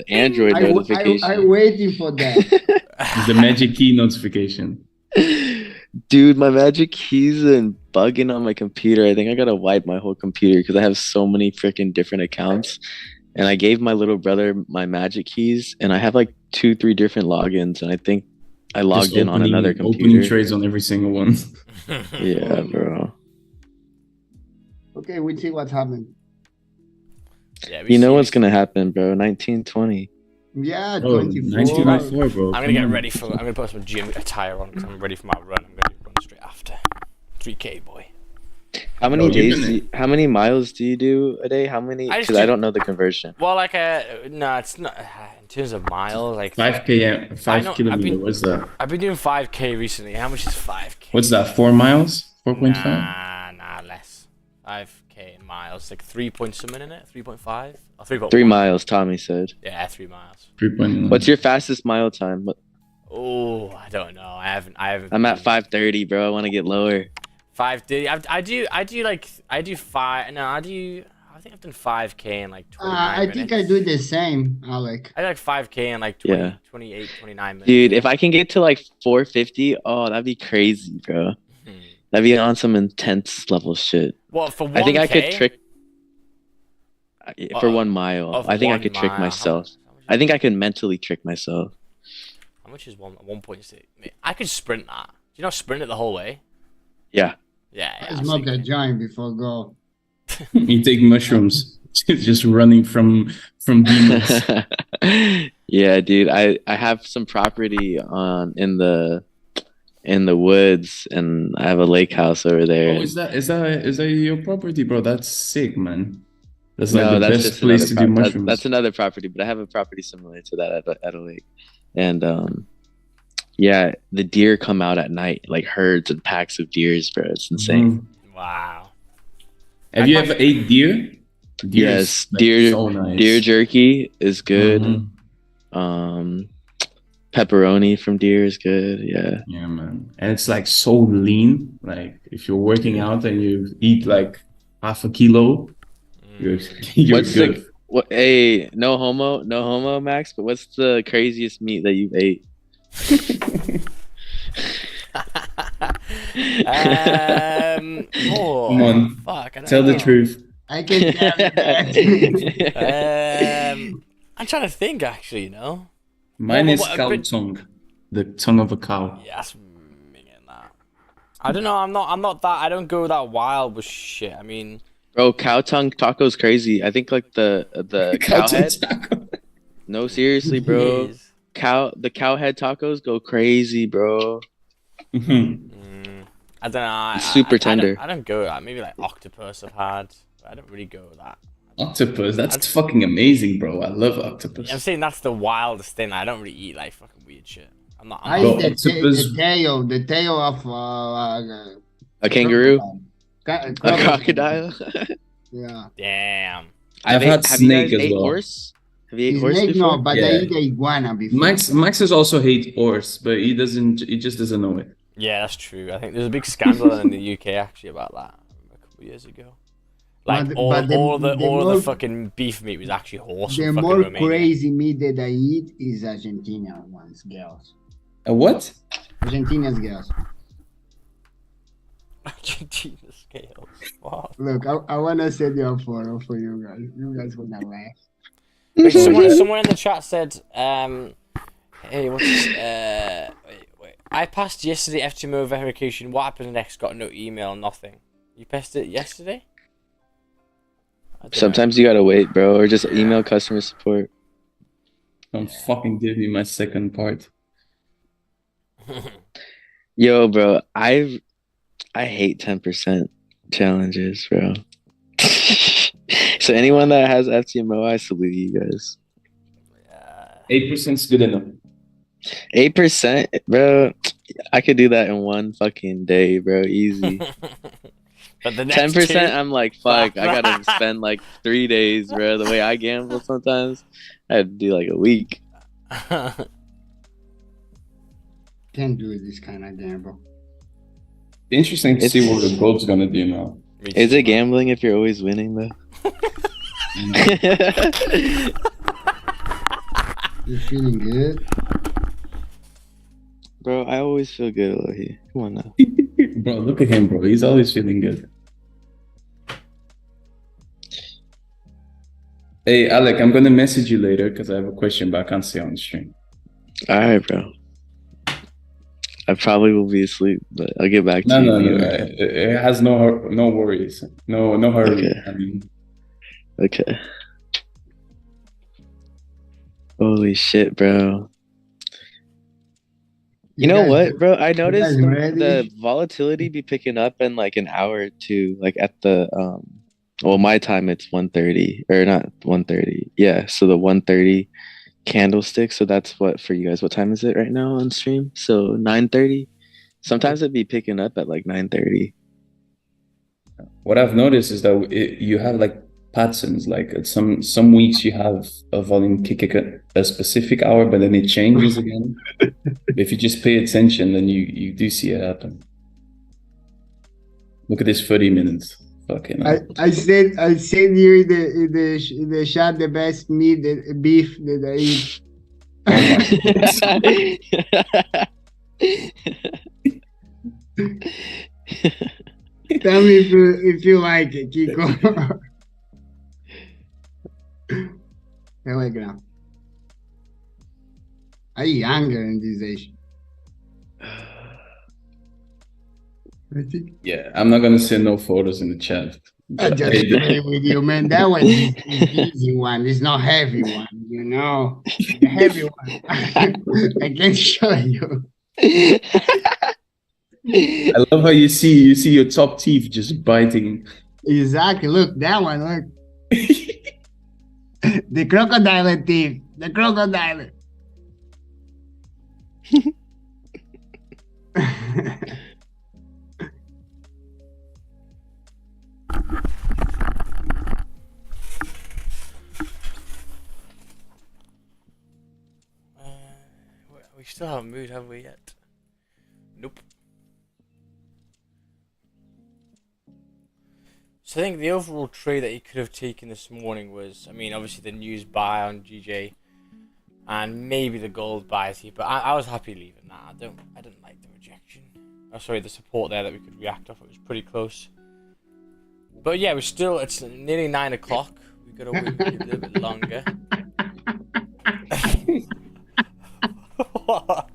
Android notification. I'm waiting for that. It's the magic key notification. Dude, my magic keys and bugging on my computer. I think I gotta wipe my whole computer because I have so many freaking different accounts. And I gave my little brother my magic keys, and I have like 2-3 different logins, and I think I logged Just in on another Opening computer. trades on every single one. Yeah, bro. Okay, we see what's happening. Yeah, You know what's gonna happen, bro. 1920. Yeah, Oh, 24. 1904, bro. I'm gonna get ready for. I'm gonna put some gym attire on because I'm ready for my run. I'm gonna run straight after. 3K boy. How many Bro, you've days? been How many miles do you do a day? How many? I just Because I do- don't know the conversion. Well, like no, it's not in terms of miles. Like 5K, I 5 know, I've kilometer. been- What's that? I've been doing 5K recently. How much is 5K? What's that? 4 miles? 4.5? Nah, less. 5K in miles, like 3 point something in it. 3.5 or 3.1. 3 miles, Tommy said. Yeah, 3 miles. 3.1. What's your fastest mile time? Oh, I don't know. I haven't. I'm at 5:30, bro. I want to get lower. 5:30. I do 5. No, I think I've done 5K in like 29 I minutes. think I do the same, Alec. I do like 5K in like 20, Yeah. 28, 29 minutes. Dude, if I can get to like 450, oh, that'd be crazy, bro. Hmm. That'd be on some intense level shit. What for 1K? I think I could trick for 1 mile. Oh, for I think I 1 could trick mile. myself. How much I think I can mentally trick myself. How much is 1.6? I could sprint that. Do you know sprint it the whole way? Yeah. Yeah. I smoke a joint before go. You take mushrooms, just running from demons. Yeah, dude. I have some property in the woods, and I have a lake house over there. Oh, is that your property, bro? That's sick, man. That's like No, the that's best just place to do another mushrooms. that's another property, but I have a property similar to that at a lake. And yeah, the deer come out at night, like herds and packs of deers, bro. It's insane. Mhm. Wow. Have you ever ate deer? Deer Yes, is, like, deer so nice. deer jerky is good. Mhm. Pepperoni from deer is good. Yeah. Yeah, man. And it's like so lean. Like if you're working out and you eat like half a kilo, you're What's good. hey, no homo, Max. But what's the craziest meat that you've ate? Come on, Fuck, I don't tell know. the truth. I can tell you that. I'm trying to think actually, you know. Mine is what- cow but- tongue, the tongue of a cow. Yeah, that's minging that. I don't know. I'm not that. I don't go that wild with shit. I mean, Bro, cow tongue taco's crazy. I think like the cow tongue head. taco. No, seriously, bro. jeez. The cow head tacos go crazy, bro. Mhm. I don't know. Super tender. I don't go that. Maybe like octopus I've had. But I don't really go that. Octopus, that's fucking amazing, bro. I love octopus. I'm saying that's the wildest thing. I don't really eat like fucking weird shit. I'm not. I I'm Bro, eat octopus- the tail of A kangaroo, crocodile. a crocodile. Yeah. Damn. I've had have you snake guys as ate well. horse? Have you ate His horse leg, before? no, but Yeah. I eat a iguana before. Max has also hate horse, but he just doesn't know it. Yeah, that's true. I think there's a big scandal in the UK actually about that a couple of years ago. Like But- all but the of the more- fucking beef meat was actually horse. The from fucking more Romania. crazy meat that I eat is Argentina ones, girls. A what? Argentina's girls. Argentina scales. Wow. Look, I wanna send you a photo for you guys. You guys wanna laugh. Wait, someone in the chat said, hey, what's this? Wait. I passed yesterday FTMO verification. What happened next? Got no email, nothing. You passed it yesterday? I don't know. Sometimes you gotta wait, bro, or just email customer support. Don't fucking give me my second part. Yo, bro, I hate 10% challenges, bro. So anyone that has FTMO, I salute you guys. 8% is good enough. 8%, bro. I could do that in one fucking day, bro. Easy. But the next 10%, two- I'm like, fuck. I gotta spend like 3 days, bro. The way I gamble sometimes, I had to do like a week. Can't do this kind of gamble. Interesting to see what the gold's gonna do now. Is it gambling if you're always winning though? You feeling good? Bro, I always feel good over here. Come on now. Bro, look at him, bro. He's always feeling good. Hey, Alec, I'm gonna message you later because I have a question, but I can't say on the stream. All right, bro. I probably will be asleep, but I'll get back to No, you. no, no. anyway. It has no worries. No hurry. Okay. I mean, Okay. Holy shit, bro. You know guys- what, bro? I noticed guys ready? the volatility be picking up in like an hour or two, like at the well, my time it's 1:30 or not 1:30. Yeah, so the 1:30 candlestick. So that's what for you guys. What time is it right now on stream? So 9:30. Sometimes it'd be picking up at like 9:30. what I've noticed is that you have like patterns. Like at some weeks you have a volume kick at a specific hour, but then it changes again. If you just pay attention, then you do see it happen. Look at this 30 minutes. Fucking hell. I said you in the chat the best meat beef that I eat. Tell me if you like it, Kiko. Telegram. Are you younger in this age? I think Yeah, I'm not gonna send no photos in the chat. I just play with you, man. That one is easy one. It's not heavy one, you know. The heavy one, I can show you. I love how you see your top teeth just biting. Exactly. Look, that one. Look, the crocodile teeth. The crocodile. We still haven't moved, have we yet? Nope. So I think the overall trade that he could have taken this morning was, I mean, obviously the news buy on GJ, and maybe the gold buy here. But I was happy leaving that. I didn't like the rejection. Oh, sorry, the support there that we could react off. It was pretty close. But yeah, it's nearly 9 o'clock. We've got to wait a little bit longer. What?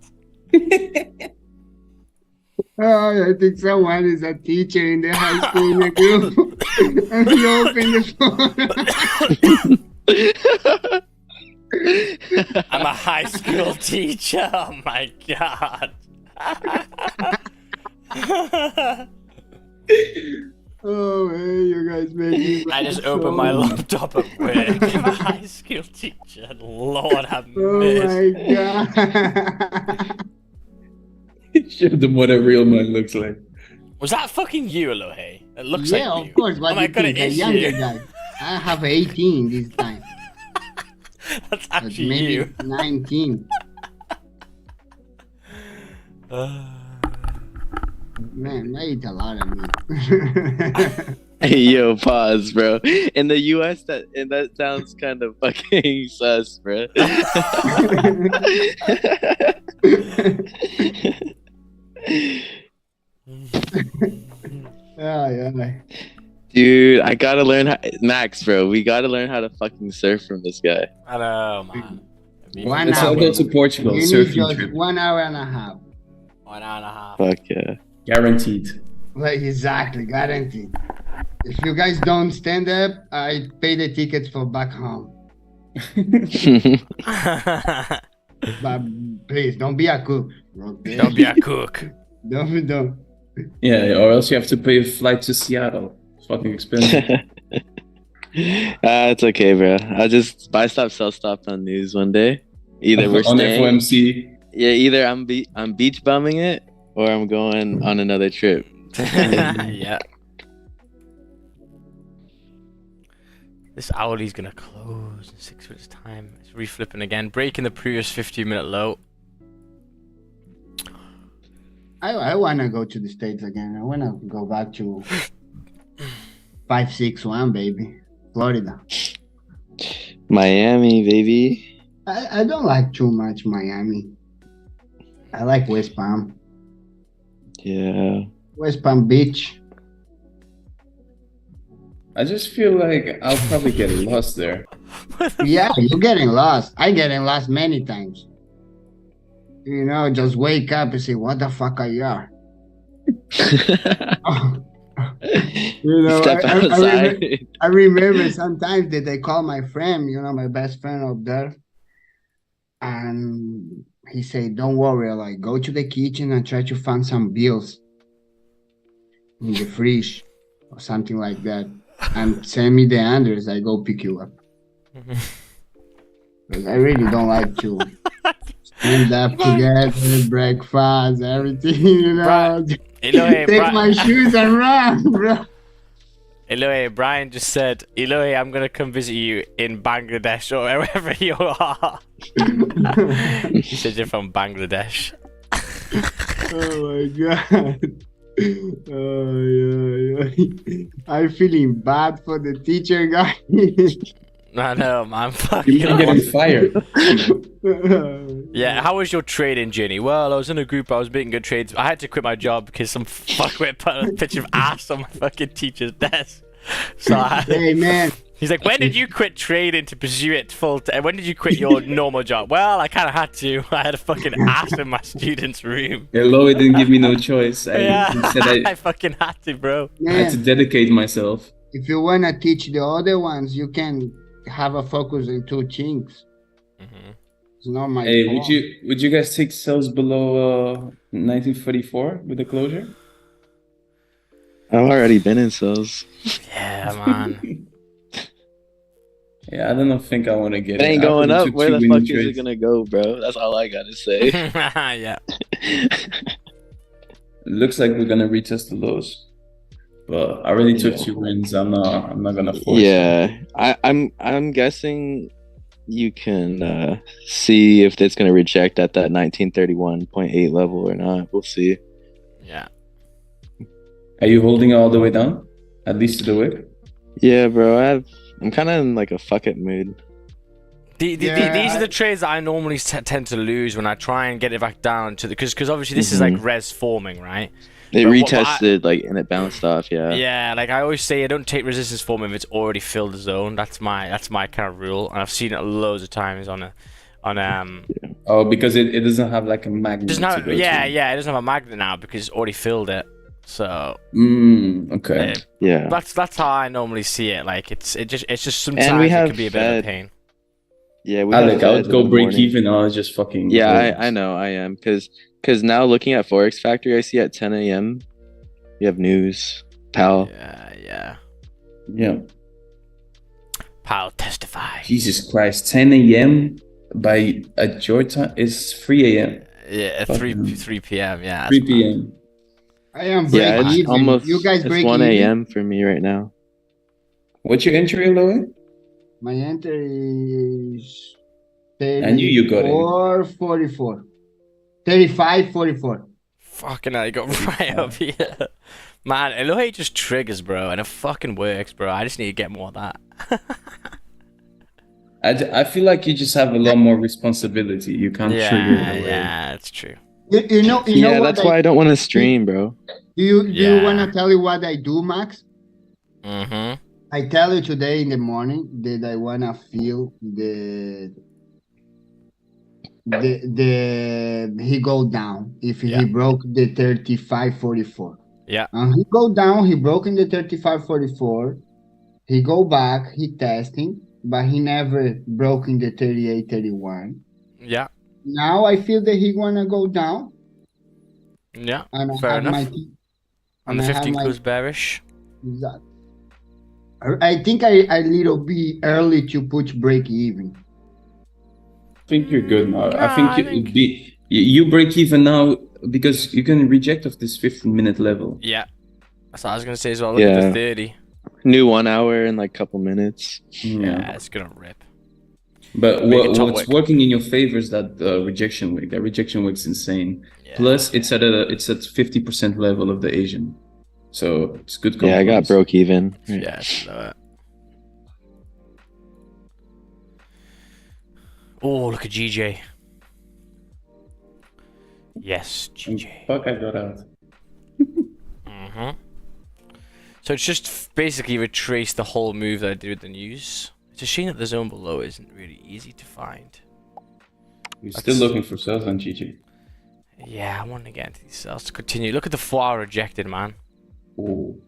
Oh, I think someone is a teacher in the high school in the group. And he opened the phone. I'm a high school teacher. Oh my god. Oh man, you guys made me. I just opened my laptop at work. I'm a high school teacher. Lord have mercy. Oh my god. Show them what a real man looks like. Was that fucking you, Elohe? It looks Yeah, like you. of course. What Oh my do god, you it think? A is younger you. guy. I have 18 this time. That's But actually maybe you. 19. Man, I eat a lot of meat. Hey, yo, pause, bro. In the US, that sounds kind of fucking sus, bro. Yeah. Dude, I gotta learn Max, bro. We gotta learn how to fucking surf from this guy. I know, man. One Let's all hour. go to Portugal, You need surfing just trip. 1 hour and a half. 1 hour and a half. Fuck yeah. Guaranteed. Well, exactly, guaranteed. If you guys don't stand up, I pay the tickets for back home. But please, don't be a cook. Okay? Don't be a cook. Don't. Yeah, or else you have to pay a flight to Seattle. It's fucking expensive. It's okay, bro. I'll just buy stop, sell stop on news one day. Either we're on staying. FOMC. Yeah, either I'm beach bumming it or I'm going on another trip. Yeah. This hourly's gonna close in 6 minutes time. It's reflipping again, breaking the previous 15-minute low. I want to go to the States again. I want to go back to 561, baby. Florida. Miami, baby. I don't like too much Miami. I like West Palm. Yeah. West Palm Beach. I just feel like I'll probably get lost there. Yeah, you're getting lost. I getting lost many times. You know, just wake up and say, what the fuck are you? You know, Step outside. I remember sometimes that I call my friend, you know, my best friend up there, and he said, don't worry, like go to the kitchen and try to find some bills in the fridge or something like that, and send me the address. I go pick you up. Because I really don't like to stand up together, breakfast, everything, you know. Elohe, Take my shoes and run, bro. Elohe, Brian just said, Elohe, I'm gonna come visit you in Bangladesh or wherever you are. He said you're from Bangladesh. Oh my god. Oh yeah. I'm feeling bad for the teacher guy. I know, man. Fuck You're you. getting fired. Yeah, how was your trading journey? Well, I was in a group, I was making good trades. I had to quit my job because some fuckwit put a picture of ass on my fucking teacher's desk. So Hey man, he's like, when did you quit trading to pursue it full time? When did you quit your normal job? Well, I kind of had to. I had a fucking ass in my student's room. Hello, didn't give me no choice. Yeah, Instead, I fucking had to, bro. I had to man, dedicate myself. if you wanna teach the other ones, you can have a focus in two things. Mhm. It's not my Hey, fault. would you guys take sales below 1944 with the closure? I've already been in sales. Yeah, man. Yeah, I don't think I want to get It ain't I going already up. took Where 2 the winning fuck is it trades. gonna go, bro? That's all I gotta say. Yeah. Looks like we're gonna retest the lows, but I already took Yeah. 2 wins. I'm not gonna force it. Yeah, I'm guessing you can see if it's gonna reject at that 1931.8 level or not. We'll see. Yeah. Are you holding all the way down, at least to the wick? Yeah, bro. I'm kind of in like a fuck it mood. Yeah, These are the trades that I normally tend to lose when I try and get it back down to the because obviously this is like res forming, right? It But retested like and it bounced off. Yeah. Yeah, like I always say, I don't take resistance forming if it's already filled the zone. That's my kind of rule, and I've seen it loads of times on Oh, because it doesn't have like a magnet. Doesn't to have, go yeah, to. yeah, it doesn't have a magnet now because it's already filled it. So Okay. Yeah. that's how I normally see it. Like it's just sometimes And we it have can be a bit of a Fed. pain. Yeah. We Alec, have I Fed would in go the break morning. even. I was just fucking. Yeah, close. I know I am because now looking at Forex Factory, I see at 10 a.m. you have news, pal. Yeah. Yeah. Powell testify. Jesus Christ, 10 a.m. by at your time is 3 a.m. Yeah, Fuck 3 him. 3 p.m. Yeah. 3 that's mad. p.m. I am Yeah, break it's even. almost You guys it's break 1 even. a.m. for me right now. What's your entry, Loe? My enter is I knew you got in. 44. 35, 44. Fucking hell, you got right up here. Man, I love how it just triggers, bro, and it fucking works, bro. I just need to get more of that. I feel like you just have a lot more responsibility. You can't trigger it away. Yeah, it's true. You know Yeah, what that's why I don't want to stream, bro. do you Yeah. want to tell you what I do, Max? Mm-hmm. I tell you today in the morning that I want to feel the he go down if Yeah. he broke the 35.44. Yeah. He go down, he broke in the 35.44. He go back, he testing, but he never broke in the 38.31. Yeah. Now I feel that he wanna go down, Yeah. and I Fair have enough. And the I have 15 my goes bearish. exact. I think I little bit early to put break even. I think you're good now. Nah, I think you break even now because you can reject of this 15-minute level. Yeah. That's what I was gonna say as well. Look at Yeah. the 30. New 1 hour in like a couple minutes. Yeah, it's gonna rip. But Make it top what's wick. working in your favor is that rejection wick. That rejection wick's insane. Yeah. Plus, it's at 50% level of the Asian, so it's good. Yeah, I got compromise. broke even. Yeah, it's low. Oh, look at GJ. Yes, GJ. Fuck, I got out. Mm-hmm. So it's just basically retraced the whole move that I did with the news. It's a shame that the zone below isn't really easy to find. You're still looking for sales on GG. Yeah, I want to get into these sales to continue. Look at the 4 hour rejected, man. Ooh.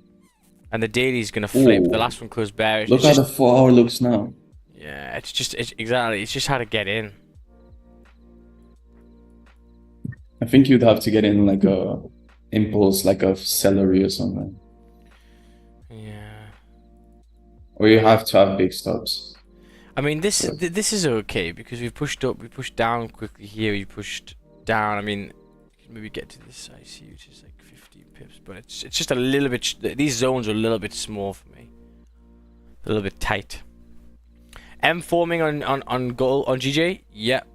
And the daily's gonna flip. Ooh. The last one closed bearish. Look It's how just, the 4 hour looks now. yeah, it's exactly. It's just how to get in. I think you'd have to get in like a impulse, like a celery or something, Yeah. or you have to have big stops. I mean, this is okay because we've pushed up, we pushed down quickly here, we pushed down. I mean, you can maybe get to this IC, which is like 50 pips, but it's just a little bit. These zones are a little bit small for me, a little bit tight. M forming on goal on GJ. Yep.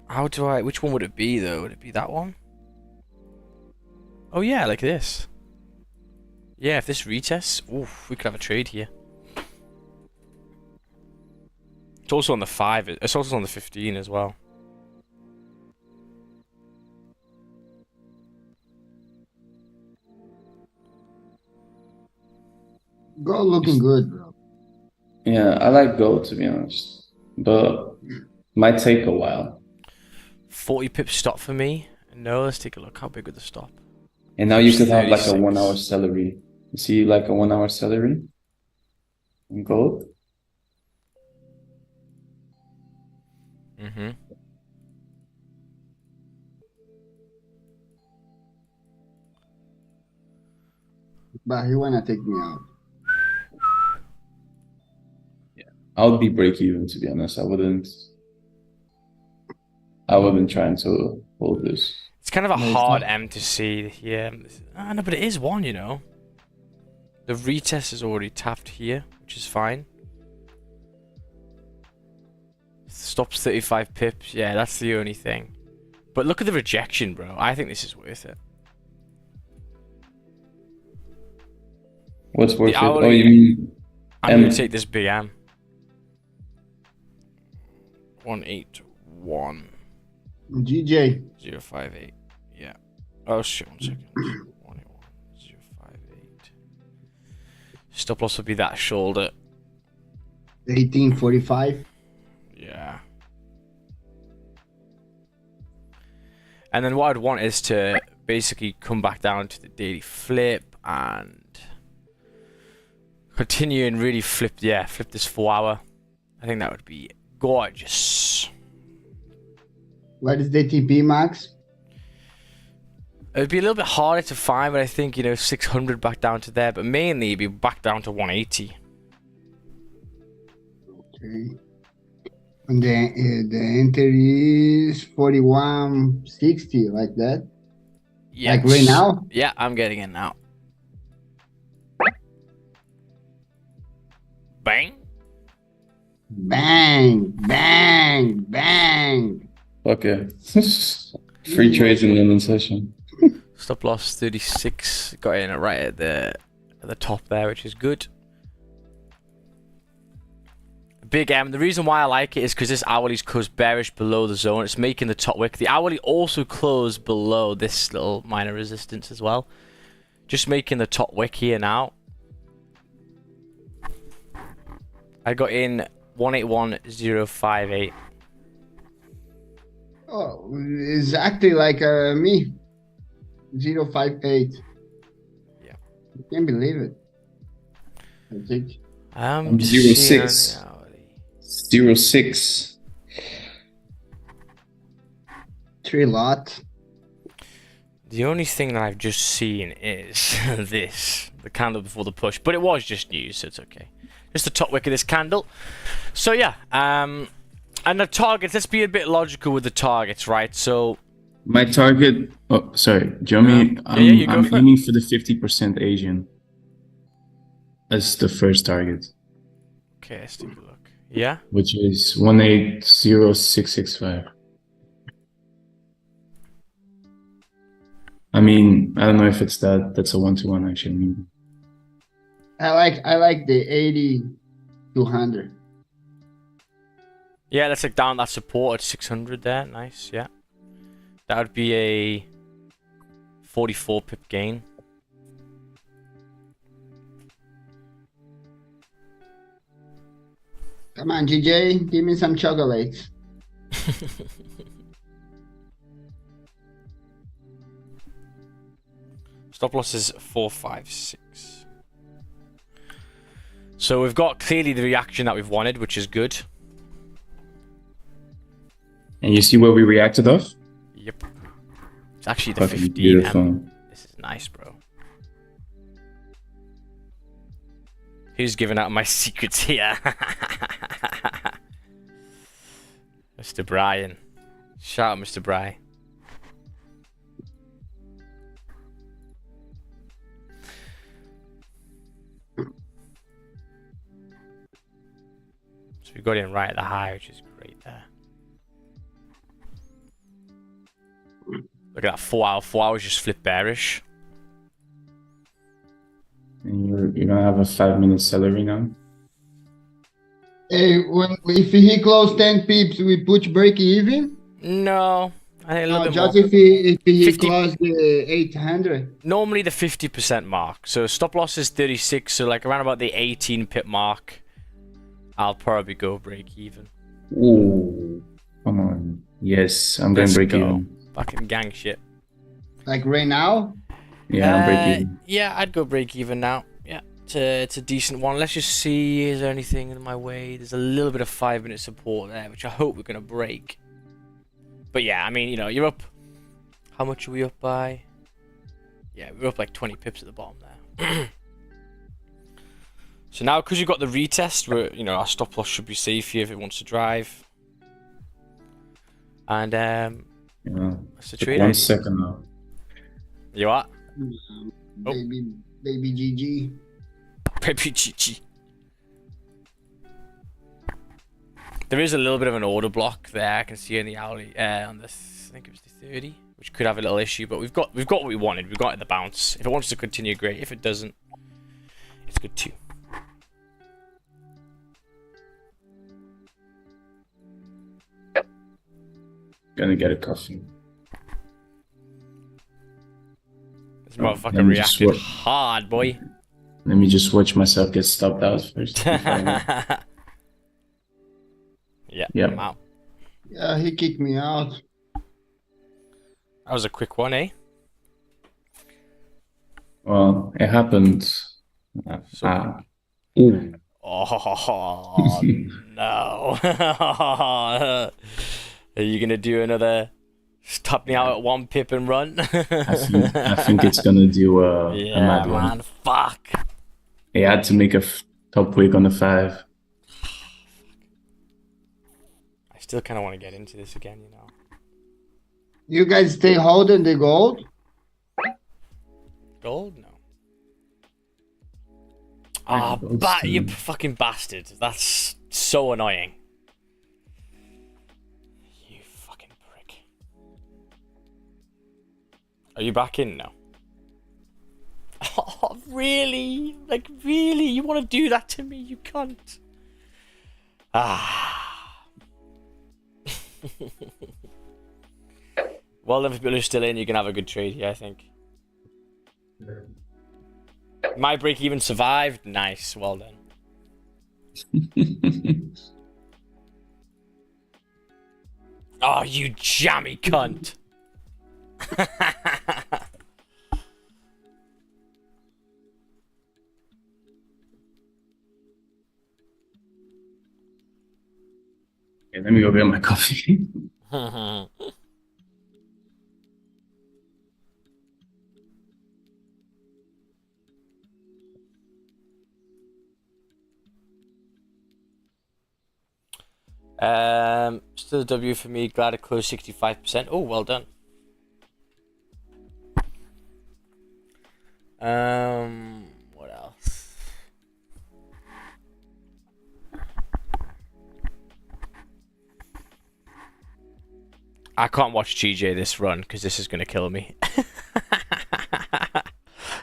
How do I? Which one would it be though? Would it be that one? Oh yeah, like this. Yeah, if this retests, oof, we could have a trade here. It's also on the 5. It's also on the 15 as well. Gold looking good, bro. Yeah, I like gold to be honest, but might take a while. 40 pips stop for me. No, let's take a look. How big would the stop? And now you could have like a 36. 1 hour salary. You see like a 1 hour salary in gold? Mm-hmm. But he wanna take me out. I would be break even to be honest. I wouldn't trying to hold this. It's kind of a No, it's hard not. M to see here. No, but it is one, you know. The retest is already tapped here, which is fine. Stops 35 pips. Yeah, that's the only thing. But look at the rejection, bro. I think this is worth it. What's worth it? hourly- Oh, you mean I'm M. going to take this big M. 181. GJ. 058. Yeah. Oh shit, 1 second. 181.058. Stop loss would be that shoulder. 1845. Yeah. And then what I'd want is to basically come back down to the daily flip and continue and really flip this 4 hour. I think that would be gorgeous. What is the TP max? It would be a little bit harder to find, but I think, 600 back down to there, but mainly it'd be back down to 180. Okay. And the enter is 4160, like that. Yes. Like right now? Yeah, I'm getting it now. Bang. Bang, bang, bang. Okay. Free trades in London session. Stop loss 36. Got in right at the top there, which is good. Big M. The reason why I like it is because this hourly's closed bearish below the zone. It's making the top wick. The hourly also closed below this little minor resistance as well. Just making the top wick here now. I got in 181.058. Oh, exactly like me. 058. Yeah. I can't believe it. I think. I'm just 06. seeing on the hourly. 06. 3 lot. The only thing that I've just seen is this, the candle before the push, but it was just news, so it's okay. Just the top wick of this candle. So yeah, and the targets. Let's be a bit logical with the targets, right? So My target. Oh, sorry, Jeremy. you go I'm for it. aiming for the 50% Asian as the first target, okay, let's take a look. Yeah, which is 180,665. I mean, I don't know if it's that. That's a 1-to-1 actually. I like the 80 200. yeah. Let's take down that support at 600 there. Nice, yeah. That would be a 44 pip gain. Come on, GJ, give me some chocolates. Stop loss is 456. So we've got clearly the reaction that we've wanted, which is good. And you see where we reacted off? Yep. It's actually the Fucking 15. beautiful. This is nice, bro. Who's giving out my secrets here? Mr. Brian. Shout out, Mr. Brian. So we got in right at the high, which is great there. Look at that 4 hour. 4 hours just flip bearish. And you're gonna have a 5-minute salary now. Hey, if he close 10 pips, we put break even? No, I think a little No, bit just more. if he 50 closed the 800. Normally the 50% mark. So stop loss is 36. So like around about the 18 pip mark, I'll probably go break even. Ooh, come on. Yes, I'm going Let's break go. even. Fucking gang shit. Like right now? Yeah, I'm break even. Yeah, I'd go break even now. Yeah, it's a decent one. Let's just see. Is there anything in my way? There's a little bit of 5-minute support there, which I hope we're gonna break. But yeah, I mean, you know, you're up. How much are we up by? Yeah, we're up like 20 pips at the bottom there. So now, because you've got the retest, where you know our stop loss should be safe here if it wants to drive. And Yeah. that's the Took trade 1 idea. second now. You what? Oh. Baby GG. Baby GG. There is a little bit of an order block there. I can see in the hourly, on the, I think it was the 30, which could have a little issue. But we've got what we wanted. We've got the bounce. If it wants to continue, great. If it doesn't, it's good too. Gonna get a coffee. This let motherfucker me just reacted work. hard, boy. Let me just watch myself get stopped out first. Yeah, Yep. I'm out. Yeah, he kicked me out. That was a quick one, eh? Well, it happened. Ooh. Oh no! Are you gonna do another stop me out at 1 pip and run? I think it's gonna do a mad man. one. Fuck. He had to make a top wig on the 5. I still kind of want to get into this again, you know. You guys stay holding the gold? Gold? No. Yeah, Ah, gold's you good. fucking bastard. That's so annoying. You fucking prick. Are you back in now? Oh, really? Like, really? You want to do that to me? You cunt. Ah. Well, if people are still in, you can have a good trade here, I think. My break even survived. Nice. Well done. Oh, you jammy cunt. Okay, let me go get my coffee. Still a W for me. Glad to close 65%. Oh, well done. What else? I can't watch GJ this run because this is gonna kill me.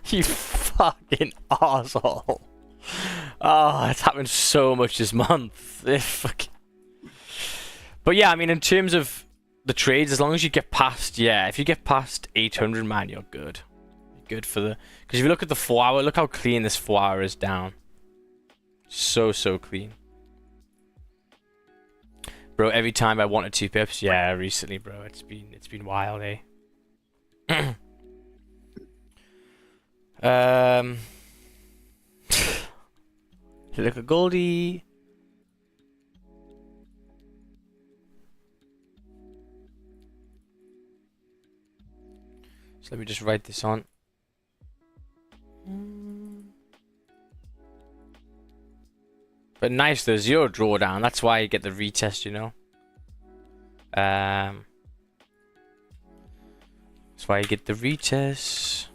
You fucking arsehole. Oh, it's happened so much this month. But yeah, I mean, in terms of the trades, as long as you get past, yeah, if you get past 800, man, you're good. You're good for the, because if you look at the 4 hour, look how clean this 4 hour is down. So clean. Bro, every time I wanted 2 pips, yeah, recently, bro, it's been wild, eh? Look at Goldie. So let me just write this on. But nice, the 0 drawdown. That's why you get the retest, you know. That's why you get the retest.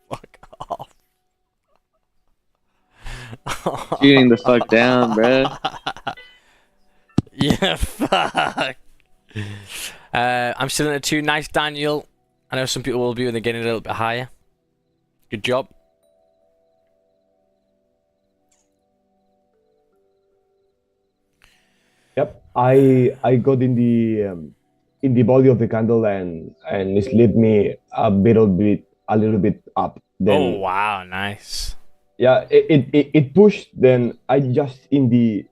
Fuck off. Shooting the fuck down, bruh. Yeah, fuck. I'm still in a 2. Nice, Daniel. I know some people will be when they're getting a little bit higher. Good job. I got in the body of the candle and it slid me a little bit up. Oh Then wow, nice. yeah, it pushed. Then I just in the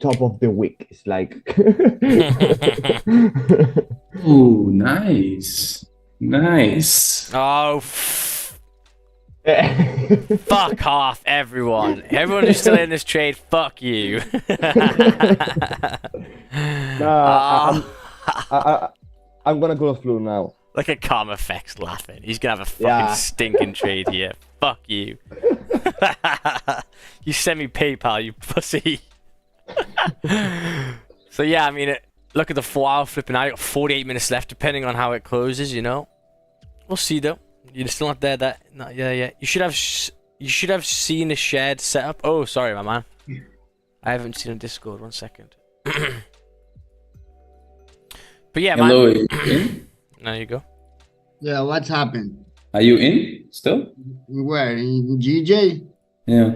top of the wick. It's like Oh, nice. Nice. Oh, fuck off, everyone. Everyone who's still in this trade, fuck you. Nah, Ah. I'm gonna close flu now. Look at Calm Effects laughing. He's gonna have a fucking Yeah. stinking trade here. Fuck you. You send me PayPal, you pussy. So yeah, I mean, look at the 4-hour flipping. I got 48 minutes left, depending on how it closes. You know, we'll see though. You're still not there. Not yeah. You should have seen the shared setup. Oh, sorry, my man. I haven't seen a Discord. 1 second. But yeah, Hello, man. are you in? There you go. Yeah, what's happened? Are you in still? Where? In GJ? Yeah.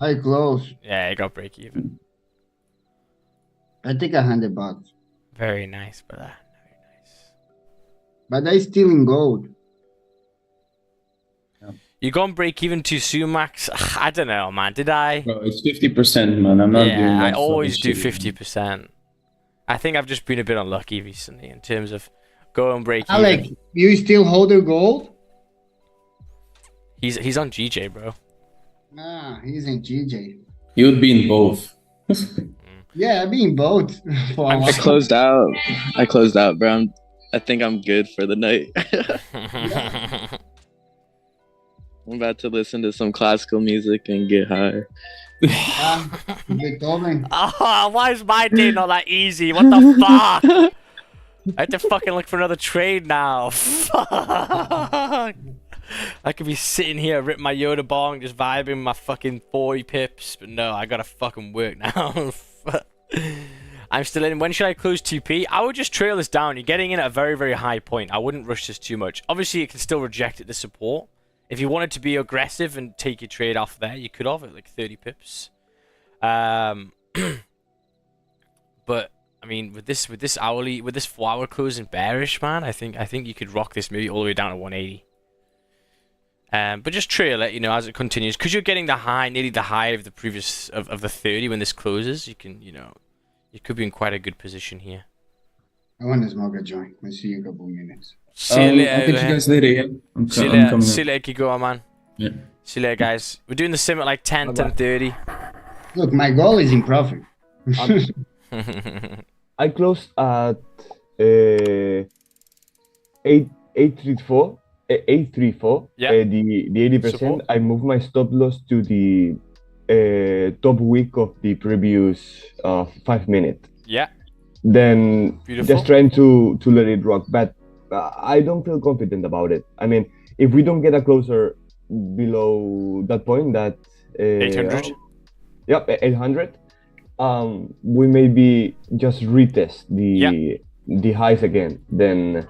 I close. Yeah, it got break even. I think $100. Very nice, brother. Very nice. But I still in gold. You gone break even too soon, Max? I don't know, man. Did I? Bro, it's 50%, man. I'm not doing Yeah, that I always do fucking shit. 50%. I think I've just been a bit unlucky recently in terms of go and break Alex, even. you still hold the gold? He's on GJ, bro. Nah, he's in GJ. You would be in both. Yeah, I've been both. For a I'm while. I closed out, bro. I think I'm good for the night. I'm about to listen to some classical music and get high. Yeah, Beethoven. Oh, why is my day not that easy? What the fuck? I have to fucking look for another trade now. Fuck. I could be sitting here, rip my Yoda bong, just vibing my fucking 40 pips, but no, I gotta fucking work now. I'm still in. When should I close TP? I would just trail this down. You're getting in at a very, very high point. I wouldn't rush this too much. Obviously, it can still reject at the support. If you wanted to be aggressive and take your trade off there, you could have at like 30 pips. But I mean, with this 4-hour closing bearish, man, I think you could rock this maybe all the way down to 180. But just trail it, you know, as it continues, because you're getting the high, nearly the high of the previous of the 30 when this closes. You can, you know, you could be in quite a good position here. I want to smoke a joint. I'll see you in a couple minutes. See you later. I'll catch you guys later, yeah? I'm See you coming later. up. See you later, Kiko, man. Yeah. See you later, guys. We're doing the sim at like 10, Bye-bye. 10:30. Look, my goal is in profit. I closed at 834. 834. Yeah. The 80%. Support. I moved my stop loss to the top week of the previous 5 minute. Yeah. Then Beautiful. just trying to let it rock, but I don't feel confident about it. I mean, if we don't get a closer below that point, that 800. Yep, 800. We maybe just retest the highs again. Then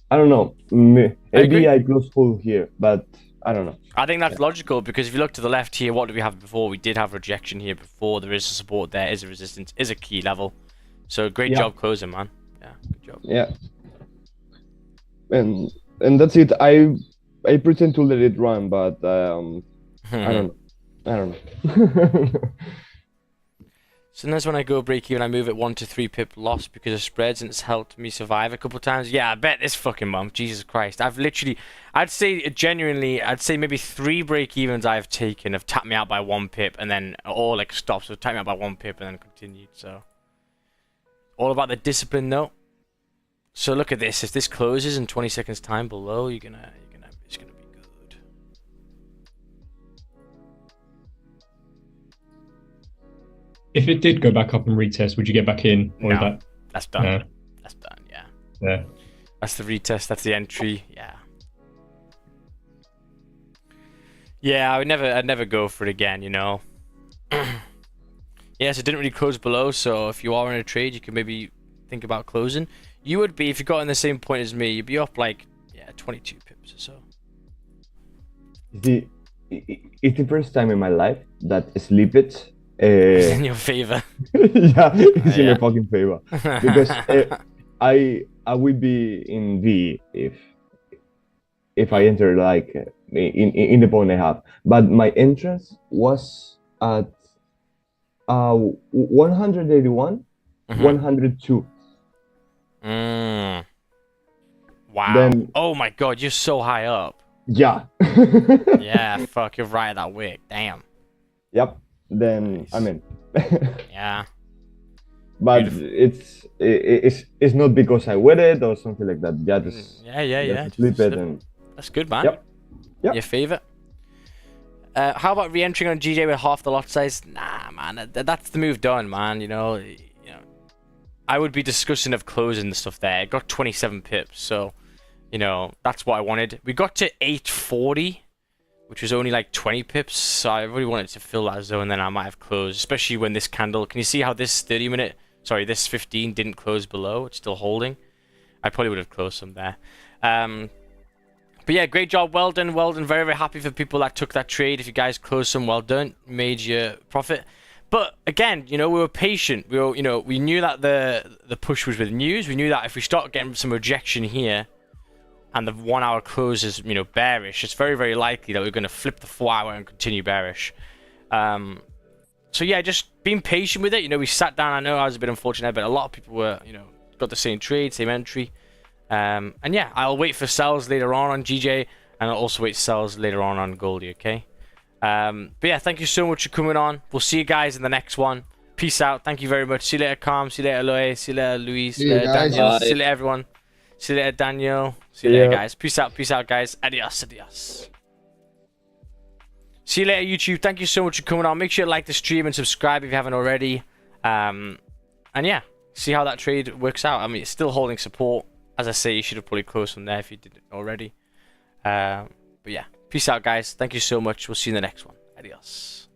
I don't know. agree. Maybe I close full here, but I don't know. I think that's logical because if you look to the left here, what did we have before? We did have rejection here before. There is a support there, is a resistance, is a key level. So great Yeah. job closing, man. Yeah, good job. Yeah. And that's it. I pretend to let it run, but I don't know. So that's when I go break even, I move at 1 to 3 pip loss because of spreads, and it's helped me survive a couple of times. Yeah, I bet this fucking month, Jesus Christ. I'd say maybe 3 break evens I've taken have tapped me out by 1 pip, and then all like stops have tapped me out by 1 pip and then continued. So all about the discipline though. So look at this. If this closes in 20 seconds time below, it's gonna be good. If it did go back up and retest, would you get back in? Or is No. that That's done. No. That's done. Yeah. yeah? That's the retest. That's the entry. Yeah. Yeah, I'd never go for it again. You know. Yes, it didn't really close below. So if you are in a trade, you can maybe think about closing. You would be if you got in the same point as me. You'd be up like 22 pips or so. It's the first time in my life that slippage It's in your favor. Yeah, it's in Yeah. my fucking favor because I would be in V if I enter like in the point I have, but my entrance was at 181, Mhm. 102. Wow. Then Oh my god, you're so high up. yeah. Yeah, fuck, you're right at that wick. Damn. Yep. Then I Nice. mean, Yeah. but Beautiful. it's not because I wear it or something like that. Yeah, just Yeah. just slip it slip. and That's good, man. Yep. Yep. Your favorite? How about re-entering on GJ with half the lot size? Nah, man. That's the move done, man. You know, I would be discussing of closing the stuff there. It got 27 pips, so you know that's what I wanted. We got to 840, which was only like 20 pips, so I really wanted to fill that zone. Then I might have closed, especially when this candle. Can you see how this 30-minute? Sorry, this 15 didn't close below. It's still holding. I probably would have closed some there. But yeah, great job. Well done. Very, very happy for people that took that trade. If you guys closed some, well done. Made your profit. But again, you know, we were patient. We were, you know, we knew that the push was with news. We knew that if we start getting some rejection here and the 1 hour close is, you know, bearish, it's very, very likely that we're going to flip the 4 hour and continue bearish. So yeah, just being patient with it. You know, we sat down. I know I was a bit unfortunate, but a lot of people were, you know, got the same trade, same entry. And yeah, I'll wait for sells later on GJ, and I'll also wait sells later on Goldie, okay? But yeah, thank you so much for coming on. We'll see you guys in the next one. Peace out. Thank you very much. See you later, Calm. See you later, Loe. See you later, Luis. See you later, guys. Daniel. Bye. See you later, everyone. See you later, Daniel. See you Yeah. later, guys. Peace out, guys. Adios. See you later, YouTube. Thank you so much for coming on. Make sure to like the stream and subscribe if you haven't already. And yeah, see how that trade works out. I mean, it's still holding support. As I say, you should have probably closed from there if you didn't already. But yeah, peace out, guys. Thank you so much. We'll see you in the next one. Adios.